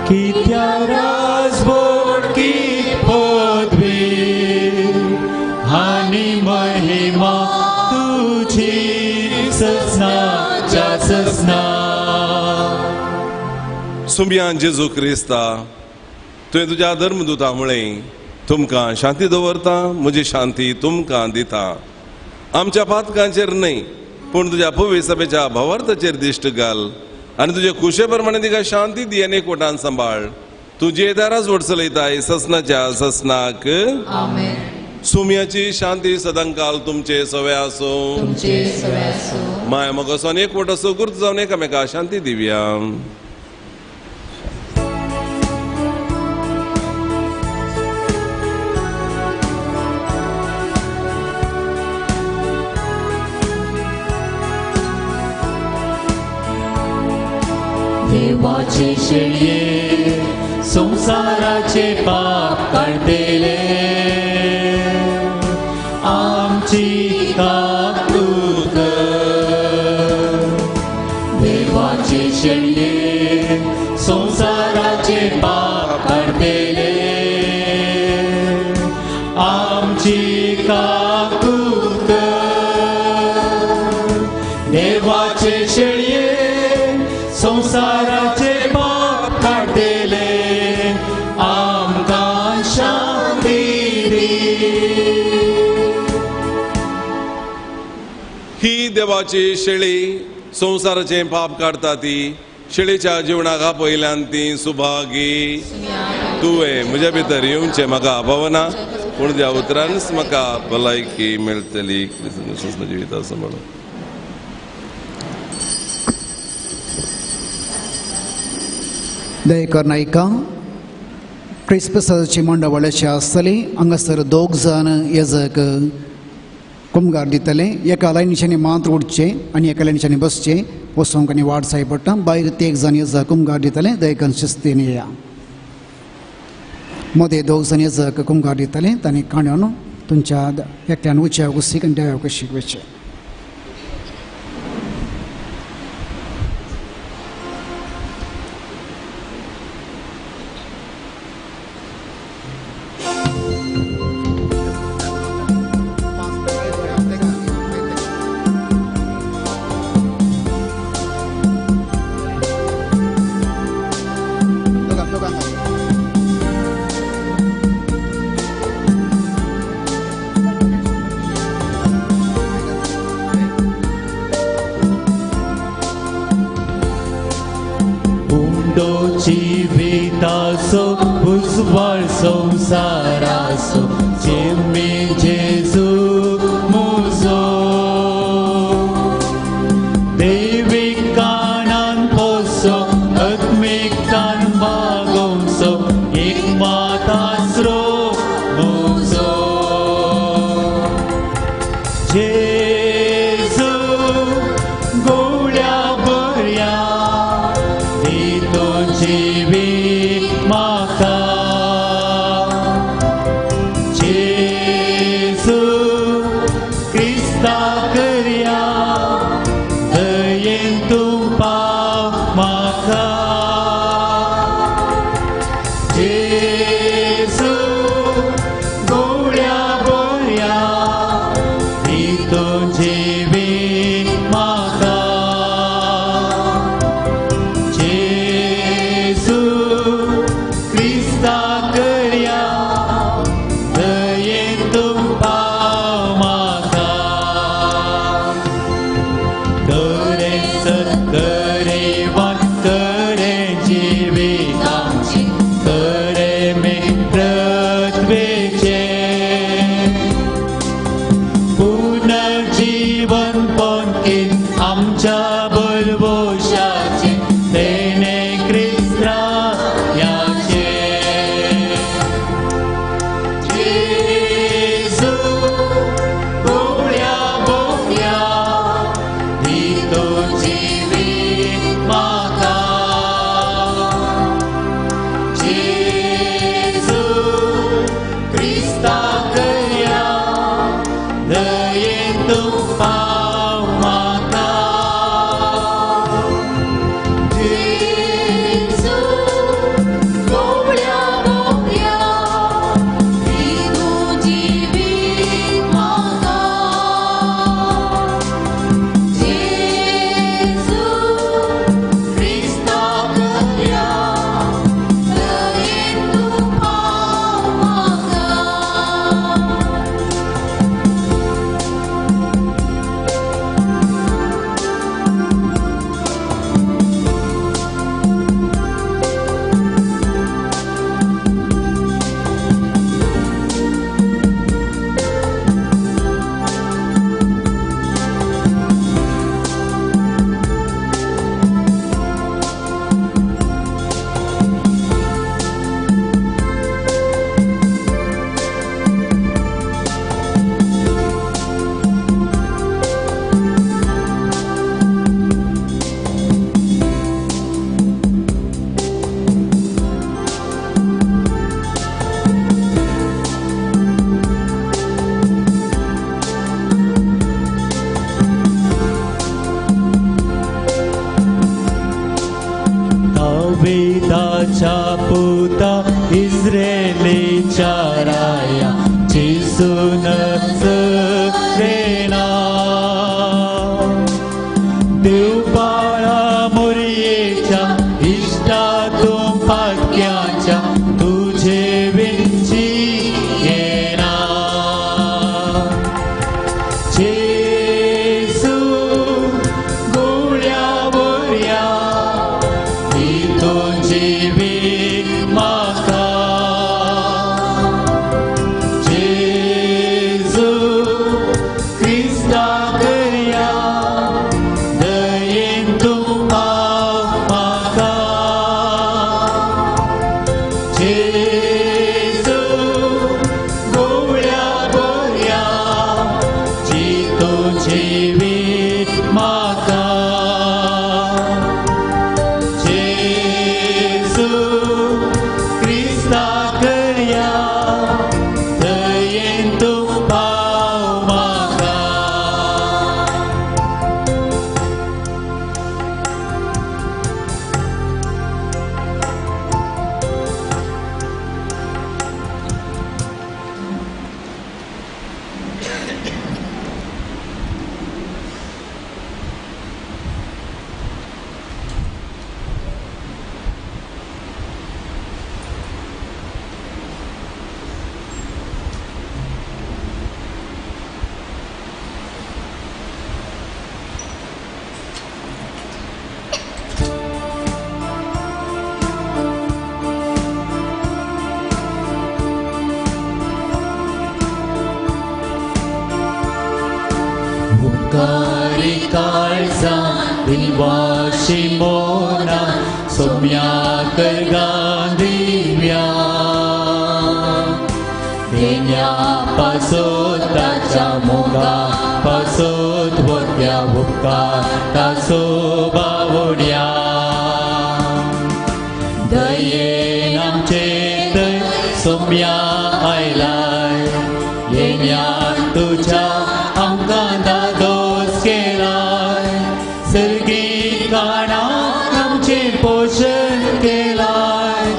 कित्या राजवट की पदवी आनी महिमा तुझी ससनाच्या ससना सुमयान जेजू क्रिस्ता तुवें तुज्या धर्मदुता मुळे तुमकां शांती दवरता म्हजी शांती तुमकां दिता आमच्या पातकांचेर न्हय पूण तुज्या पवित्र सभेच्या भावार्थाचेर दिश्ट घाल आनी तुजे खुशे प्रमाणे तिका शांती दी आनी एकवटान सांबाळ तुजे दाराच वट चलयताय ससनाच्या ससनाक सुमयाची शांती सदांकाल तुमचे सवे आसो माय मोगासोन एकवट असो गुर्त जावन एकामेका शांती दिवया देवाचे शेळये संसाराचे पाप काढतेले आमची काकूत देवाचे शेळये संसाराचे पाप काढतेले आमची काकूत देवाचे शेळये संसाराचे पाप काढतेले आमकां शांती दी ही देवाची शेळी संसाराचे पाप काढता ती शेळीच्या जिवनाक आपयल्यान ती सुभागी तुवें म्हज्या भितर येवचें म्हाका भावना पूण त्या उतरांनीच म्हाका भलायकी मेळटली जिविता सांबाळून दयेकर नायका क्रिस्पसाची मंडळाची आसतली हांगासर दोग जाण येजक कुमगार दितले एका लायनीच्यानी मात्र उठचे आनी एका लायनीच्यानी बसचे वचूंक आनी वाट जाय पडटा भायर ते एक जाण येजक कुमगार दितले दयेकर शिस्तीन येया मदें दोग जाण येजक कुमगार दितले तांणी काणयोन तुमच्या एकट्यान उच्या कुशीक आनी देव्या कुशीक वयचे जिवितासो उजवाळ संसारासो जेमे जेजू मुजो दैवीक काणान पोसो आत्मिकान बागोवचो एक मातास्रो मुजो जेजू गोळ्या बऱ्या जिवीक म्हाका जेजू क्रिस्ता करया दयेन तूं पाव म्हाका जेजू गोळ्या याकोबाच्या पुता इस्रेलीच्या राया जेसूनच रेना देव बाळा मोरयेच्या इष्टातून पाक्याच्या तुझे विंची येना जेसू गोळ्यावर या हितून जिवीक म्हाका जेसू क्रिस्ता करया दयेन तूं पाव म्हाका जेसू गोळ्यावर या जितून जिवीक म्हाका जेसू क्रिस्ता करया दयेन तूं पाव म्हाका उपकारी काळजा विनवाशी मोना सोम्या करगांदिव्या देण्या पासोत ताच्या मोगा पासोत वत्या उपकार तासो बावड्या दयेन आमचे थंय सोम्या आयलाय येण्यान तुझ्या आमकां दादोस केलाय सर्गी काणाक आमचे पोशण केलाय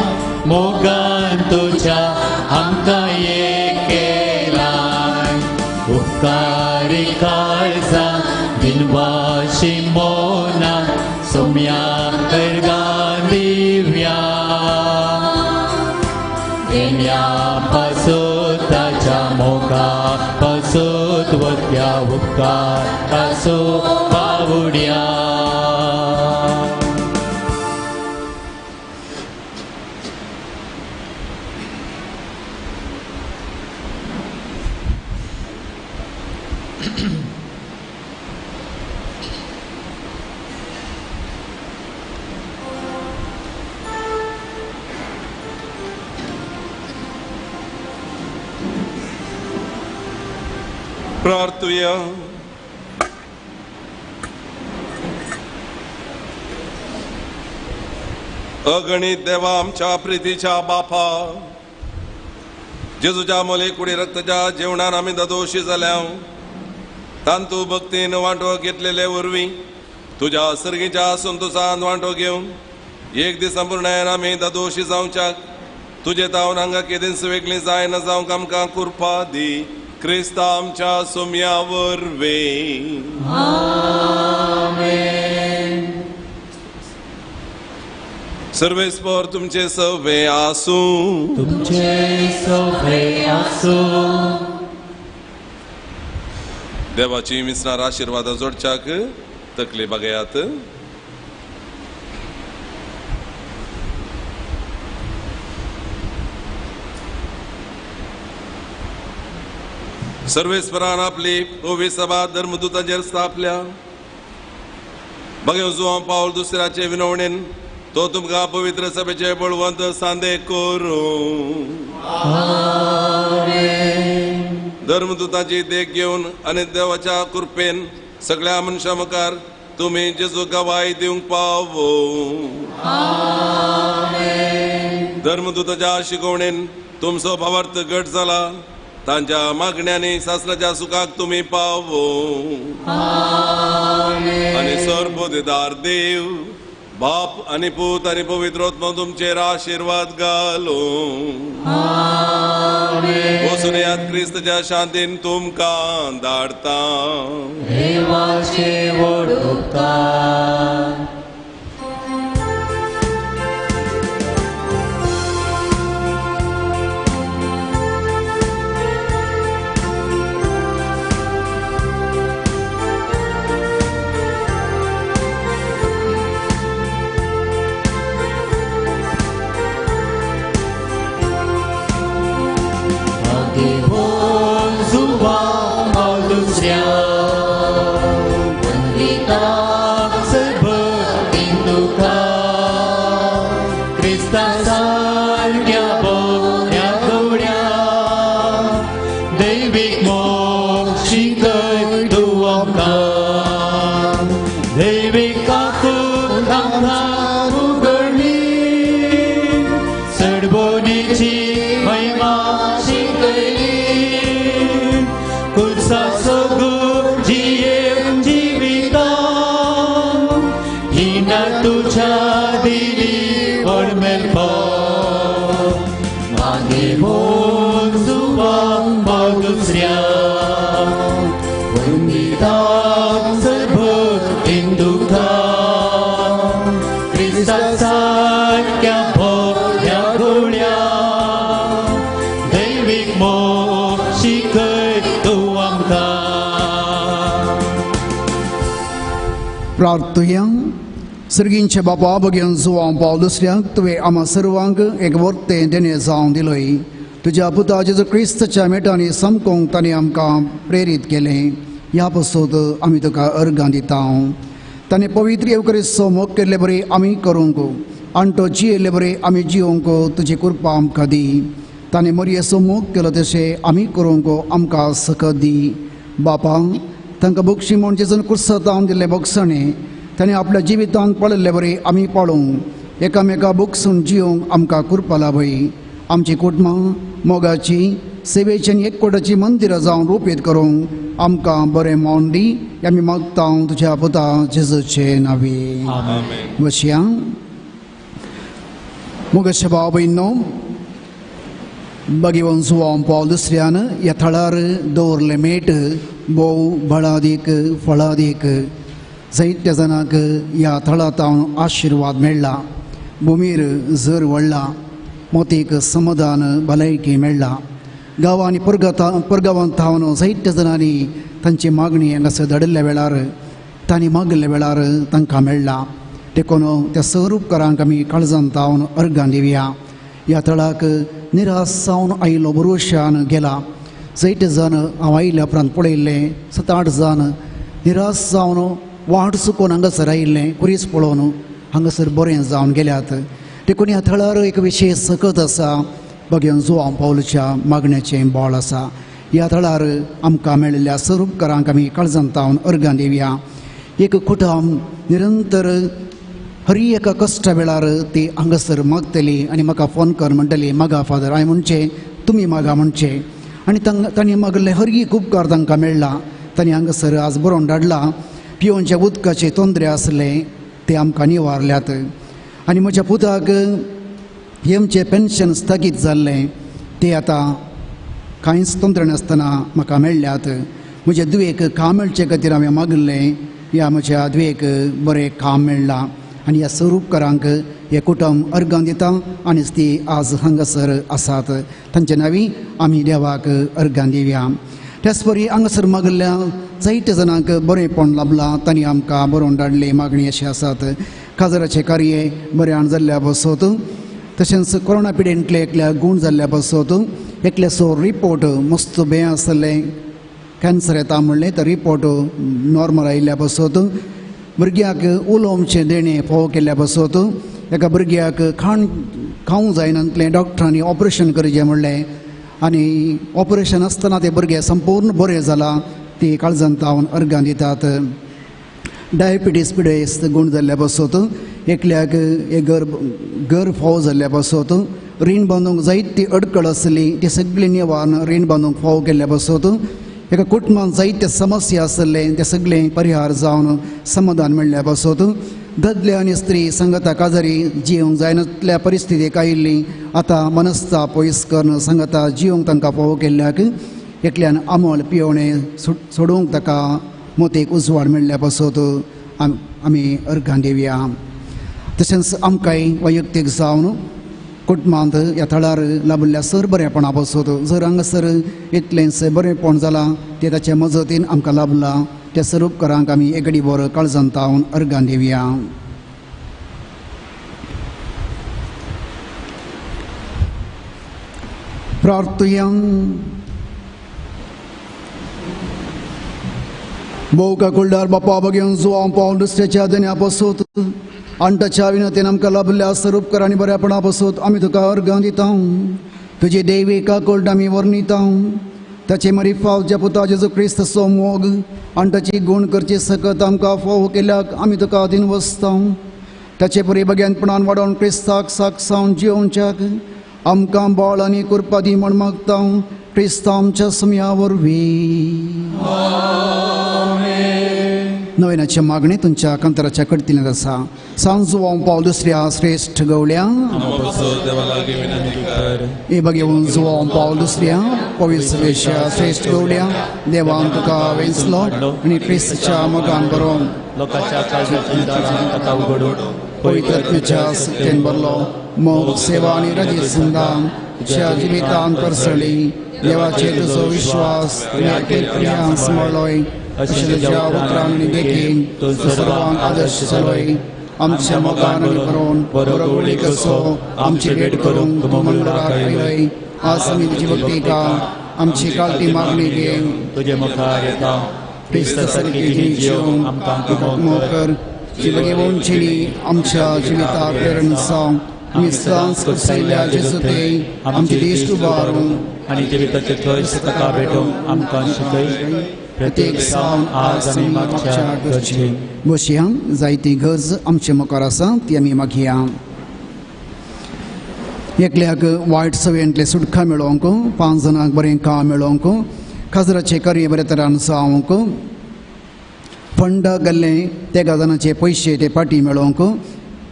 मोगान तुझ्या आमकां एक केलाय उपकारी काळजा बिनवाशी मोना सोम्या करगां दिव्या देण्या पासोत ताच्या मोगा पासोत वत्या उपकार तासो बावड्या प्रार्थुया. अगणित देवा आमच्या प्रितीच्या बापा जेजूच्या मोले कुडी रक्ताच्या जेवणान आमी दोशी जाल्या तांतू भक्तीन वांटो घेतलेले वरवीं तुझ्या सर्गीच्या संतोषान वांटो घेवन एक दीस संपूर्णायन आमी दोशी जावच्याक तुझे तावन हांगा केदींच वेगळी जाय न जावंक आमकां कृपा दी क्रिस्ता आमच्या सोम्या वरवीं. सर्वेस्पर तुमचे सवे आसूं देवाची मिसनार आशीर्वाद जोडच्याक तकली बगयात. सर्वेस्परान आपली ओवी सभा धर्मदूताचेर स्थापल्या. बगे जुवां पावल दुसऱ्याचे विनवणेन तो तुमकां पवित्र सभेचे बळवंत सांदे करूं. धर्मदूताची देख घेवन आनी देवाच्या कृपेन सगळ्या मनशां मुखार तुम्ही जेजू गवाही दिवंक पावो. धर्मदूताच्या शिकवणेन तुमचो भावार्थ घट जाला. तांच्या मागण्यांनी शास्त्राच्या सुखाक तुम्ही पावो. आणि सर्वोदेदार देव बाप आणि पूत आणि पवित्र आत्मा तुमचेर आशीर्वाद घालो. वचून यात क्रिस्ताच्या शांतीन तुमकां धाडता. देवाचे व्हड उपकार. प्रार्थुया. सर्गींचे बापा बगेन जुवां पावल दुसऱ्याक तुवें आम्हा सर्वांक एक वर्तें देणे जावं दिलोय. तुज्या पुता जेजू क्रिस्ताच्या मेटांनी समकोंक ताणें आमकां प्रेरीत केलें. ह्या पासून आमी तुका अर्गां दिता. ताणें पवित्र येवकरेचो मोग केल्ले बरें आमी करूंक आनी तो जियेल्ले बरें आमी जियोंक तुजी कृपा आमकां दी. ताणें मरयेचो मोग केलो तशें आमी करूंक आमकां सकत दी. बापा तांकां बक्षी म्हूण जेजून कुर्सातावन दिल्लें बक्षणें ताणें आपल्या जिवितांत पळयल्लें बरें आमी पळोवंक एकामेका बक्षून जियोंक आमकां कृपा लाभय. आमची कुटुंबां मोगाची सेवेची एककोटाची मंदिरां जावन रुपीत करूंक आमकां बरें मौन दी. आमी मागता तुज्या पुता जेजूचे नांवे. वशया. मोगाचे भाव भयणो, बगेवन जुवां पावल दुसऱ्यान ह्या थळार दवरलें मेट भोव बळादीक फळादीक जायत्या जाणांक ह्या थळांतावन आशिर्वाद मेळ्ळा. भुमीर झर वडला. मोतीक समाधान भलायकी मेळ्ळा. गांवांनी परगांवांत थावन जायत्या जाणांनी तांची मागणी हांगासर धाडिल्ल्या वेळार तांणी मागल्या वेळार तांकां मेळ्ळा. देखून त्या स्वरूपकारांक आमी काळजांत थावन अर्गां दिवया. ह्या थळाक निराश जावन आयिल्लो भरोशान गेला. जायते जाण हांव आयिल्ल्या उपरांत पळयल्लें 7-8 जाण निराश जावन वाट चुकोवन हांगासर आयिल्लें कुरीस पळोवन हांगासर बरें जावन गेल्यात. देखून ह्या थळार एक विशेश सकत आसा. भगवान जुवां पावलाच्या मागण्याचें बोळ आसा. ह्या थळार आमकां मेळिल्ल्या स्वरूपकारांक आमी काळजांत थावन अर्गां दिवया. एक कुटुंब निरंतर हर एका कश्टा वेळार ती हांगासर मागतली आनी म्हाका फोन कर म्हणटली. मागा फादर हांवें म्हणचें तुमी मागा म्हणचें. आनी तांणी मागले हर एक उपकार तांकां मेळ्ळा. तांणी हांगासर आज बरोवन धाडला. पिवोवच्या उदकाचे तोंदरे आसले ते आमकां निवारल्यात. आनी म्हज्या पुताक हेमचें पेन्शन स्थगीत जाल्लें तें आतां कांयच तोंदरे नासतना म्हाका मेळ्ळ्यात. म्हज्या दुयेक काम मेळचे खातीर हांवें मागलें. ह्या म्हज्या दुयेक बरें काम मेळ्ळां. आनी ह्या स्वरूपकारांक हे कुटुंब अर्गां दिता आनी ती आज हांगासर आसात. तांच्या नांवी आमी देवाक अर्गां दिवया. त्याच परी हांगासर मागल्या जायत्या जाणांक बरेंपण लाभलां. तांणी आमकां बरोवन धाडली मागणी अशी आसात. काजराचें कार्य बऱ्यान जाल्ल्या बसत. तशेंच कोरोना पिडेंतले एकल्या गूण जाल्ल्या बसत. एकल्याचो रिपोर्ट मस्त बें आसलें कॅन्सर येता म्हणलें तर रिपोर्ट नॉर्मल आयिल्ल्या बसत. भुरग्याक उलोवचें देणें फोव केल्ल्या बसत. एका भुरग्याक खावंक जायनातलें डॉक्टरांनी ऑपरेशन करचें म्हणलें आनी ऑपरेशन आसतना तें भुरगें संपूर्ण बरें जालां. ती काळजांत थावन अर्गां दितात. डायबिटीस पिडेस गूण जाल्ल्या बसत. एकल्याक घर फोव जाल्ल्या बसत. रीण बांदूंक जायती अडकळ आसली ती सगळी निवारण रीण बांदूंक फोव केल्ल्या बसत. एका कुटुंबांत जायते समस्या आसले ते सगळे परिहार जावन समाधान मेळ्ळ्या बसत. ददले आनी स्त्री संगता काजारी जिवंक जायनातल्या परिस्थितीक आयिल्ली आतां मनस्ताप पयस करून संगता जिवंक तांकां फोव केल्ल्याक एकल्यान आमोल पियोवणें सोडूंक ताका मोतेक उजवाड मेळ्ळ्या पासत आमी अर्घां दिवया. तशेंच आमकांय वैयक्तीक जावन कुटुंबांत ह्या थळार लाभिल्ल्या सर बरेपणा पासत जर हांगासर इतलेंच बरेपण जालां तें ताचे मजतीन आमकां लाभलां त्या सर्व उपकारांक आमी एगडी बर काळजांतावन अर्घां दिवया. प्रार्थुया. भोवका कुळदार बापा बगेन जुवां पावन दुसऱ्याच्या देण्या पासत आनी ताच्या विनतेन आमकां लाभल्या सर्व उपकारांनी बऱ्यापणा पासत आमी तुका अर्घां दिता. तुजी दैवीक आकुळट आमी वर्णिता. ताचे मरिफाव ज्या पुता जेजू क्रिस्ताचो मोग आनी ताची गूण करचे सकत आमकां फोव केल्याक आमी तुका दिन वसता. ताचे बरे बग्यानपणान वाडोवन क्रिस्ताक सागसावन जिवोवच्याक आमकां बळ आनी कृपा दी म्हण मागता. क्रिस्ता आमच्या समिया वरवीं. नवेनाच्या मागणी तुमच्या कंतराच्या कडतीन आसा. सांजुवां पावल दुसऱ्या श्रेष्ठ गवळ्या हे बघेवन जुवां पावल दुसऱ्या पवित्र वेश्या श्रेष्ठ गवळ्या देवान तुका वेंचलो आनी क्रिस्ताच्या मोगान बरोवन लोकांच्या काळजांतलीं दारां ताका उगडून पवित्रत्वेच्या सत्तेन भरलो. मोग सेवा आनी रजी सिंदान तुज्या जिवितांत परसळी. देवाचेर तुजो विश्वास प्रियां सांबाळलोय. अशें तुज्या उतरांक आनी देखीन तूं सर्वांक आदर्श जालोय. आमच्या मोगान आनी बरोवन बरो गवळी कसो आमची भेट करूंक तूं मंगळाराक आयलय. आज आमी तुजी भक्ती का आमची कालती मागणी घे. तुजे मुखार येता क्रिस्ता सारकी जिवंक आमकां मोग कर. जिवंचिणी आमच्या जिविताक प्रेरण जावं. आमी सदांच कुसयल्ल्या जेजू ते आमची दिश्ट उबारून आनी जिविताचे थंयच ताका भेटोवंक आमकां शिकय. प्रत्येक सावन आज आमी मागच्या गरजे बसया. जायती गरज आमचे मुखार आसा ती आमी मागया. एकल्याक वायट सवयेंतले सुटका मेळोवंक, 5 जाणांक बरें काम मेळोवंक, खाजराचें कार्य बरे तरान जावंक, फंडाक गेल्ले ते जाणांचे पयशे ते पाटी मेळोवंक,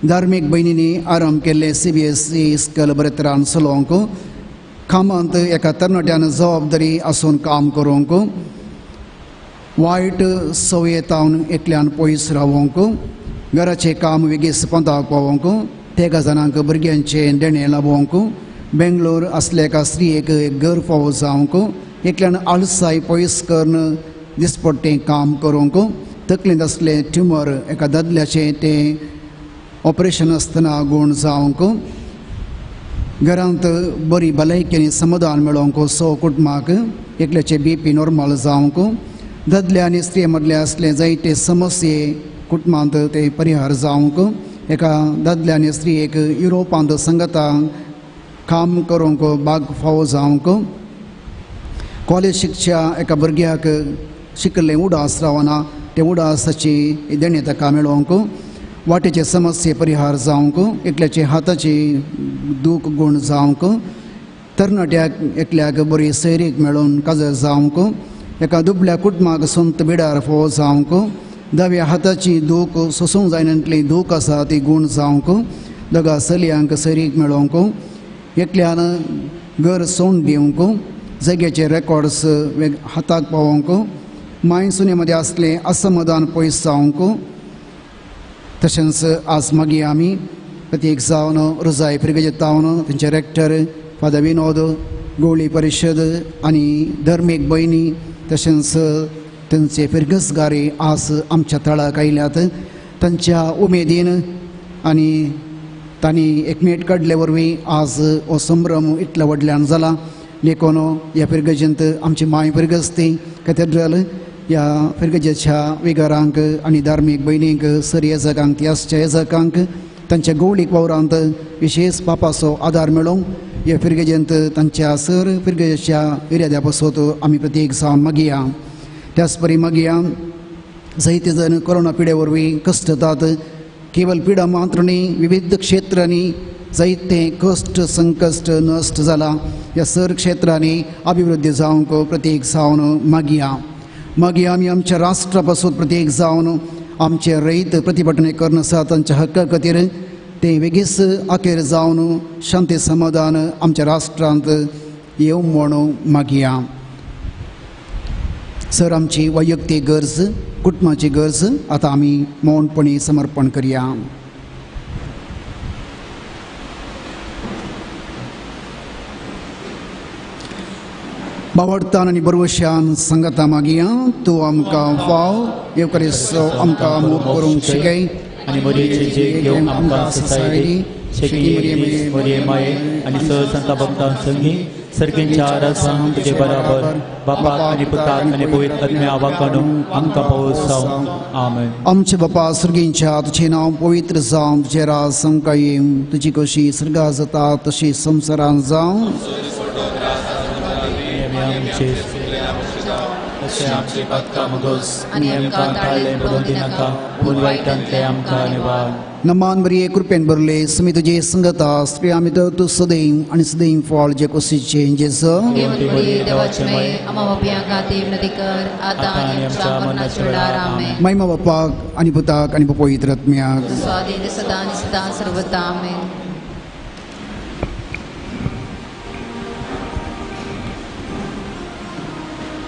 धार्मीक भयणींनी आरंभ केल्ले CBSE स्कूल बरे तरान चलोवंक, कामांत एका तरणाट्यान जबाबदारी आसून काम करूंक, वायट सवयेतावन एकल्यान पयस रावंक, घराचें काम बेगीस पंथाक पावोवंक, ते जाणांक भुरग्यांचे देणे लाबोवंक, बेंगलोर आसल्या एका स्त्रियेक घर फावो जावंक, एकल्यान आळसाय पयस करून दिसपट्टें काम करूंक, तकलेंत आसलें ट्युमर एका दादल्याचें तें ऑपरेशन आसतना गूण जावंक, घरांत बरी भलायकी आनी समाधान मेळोवंक सो कुटुंबाक एकल्याचे BP नॉर्मल जावंक, दादल्या आनी स्त्रिये मदले असले जायते समस्ये कुटुंबांत ते परिहार जावंक, एका दादल्या आनी स्त्रियेक युरोपांत संगतांक काम करूंक भाग फावो जावंक, कॉलेज शिकच्या एका भुरग्याक शिकल्लें उडास रावना ते उडासाची देणे ताका मेळोवंक, वाटेचे समस्ये परिहार जावंक, एकल्याचे हाताची दूख गूण जावंक, तरणाट्याक एकल्याक बरी सैरीक मेळून काजर जावंक, एका दुबळ्या कुटुंबाक संत बिडार फोव जावंक, दाव्या हाताची दूख सोसूंक जायनातली दूख आसा ती गूण जावंक, दोगा चलयांक सैरीक मेळोवंक, एकल्यान घर सोंड दिवंक, जग्याचे रेकॉर्ड्स हाताक पावोवंक, माय सुने मदें आसलें असमाधान पयस जावंक. तशेंच आज मागीर आमी प्रत्येक जावन रोजाय पिरगेतावन तेंचे रेक्टर फादर विनोद, गवळी परिशद आनी धर्मीक भयणी तशेंच तांचे फिरगसगारी आज आमच्या तळाक आयल्यात. तांच्या उमेदीन आनी तांणी एकमेट काडले वरवीं आज हो संभ्रम इतल्या व्हडल्यान जाला. देखून ह्या फिरगजेंत आमची माय फिरगस्ती कॅथेड्रल ह्या फिरगजेच्या विगारांक आनी धार्मीक भयणींक सर येजकांक तियासच्या येजकांक तांच्या गवळीक वावरांत विशेष पापाचो आदार मेळोवंक ह्या फिरगजेंत तांच्या सर फिरगजेच्या इराद्या पासत आमी प्रत्येक जावन मागया. त्याच परी मागया जायते जण कोरोना पिडे वरवीं कश्ट जातात. केवळ पिडा मात्र न्ही, विविध क्षेत्रांनी जायते कश्ट संकश्ट नश्ट जाला. ह्या सर क्षेत्रांनी अभिवृद्धी जावंक प्रत्येक जावन मागया. मागीर आमी आमच्या राष्ट्रा पासून प्रत्येक जावन आमचे रयत प्रतिभटने करून आसा तांच्या हक्का खातीर ते बेगीस अखेर जावन शांती समाधान आमच्या राष्ट्रांत येवं म्हणून मागया. सर आमची वैयक्तीक गरज कुटुंबाची गरज आतां आमी मौनपणी समर्पण करया. बावडतान आनी बरवशान सांगाता मागया. तूं आमकां फाव येवकारिस्तो आमकां मोग करूंक शिकय आनी मरियेचे जे घेवन आमकां ससायली शेकी मरिये माये आनी संता भक्तां संगी सर्गेंच्या रसान तुजे बराबर बापाक आनी पुताक आनी पवित्र आत्म्या वाकून आमकां पावसाव. आमेन. आमचे बापा सुर्गींच्या तुझें नांव पवित्र जावं तुजें राज आमकां येवं तुजी कशी स्वर्गांत जाता तशी संवसारांत जावं. आमची पातकां मुगोस आनी आमकां ताळ्ळें पडूं दिनाका पूण वायटांतले आमकां निवार. नमान बरी कृपेन भरले समी तुजे संगता स्त्री आमी तूं सदैव आनी सदैव फळ जे कोसीचे जेजो देवाचे माये आमा बापया खातीर नदी कर आतां आनी आमच्या मरणाच्या वेळार आमेन. महिमा बापाक आनी पुताक आनी पवित्र आत्म्याक स्वादी सदा आनी सदा सर्वदा आमेन.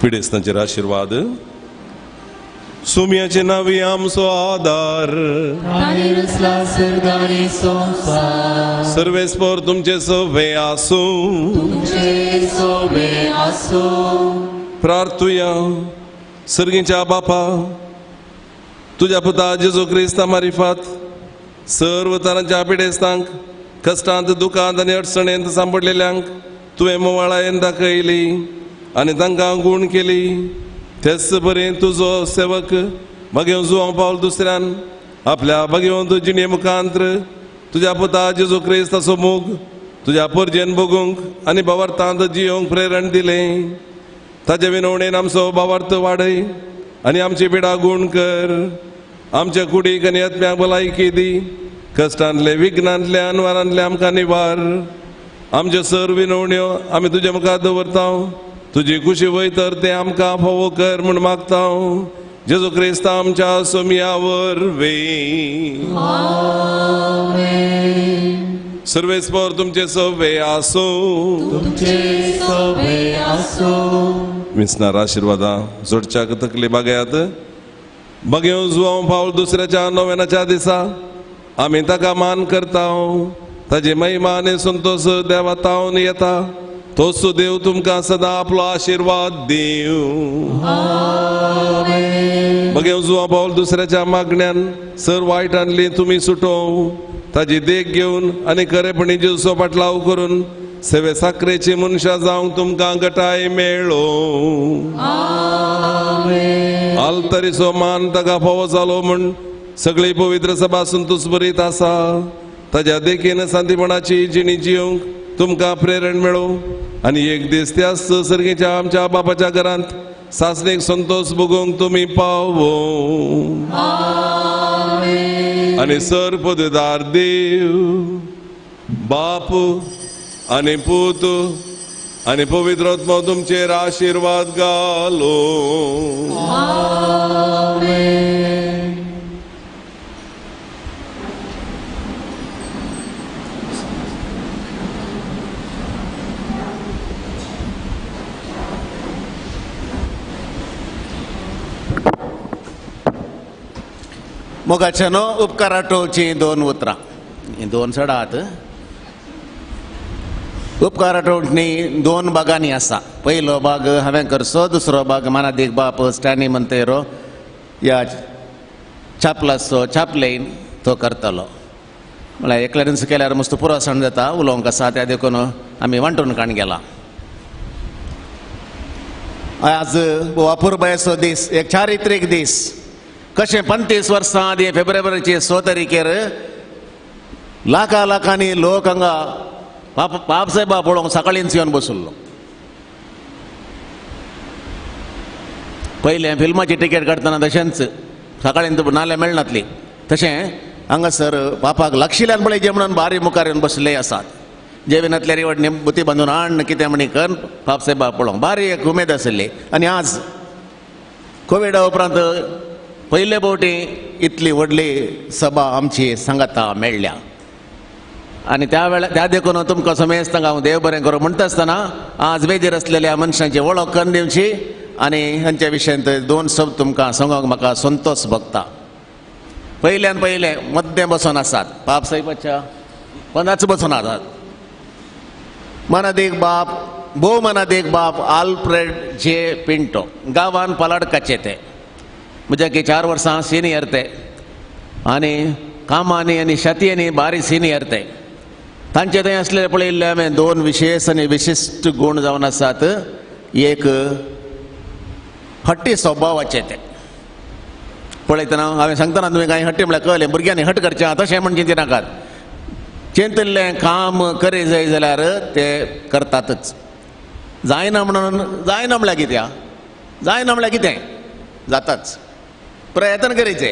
पिडेस्तांचेर आशीर्वाद. सुमयाचे नावी आमचो आदार सर्वेस्पर तुमचे सवे आसूं. प्रार्थुया. सर्गीच्या बापा तुझ्या पुता जेजू क्रिस्ता मारिफात सर्व तरांच्या पिडेस्तांक कश्टांत दुखांत आनी अडचणेंत सांपडलेल्यांक तुवें मोवाळायेन दाखयली आनी तांकां गूण केली. तेच बरें तुजो सेवक भगेव जुवांव पावल दुसऱ्यान आपल्या भगेव जिणे मुखांत्र तुज्या पुता जेजू क्रिस्ताचो मोग तुज्या परजेन भोगूंक आनी भावार्थांत जियोंक प्रेरण दिलें. ताचे विनवणेन आमचो भावार्थ वाडय आनी आमची पिडा गूण कर. आमच्या कुडीक आनी आत्म्याक भलायकी दी. कश्टांतले विघ्नांतले अनवारांतले आमकां निवार. आमच्यो सर विनवण्यो आमी तुज्या मुखार दवरता. तुजी खुशी वयतर ते आमकां फोव कर म्हूण मागता. जेजू क्रिस्त आमच्या सोमया वरवीं. सर्वेस्पर तुमचे सवे आसूं. मिसनार आशिर्वादां जोडच्या तकली बागयात. भगेव जुवांव पावल दुसऱ्याच्या नोवेनाच्या दिसा आमी ताका मान करता. ताजी महिमा आनी संतोष देवातावन येता. तोच देव तुमकां सदां आपलो आशीर्वाद दिवं. भगेव जुवांव पावल दुसऱ्याच्या मागण्यान सर वायटांतली तुमी सुटोव. ताजी देख घेवन आनी खरेपणी जेजूचो पाटलाव करून सेवे साखरेची मनशां जावंक तुमकां गटाय मेळ्ळो. आलतरीचो मान ताका फावो जालो म्हूण सगळी पवित्र सभा संतोष बरीत आसा. ताज्या देखीन शांतीपणाची जिणी जियोंक तुमकां प्रेरण मेळो आनी एक दीस त्याच सर्गेच्या आमच्या बापाच्या घरांत सासणेक संतोष भोगूंक तुमी पावो. आनी सर पददार देव बाप आनी पूत आनी पवित्र आत्मा तुमचेर आशीर्वाद घालो. मोगाच्या नो उपकाराटोची दोन उतरां दोन सडात. उपकाराटोनी दोन भागांनी आसा. पयलो भाग हांवें करचो. दुसरो भाग मानादीक बाप स्टॅनी मंतेरो ह्या छापलाचो छापलेन तो करतलो. म्हळ्यार एकल्यानच केल्यार मस्त पुरो सण जाता. उलोवंक आसा त्या देखून आमी वांटून काण गेला. आज अपुर्बायेचो दीस एक चारित्रीक दीस. कशें 35 वर्सां आदी फेब्रुवारीचे 6 तारीखेर लाखांनी लोक हांगा बापसाहेबा पळोवंक सकाळींच येवन बसुल्लो. पयलें फिल्माची टिकेट काडटना तशेंच सकाळीं नाल्यार मेळनातली. तशें हांगासर बापाक लागशिल्ल्यान पळय जे म्हणून बारी मुखार येवन बसले आसात. जेवणातल्या रेवड बुती बांदून हाड कितें म्हणी कर बापसाहेबा पळोवंक बारी एक उमेद आसली. आनी आज कोविडा उपरांत पयले फावटी इतली व्हडली सभा आमची सांगाता मेळ्ळ्या आनी त्या देखून तुमकां समेस्तांक हांव देव बरें करूं म्हणटा आसतना आज वेदीर आसलेल्या मनशांची वळख करून दिवची आनी हांच्या विशयी दोन शब्द तुमकां सांगूंक म्हाका संतोश भोगता. पयल्यान पयले मध्य बसून आसात पाप साहेबाच्या पदाच बसून आसात. मनादेक बाप भोव मनादेक बाप आल्फ्रेड जे पिंटो गांवान पलाडकाचे ते म्हज्या 4 वर्सां सिनियर ते आनी कामांनी आनी शेतयांनी बारी सिनियर ते. तांचे थंय असलेले पळयल्ले हांवें 2 विशेश आनी विशिश्ट गूण जावन आसात. एक हट्टी स्वभावाचे ते पळयतना हांवें सांगतना तुवें कांय हट्टी म्हळ्यार कळ्ळें भुरग्यांनी हट करचें आहा तशें म्हण चिंती नाकात. चिंतल्लें काम करी जाय जाल्यार ते करतातच. जायना म्हणून जायना म्हळ्यार कित्या जायना म्हळ्यार कितें जाताच प्रयत्न करीचे.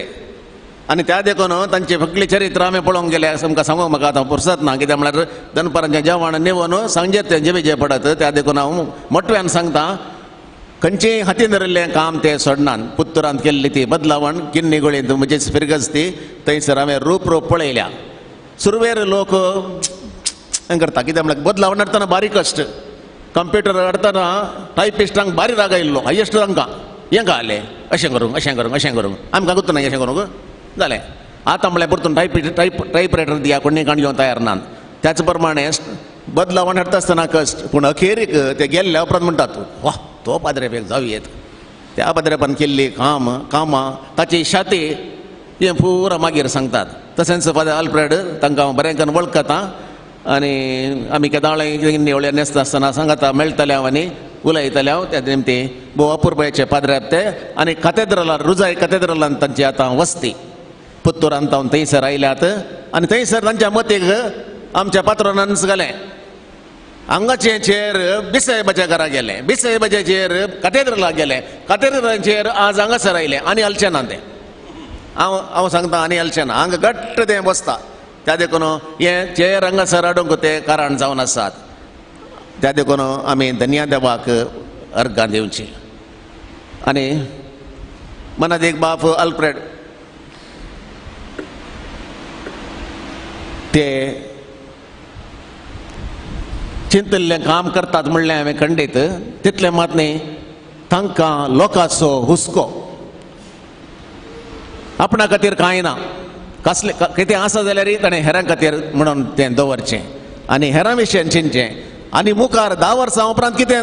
आनी त्या देखून तांचे फकली चरित्र हांवें पळोवंक गेले तुमकां सांगूंक म्हाका आतां फुरसत ना कित्याक म्हळ्यार दनपाराचें जेवण निवून सांजे तेंचे विजय पडत. त्या देखून हांव मोठव्यान सांगता खंयचेय हातीन धरिल्लें काम ते सोडनात. पुत्तुरांत केल्ली ती बदलावण किन्नी गोळींत म्हणजे फिरगस्ती थंयसर हांवें रूप पळयल्या. सुरवेर लोक हें करता कित्याक म्हळ्यार बदलावण हाडटना बारीक कश्ट कंप्युटर हाडटना टायपिस्टांक बारी राग आयिल्लो हायेस्ट तांकां हें घालें अशें करूंक अशें करूंक अशें करूंक आमकां गुर्त ना अशें करूंक जालें. आतां म्हळ्यार परतून टायपरायटर दिया कोणी काण घेवंक तयार नात. त्याच प्रमाणे बदलावण हाडटा आसतना कश्ट पूण अखेरीक ते गेल्ल्या उपरांत म्हणटात वा तो पाद्रेपेक जावयेत. त्या पाद्रेपान केल्ली कामां ताची शाती हें पुरां मागीर सांगतात. तशेंच फादर आल्फ्रेड तांकां बरें करून वळखता आनी आमी केदाळे निवळ्या न्हेसता आसतना सांगता मेळटले हांव आनी उलयतले हांव त्या निमती भोव अपुरबायेचे पाद्रेप ते आनी कॅथेड्रलार रुजाय कॅथेड्रलांत तांची आतां वस्ती पुत्तुरांत हांव थंयसर आयल्यात आनी थंयसर तांच्या मतीक आमच्या पात्रोनान घालें. हांगाचे चेर बिसाहेबाच्या घरा गेले बिसाहेबाचे चेर कॅथेड्रलाक गेले कॅथेड्रलाचेर आज हांगासर आयले आनी हलचें ना तें. हांव सांगता आनी हलचें ना हांगा घट्ट तें बसता. त्या देखून हें चेर हांगासर हाडूंक तें कारण जावन आसात. त्या देखून आमी धन्या देवाक अर्गां दिवची. आनी मनात एक बाप आल्फ्रेड ते चिंतल्लें काम करतात म्हणलें हांवें खंडीत तितलें मात न्ही तांकां लोकांचो हुस्को आपणा खातीर कांय ना. कसलें कितें आसा जाल्यारय ताणें हेरां खातीर म्हणून तें दवरचें आनी हेरां विशयी चिंतचें आनी मुखार 10 वर्सां उपरांत कितें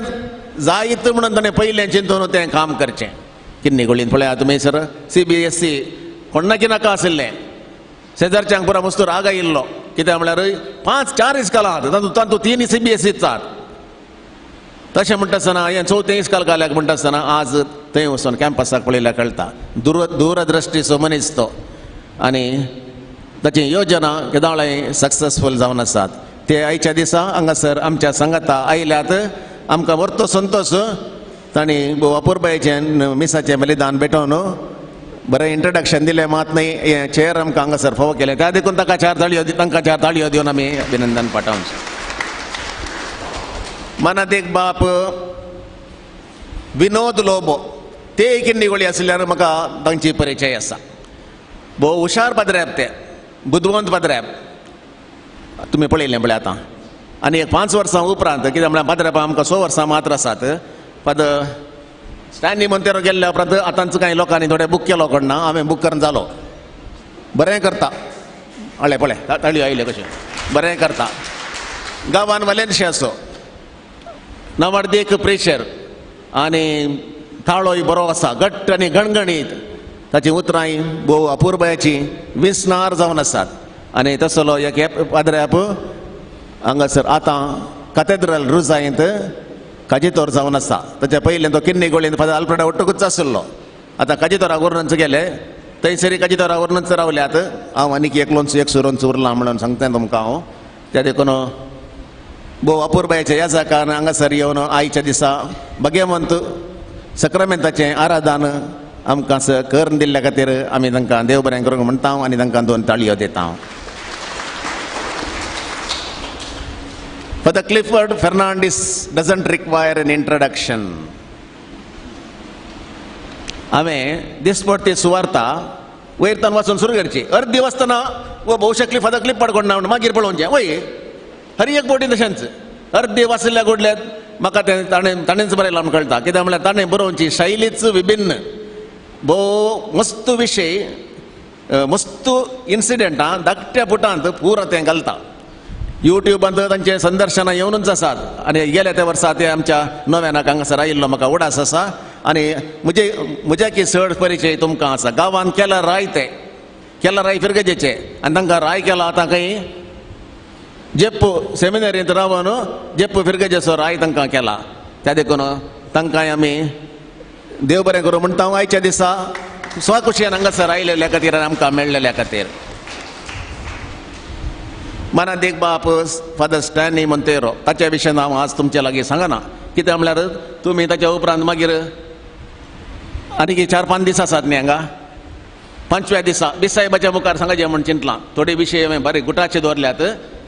जायत म्हणून ताणें पयलें चिंतून तें काम करचें. किन्नी गोळीन पळयात तुमी सर CBSE कोणाकी नाका आशिल्लें शेजारच्यांक पुरो मस्तूर राग आयिल्लो कित्याक म्हळ्यार 5-4 इस्कालांत तातूंत 3 CBSE जातात. तशें म्हणटा आसतना हें 4थें इस्काल घाल्याक म्हणटा आसतना आज थंय वचून कॅम्पसाक पळयल्यार कळटा दूरदृश्टीचो मनीस तो आनी ताची योजना केदाळे सक्सेसफूल जावन आसात. ते आयच्या दिसा हांगासर आमच्या संगाता आयल्यात. आमकां व्हरतो संतोश तांणी भोव अपुरबायेचें मिसाचें बलिदान भेटोवन बरें इंट्रोडक्शन दिलें मात न्ही हें चेर आमकां हांगासर फावो केलें. त्या देखून तांकां 4 ताळयो दिवन आमी अभिनंदन पाठोवंक. मनात एक बाप विनोद लोबो ते किन्नी गोळी आसल्यार म्हाका तांची परिचय आसा. भोव हुशार पाद्रेप ते बुदवंत पाद्रेप तुमी पळयलें पळय आतां. आनी एक 5 वर्सां उपरांत कित्याक म्हळ्यार पाद्रेपा आमकां 6 वर्सां मात्र आसात. फादर स्टॅन्ली मोंतेरो गेल्ल्या उपरांत आतांच कांय लोकांनी थोडे बूक केलो कोणना हांवें बूक करून जालो. बरें करता हळें पळय ताळयो आयले कशें बरें करता. गांवान वालेन्शियाचो नवार्देक प्रेशर आनी ताळोय बरो आसा घट्ट आनी गणगणीत. ताची उतरांय भोव अपुरबायाची विस्नार जावन आसात. आनी तसलो एक पाद्रेप हांगासर आतां कॅथेड्रल रुजायंत काजीतोर जावन आसा. ताच्या पयलें तो किन्नी गोळीन फादर आल्फ्रेडा वट्टूच आशिल्लो. आतां काजीतोराक व्हरूनच गेले थंयसरी काजीतोराक व्हरूनच रावल्यात. हांव आनीक एकलोंच एक सुरोंच उरलां म्हणून सांगता तुमकां हांव. त्या देखून भोव अपुरबायेच्या ह्या जाकार हांगासर येवन आयच्या दिसा भगवंत सक्रामेंताचें आराधन आमकां करून दिल्ल्या खातीर आमी तांकां देव बरें करूंक म्हणटा आनी तांकां 2 ताळयो दिता. Father Clifford Fernandez doesn't require an introduction. हांवें दिसपट्टी सुवार्ता वयरतान वचून सुरू करची अर्दी वसतना वो भोवशा क्लिफादा क्लिप पडकोण ना मागीर पळोवचें वय हरी एक बोटी तशेंच अर्दी वाचल्या घडल्यात म्हाका ताणेंच बरयलां म्हूण कळटा कित्याक म्हळ्यार ताणें बरोवची शैलीच विभिन्न भोव मस्त विशय मस्त इन्सिडेंटां धाकट्या पुटांत पुरो तें घालता युट्यूबांत तांचे संदर्शनां येवनूच आसात आनी गेल्या त्या वर्सा ते आमच्या नव्यानाक हांगासर आयिल्लो म्हाका उडास आसा आनी म्हजे की चड परिचय तुमकां आसा गांवांत केला राय ते केला राय फिरगजेचे आनी तांकां राय केला आतां खंय जेप्प सेमिनरींत रावन जेप्प फिरगजेचो राय तांकां केला त्या देखून तांकांय आमी देव बरें करूं म्हणटा हांव आयच्या दिसा स्वखुशयेन हांगासर आयलेल्या खातीर आनी आमकां मेळ्ळेल्या खातीर मनात एक बाप फादर स्टॅनी मोंतेरो ताच्या विशयान हांव आज तुमचे लागीं सांगना कित्याक म्हळ्यार तुमी ताच्या उपरांत मागीर आनीक 4-5 दीस आसात न्ही हांगा 5व्या दिसा बिसायबाच्या मुखार सांगचें म्हूण चिंतलां थोडे विशय हांवें बरे गुटाचे दवरल्यात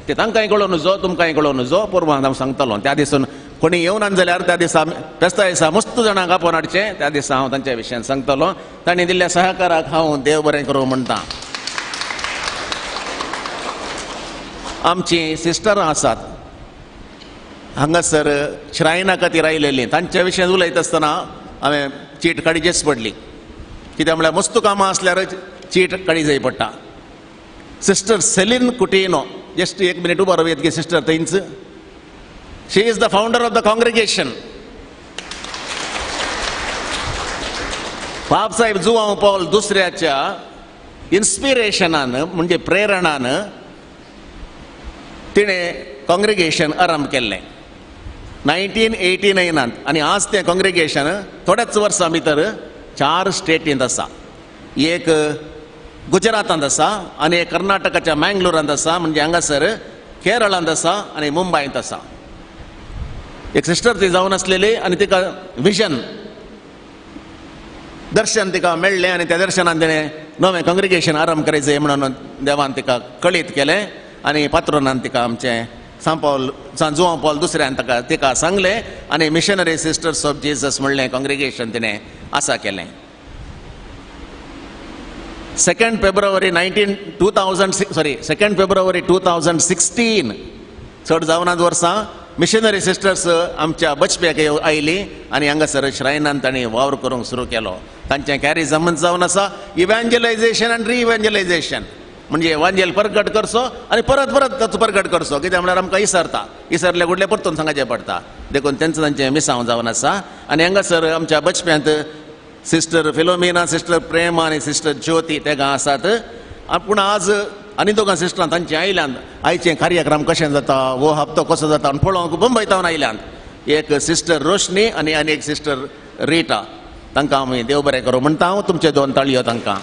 ते तांकांय कळोवन जो तुमकांय कळोवन जो पुर्वांत हांव सांगतलो त्या दिसून कोणी येवनात जाल्यार त्या दिसा फेस्ता दिसा मस्त जाणांक आपोवन हाडचें त्या दिसा हांव तांच्या विशयान सांगतलो तांणी दिल्ल्या सहकाराक हांव देव बरें करूं म्हणटा आमची सिस्टरां आसात हांगासर श्रायना खातीर आयलेलीं तांच्या विशयान उलयता आसतना हांवें चीट काडचीच पडली कित्याक म्हळ्यार मस्त कामां आसल्यार चीट काडी जाय पडटा sister Celine Coutinho just 1 minute उबो राव येतकी सिस्टर थंयच she is the founder of the congregation बाब साहेब जुआंव पौल दुसऱ्याच्या इन्स्पिरेशनान म्हणजे प्रेरणान तिणें कॉंग्रिगेशन आरंभ केल्लें 1989 आनी आज तें कॉंग्रिगेशन थोड्याच वर्सां भितर 4 स्टेटींत आसा एक गुजरातांत आसा आनी एक कर्नाटकाच्या मँगलोरांत आसा म्हणजे हांगासर केरळांत आसा आनी मुंबयंत आसा एक सिस्टर ती जावन आसलेली आनी तिका विजन दर्शन तिका मेळ्ळें आनी त्या दर्शनान तिणें नवें कॉंग्रिगेशन आरंभ करचें म्हणून देवान तिका कळीत केलें आनी पात्रोनान तिका आमचें जुआंव पौल दुसऱ्यान तिका सांगलें आनी मिशनरी सिस्टर्स ऑफ जीसस म्हणलें कॉंग्रिगेशन तिणें आसा केलें 2 फेब्रुवारी 2016 चड जावनात वर्सां मिशनरी सिस्टर्स आमच्या बचप्याक आयली आनी हांगासर श्रायनान तांणी वावर करूंक सुरू केलो तांचें कॅरिझम जावन आसा इव्हँजलायझेशन आनी रिइव्हँजलायझेशन म्हणजे एवांजेल प्रगट करचो आनी परत ताचो प्रगट करचो कित्याक म्हळ्यार आमकां इसरले गुडले परतून सांगचें पडटा देखून तांचें मिसांव जावन आसा आनी हांगासर आमच्या बचप्यांत सिस्टर फिलोमिना सिस्टर प्रेमा आनी सिस्टर ज्योती तेगा आसात पूण आज आनी दोगां सिस्टरां तांचे आयल्यान आयचें कार्यक्रम कशें जाता वो हप्तो कसो जाता आनी पळोवंक मुंबयतावन आयल्यान एक सिस्टर रोशनी आनी एक सिस्टर रिटा तांकां आमी देव बरें करूं म्हणटा हांव तुमचे 2 ताळयो तांकां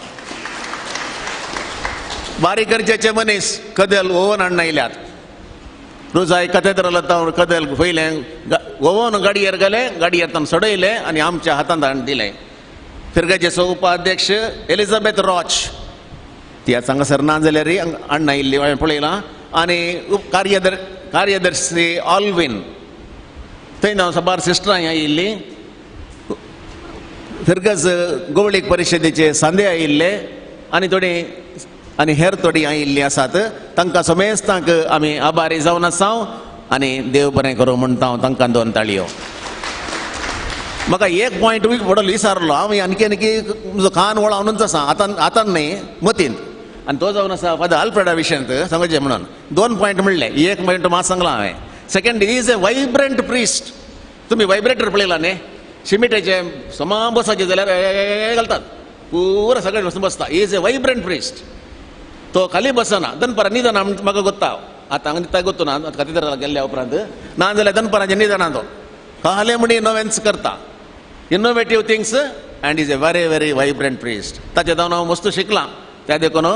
बारीक गरजेचे मनीस कदेल ओवन हाडून आयल्यात रोजाय कथेद्रल कदेल पयलें ओवन गाडयेर गेलें गाडयेर ताणें सडयलें आनी आमच्या हातांत हाडून दिलें फिरगजेचो उपाध्यक्ष एलिझाबेथ रॉच ती आज हांगासर ना जाल्यार हाडून आयिल्ली हांवें पळयलां आनी कार्यदर्शी ऑल्विन थंय हांव साबार सिस्टरां आयिल्लीं फिरगज गोवळीक परिशदेचे सांदे आयिल्ले आनी थोडी आनी हेर थोडी आयिल्लीं आसात तांकां समेस्तांक आमी आभारी जावन आसाव आनी देव बरें करूं म्हणटा हांव तांकां 2 ताळयो म्हाका एक पॉयंट व्हडलो विसारलो हांव आणखी म्हजो कान वळावनूच आसा आतां न्ही मतींत आनी तो जावन आसा फादर आल्फ्रेडा विशयांत सांगचें म्हणून 2 पॉयंट म्हणले एक पॉयंट मात सांगलां हांवें second is a vibrant priest तुमी वायब्रेटर पळयला न्ही शिमिटेचे समा बसाचे जाल्यार घालतात पुरो सगळे वचून बसता इज ए वायब्रंट प्रिस्ट तो खाली बसना दनपारां निदान म्हाका गोत्ता आतां हांगा गोत्तू ना कथेद्रलाक गेल्ल्या उपरांत ना जाल्यार दनपारांचें निदाना तो कहले म्हणी नोवेन्स करता innovative things and is a very vibrant priest ताचे जावन हांव मस्त शिकलां त्या देखून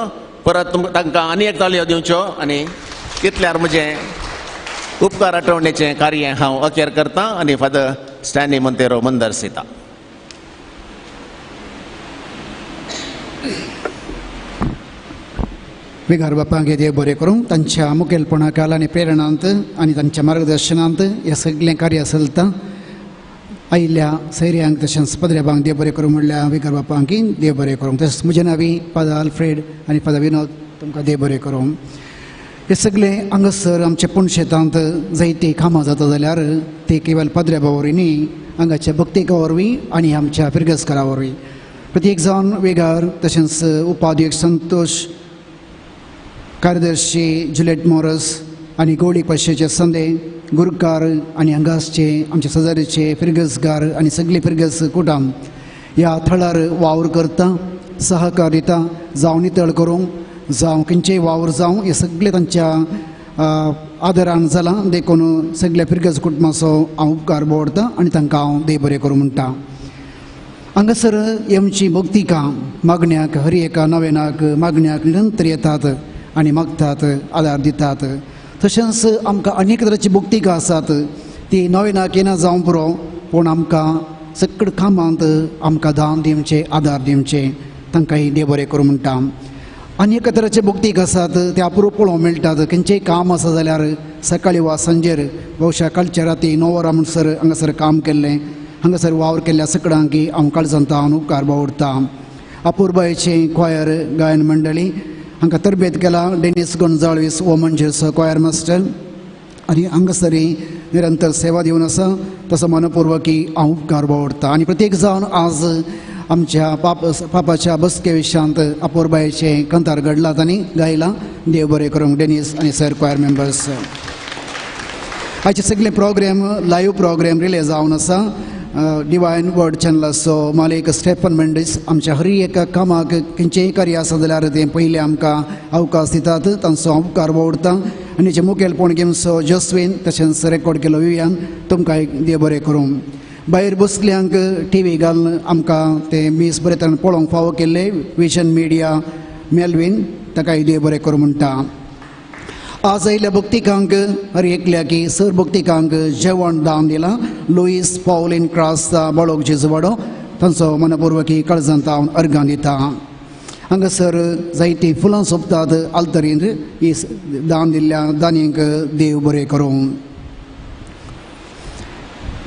परत तांकां आनी एक ताळयो दिवच्यो आनी कितल्यार म्हजें उपकार आठवणेचें कार्य हांव अखेर करतां आनी फादर स्टॅनी मोंतेरो मुंदरसिता विगार बापांक देव बरें करूं तांच्या मुखेलपणाखाल आनी प्रेरणांत आनी तांच्या मार्गदर्शनांत हें सगळें कार्य चलता आयिल्ल्या सैऱ्यांक तशेंच पदऱ्याबांक देव बरें करूं म्हणल्या विकार बापांकी देव बरें करूं. तशेंच म्हजें नांवी फादर आल्फ्रेड आनी फादर विनोद तुमकां देव बरें करूं. हे सगळे हांगासर आमच्या पुणशेतांत जायतीं कामां जाता जाल्यार ती केवळ पदऱ्या वरवीं न्ही, हांगाच्या भक्तीका वरवीं आनी आमच्या फिरगेसकारा वरवीं. प्रत्येक जावन वेगार तशेंच उपाध्यक्ष संतोष, कार्यदर्शी जुलेट मोरस आनी गवळी पश्चेचे संदे, गुरकार आनी हांगासचे आमचे सजारीचे फिरगेसगार आनी सगळे फिरगेस कुटाम ह्या थळार वावर करता, सहकार दिता, जावं नितळ करूंक जावं खंयचेय वावर जावं हे सगळे तांच्या आदरान जालां. देखून सगळ्या फिरगेस कुटुंबाचो हांव उपकार बोडटा आनी तांकां हांव देव बरें करूं म्हणटा. हांगासर आमची भक्तिका मागण्याक हर एका नवेनाक मागण्याक निरंतर येतात आनी मागतात, आदार दितात. तशेंच आमकां अनेक तरेची भक्तिका आसात, ती नवेनाक येना जावं पुरो, पूण आमकां सगळे कामांत आमकां दान दिवचें, आदार दिवचें, तांकांय देव बरें करूं म्हणटा. अनेक तरेचे भक्तीक आसात, ते अपुरूप पळोवंक मेळटात. खंयचेय काम आसा जाल्यार सकाळी वा सांजेर भोवशा कालच्या राती 9 वरां म्हणसर हांगासर काम केल्लें, हांगासर वावर केल्ल्या सगळ्यांकी हांव काळजांता हांव उपकार बावडटा. अपूर्बायेचें क्वायर गायन मंडळी हांकां तरबेत केला डेनिस गोंजाळवीस वो म्हणजेच क्वायर मास्टर आनी हांगासरी निरंतर सेवा दिवन आसा. तसो मनपूर्वकी हांव उपकार बावडटा. आनी प्रत्येक जावन आज आमच्या पापाच्या बसके विशयांत अपूर्बायेचें कंतार घडलात आनी गायलां. देव बरें करूंक डेनिस आनी सर क्वायर मेंबर्स. आयचे सगळे प्रोग्राम लायव्ह प्रोग्राम रिले जावन आसा डिवायन वर्ड चॅनलाचो मालीक स्टेफन मेंडीस आमच्या हर एका कामाक खंयचेय कार्य आसा जाल्यार ते पयले आमकां अवकाश दितात, तांचो हांव उपकार बावडटा. आनी जे मुखेलपण गेमचो जोस्वीन तशेंच रेकॉर्ड केलो विव्यान तुमकां देव बरें करूं. भायर बसल्यांक TV घालून आमकां ते मीस बरे तरेन पळोवंक फावो केल्ले विजन मिडिया मेलवीन, ताकाय देव बरें करूं म्हणटा. आज आयिल्ल्या भक्तिकांक हर एकल्याकी सर भक्तिकांक जेवण दान दिलां. लुईस पॉलिन क्रास्ता बाळोक जेजुवाडो तांचो मनपूर्वकी काळजांत हांव अर्गां दिता. हांगासर जायतीं फुलां सोंपतात आल्तरीन. ही दान दिल्ल्या दानींक देव बरें करूं.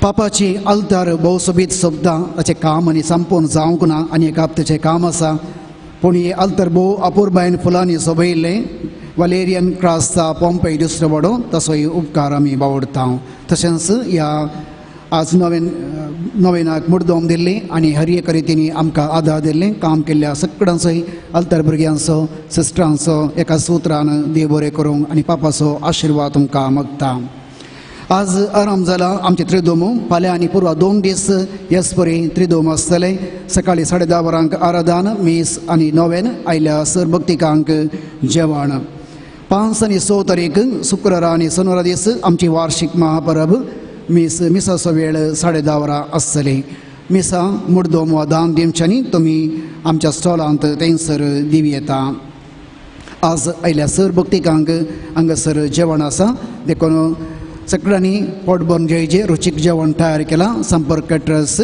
पापाची आल्तार भोव सोबीत सोंपता, ताचें काम आनी संपूर्ण जावंक ना, आनी एक हप्त्याचें काम आसा. पूण ही आल्तार भोव अपूर्बायेन फुलांनी सोबयल्लें. वलेरियन क्रास्ता पोंपेय दुसरो वाडो तसोय उपकार आमी बावडटा. तशेंच ह्या आज नवेनाक मुर्दोम दिल्ली आनी हर एका रितीनी आमकां आदार दिल्लें काम केल्ल्या सगळ्यांचोय आल्तार भुरग्यांचो सिस्टरांचो एका सुत्रान देव बरें करूंक आनी पापाचो आशिर्वाद तुमकां मागता. आज आराम जाला आमचे त्रिदोम. फाल्यां आनी पुर्वा 2 दीस येसपरी त्रिदोम आसतले. सकाळी 10:30 वरांक आराधन मीस आनी नोवेन आयल्या सर भक्तिकांक जेवण. 5 आनी 6 तारीख शुक्रारा आनी शनिवारा दीस आमची वार्षिक महापरब मिसाचो वेळ 10:30 वरां आसतली. मिसा मुर्दोम वा दान दिवच्यांनी तुमी आमच्या स्टॉलांत थंयसर दिवी येता. आज आयल्या सर भक्तिकांक हांगासर जेवण आसा. देखून सगळ्यांनी पोट भरून जेवचे रुचीक जेवण तयार केलां. संपर्क कॅटरर्स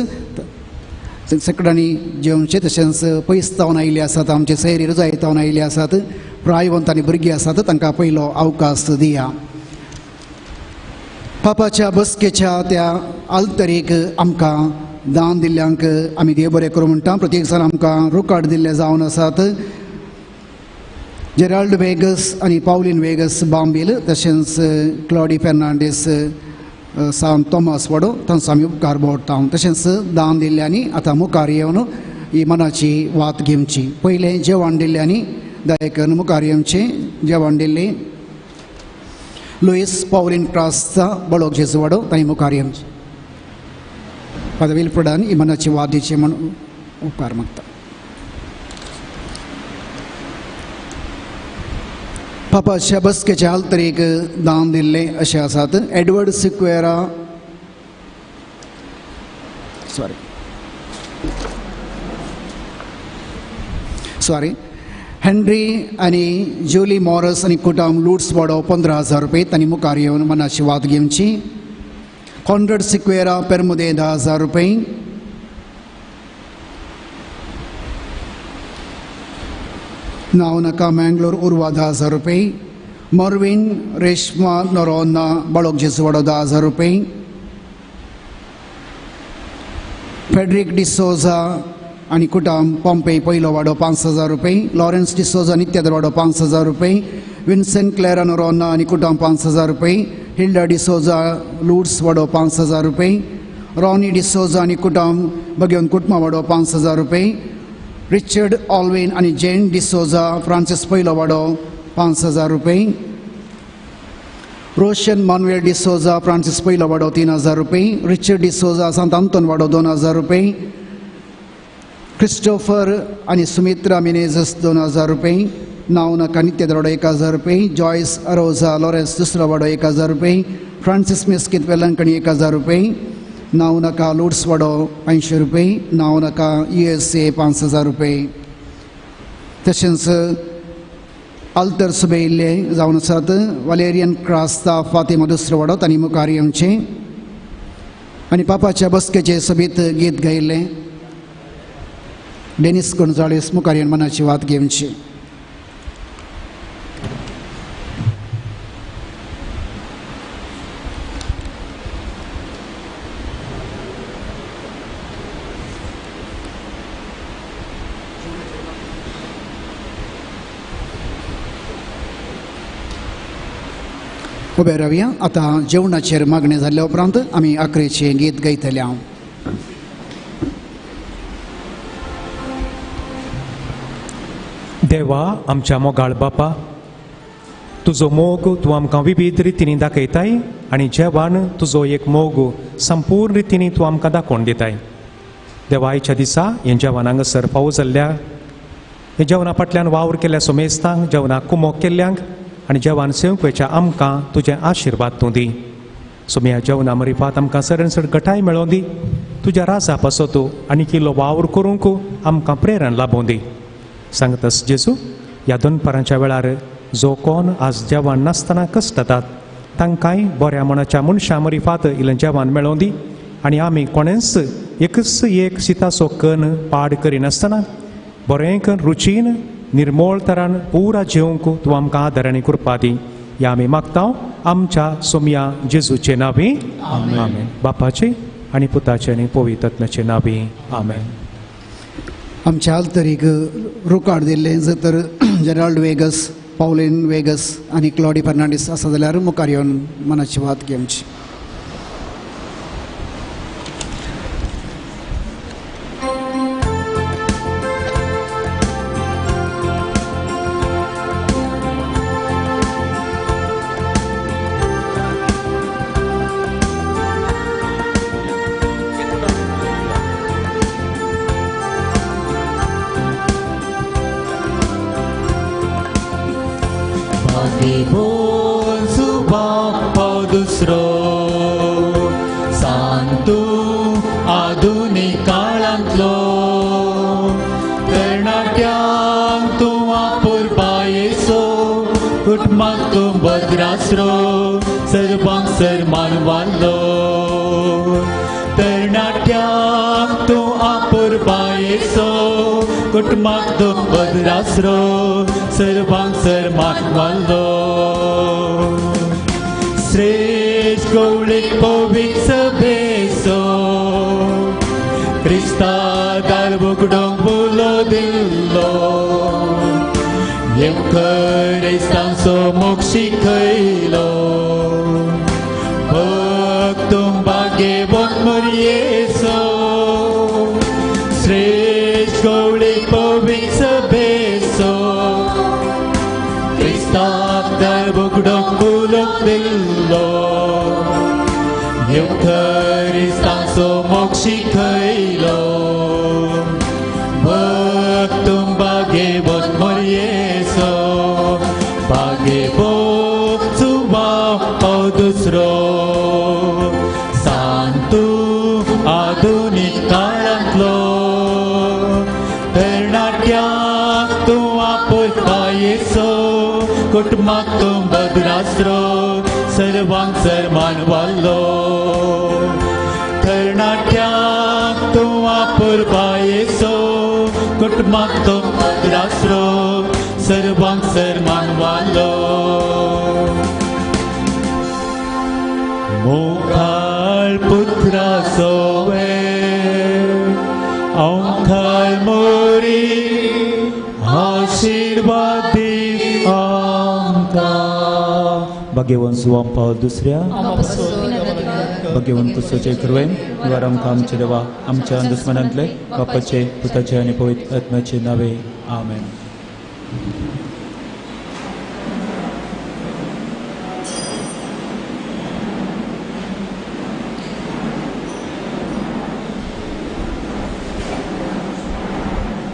सगळ्यांनी जेवचे. तशेंच पयस जावन आयिल्ले आसात, आमचे सैरीर जायतावन आयिल्ले आसात, प्रायवंत आनी भुरगीं आसात, तांकां पयलो अवकाश दिया. पापाच्या बसकेच्या त्या आल्तरीक आमकां दान दिल्ल्यांक आमी देव बरें करूं म्हणटा. प्रत्येक जाण आमकां रोकाड दिल्ले जावन आसात. जेराल्ड वेगस आनी पावलीन वेगस बांबील तशेंच क्लॉडी फेर्नांडीस सांत थॉमस वाडो तांचो आमी उपकार बावडटा. तशेंच दान दिल्ल्यांनी आतां मुखार येवन ही मनाची वात घेवची. पयलें जेवण दिल्ल्यांनी दयेकन मुखार येवचें. जेवण दिल्ली लुईस पॉलिन क्रास्ता बाळोक जेजुवाडो तांणी मुखार येवचें. फादर विल्फ्रेडान ही मनाची वात दिवची म्हण उपकार मागता. पापाच्या बसकेच्या आल्तरीक दान दिल्ले अशें आसात. एडवर्ड सिक्वेरा हेनरी आनी जुली मॉरस आनी कुटुंब लुट्स वाडो 15,000 रुपये तांणी मुखार येवन मनाची वात घेवची. कॉन्ड्रेड सिक्वेरा पेरमुदे 10,000 रुपये. नाव नाका मँगलोर उर्वा 10,000 रुपये. मॉर्विन रेश्मा नोरोन्ना बाळोक जेजुवाडो 10,000 रुपये. फेडरिक डिसोजा आणि कुटुंब पॉम्पे पहिलो वाडो 5,000 रुपये, लॉरेन्स डिसोजा नित्यादर वाडो 5,000 रुपये, विन्सेंट क्लेरा नोरोना आणि कुटुंब 5,000 रुपये, हिल्डा डिसोजा लूड्स वाडो 5,000 रुपये, रॉनी डिसोजा आणि कुटुंब बगेवन कुटुंबा वाडो 5,000 रुपये, रिचर्ड ऑल्वेन आणि जेन डिसोजा फ्रांसिस पहिलो वाडो 5,000 रुपये, रोशन मानुएल डिसोजा फ्रांसिस पहिलो वाडो 3,000 रुपये, रिचर्ड डिसोजा सांत आंतोन वाडो 2,000 रुपये, क्रिस्टोफर आणि सुमित्रा मिनेझस 2,000 रुपये, नावनाका नित्यादर वाडो 1,000 रुपये, जॉयस अरोजा लॉरेन्स दुसरो वाडो 1,000 रुपये, फ्रांसिस मेस्कित वेलंकणी 1,000 रुपये, नावनाका लूड्स वाडो 80 रुपये, नावनाका USA 5,000 रुपये. तशेंच आल्तर सुबेल्ले जावन आसात वालेरियन क्रास्ता फातिमा दुसरो वाडो तांणी मुखार येवचे आनी पापाच्या बसकेचे सभेत गीत गायिल्ले डेनिस गोंजाळेस मुखार येवन मनाची वात घेवची. उबे रावया. आतां जेवणाचेर मागणी जाल्ल्या उपरांत आमी आखरेचें गीत गायतले. देवा आमच्या मोगाळ बापा, तुजो मोग तूं आमकां विविध रितींनी दाखयताय आनी जेवण तुजो एक मोग संपूर्ण रितींनी तूं आमकां दाखोवन दिताय. देवा आयच्या दिसा हें जेवण हांगासर फावो जाल्ल्या हे जेवणा फाटल्यान वावर केल्ल्या सोमेस्तांक, जेवणाक कुमोक केल्ल्यांक आनी जेवण सेवकेच्या आमकां तुजें आशिर्वाद तूं दी. सोमी ह्या जेवणा मरिफात आमकां सडसड गटाय मेळोवन दी. तुज्या राजा पासो तूं आनी किल्लो वावर करूंक आमकां प्रेरण लाभोवन दी. सांगतास जेजू, ह्या दनपारांच्या वेळार जो कोण आज जेवण नासतना कश्टातात तांकांय बऱ्या मनाच्या मनशां मरिफात इल्लें जेवण मेळोवन दी आनी आमी कोणेंच एकच एक शिताचो कण पाड करिनासतना बरें करून रुचीन निर्मोळ तरान पुरा जेवंक तूं आमकां आदारांनी कृपा दी. ह्या आमी मागतां आमच्या सोमया जेजूचे नांवी. आमेन. बापाचे आनी पुताचे आनी पवित्र आत्म्याचे नांवी. आमेन. आमच्या आल्तरीक रुकाड दिल्ले जर तर जेराल्ड वेगस, पावलीन वेगस आनी क्लॉडी फर्नांडीस आसा जाल्यार मुखार येवन मनाची वात घेवची. सांतू आधुनिक काळांतलो तरणाट्यांक तूं आपुरबायेचो कुटुंबाक तूं भद्रासरो सर्वांक सन्मान वाडलो. तरणाट्यांक तूं आपुरबायेचो कुटुंबाक तूं भद्रासरो सर्वांक सन्मान वाडलो. श्रेष्ठ गवळीक पवित्र सभेचो क्रिस्ता दारबुगडोंक बुलो दिल्लो. क्रिस्तांचो मोग शिकयलो. भक्तूंक भाग्यवंत मरयेचो श्रेष्ठ गवळीक पवित्र सभेचो क्रिस्ताक दारबुगडोंक बुलो दिल्लो. क्रिस्तांचो मोग शिकयलो. भक्तूंक भाग्यवंत मरयेचो भाग्यवंत सुवाव दुसरो. सांतू आधुनिक काळांतलो तरणाट्यांक तूं आपुरबायेचो कुटुंबाक तूं भद्रासरो सर्वांक सन्मान वाडलो. तरणाट्यांक तूं आपुरबायेचो कुटुंबाक तूं भद्रासरो सर्वांक सन्मान वाडलो. मोगाळ पुत्राचो वेळ आखाल मोरी आशीर्वाद दी आमकां. भाग्यवान सुवाम पावल दुसऱ्या भाग्यवान पुस्तकाचे करवेन निवार आमकां आमचे देवा आमच्या दुस्मनांतले बापाचे पुताचे आनी पवित्र आत्म्याचे नावे आमेन.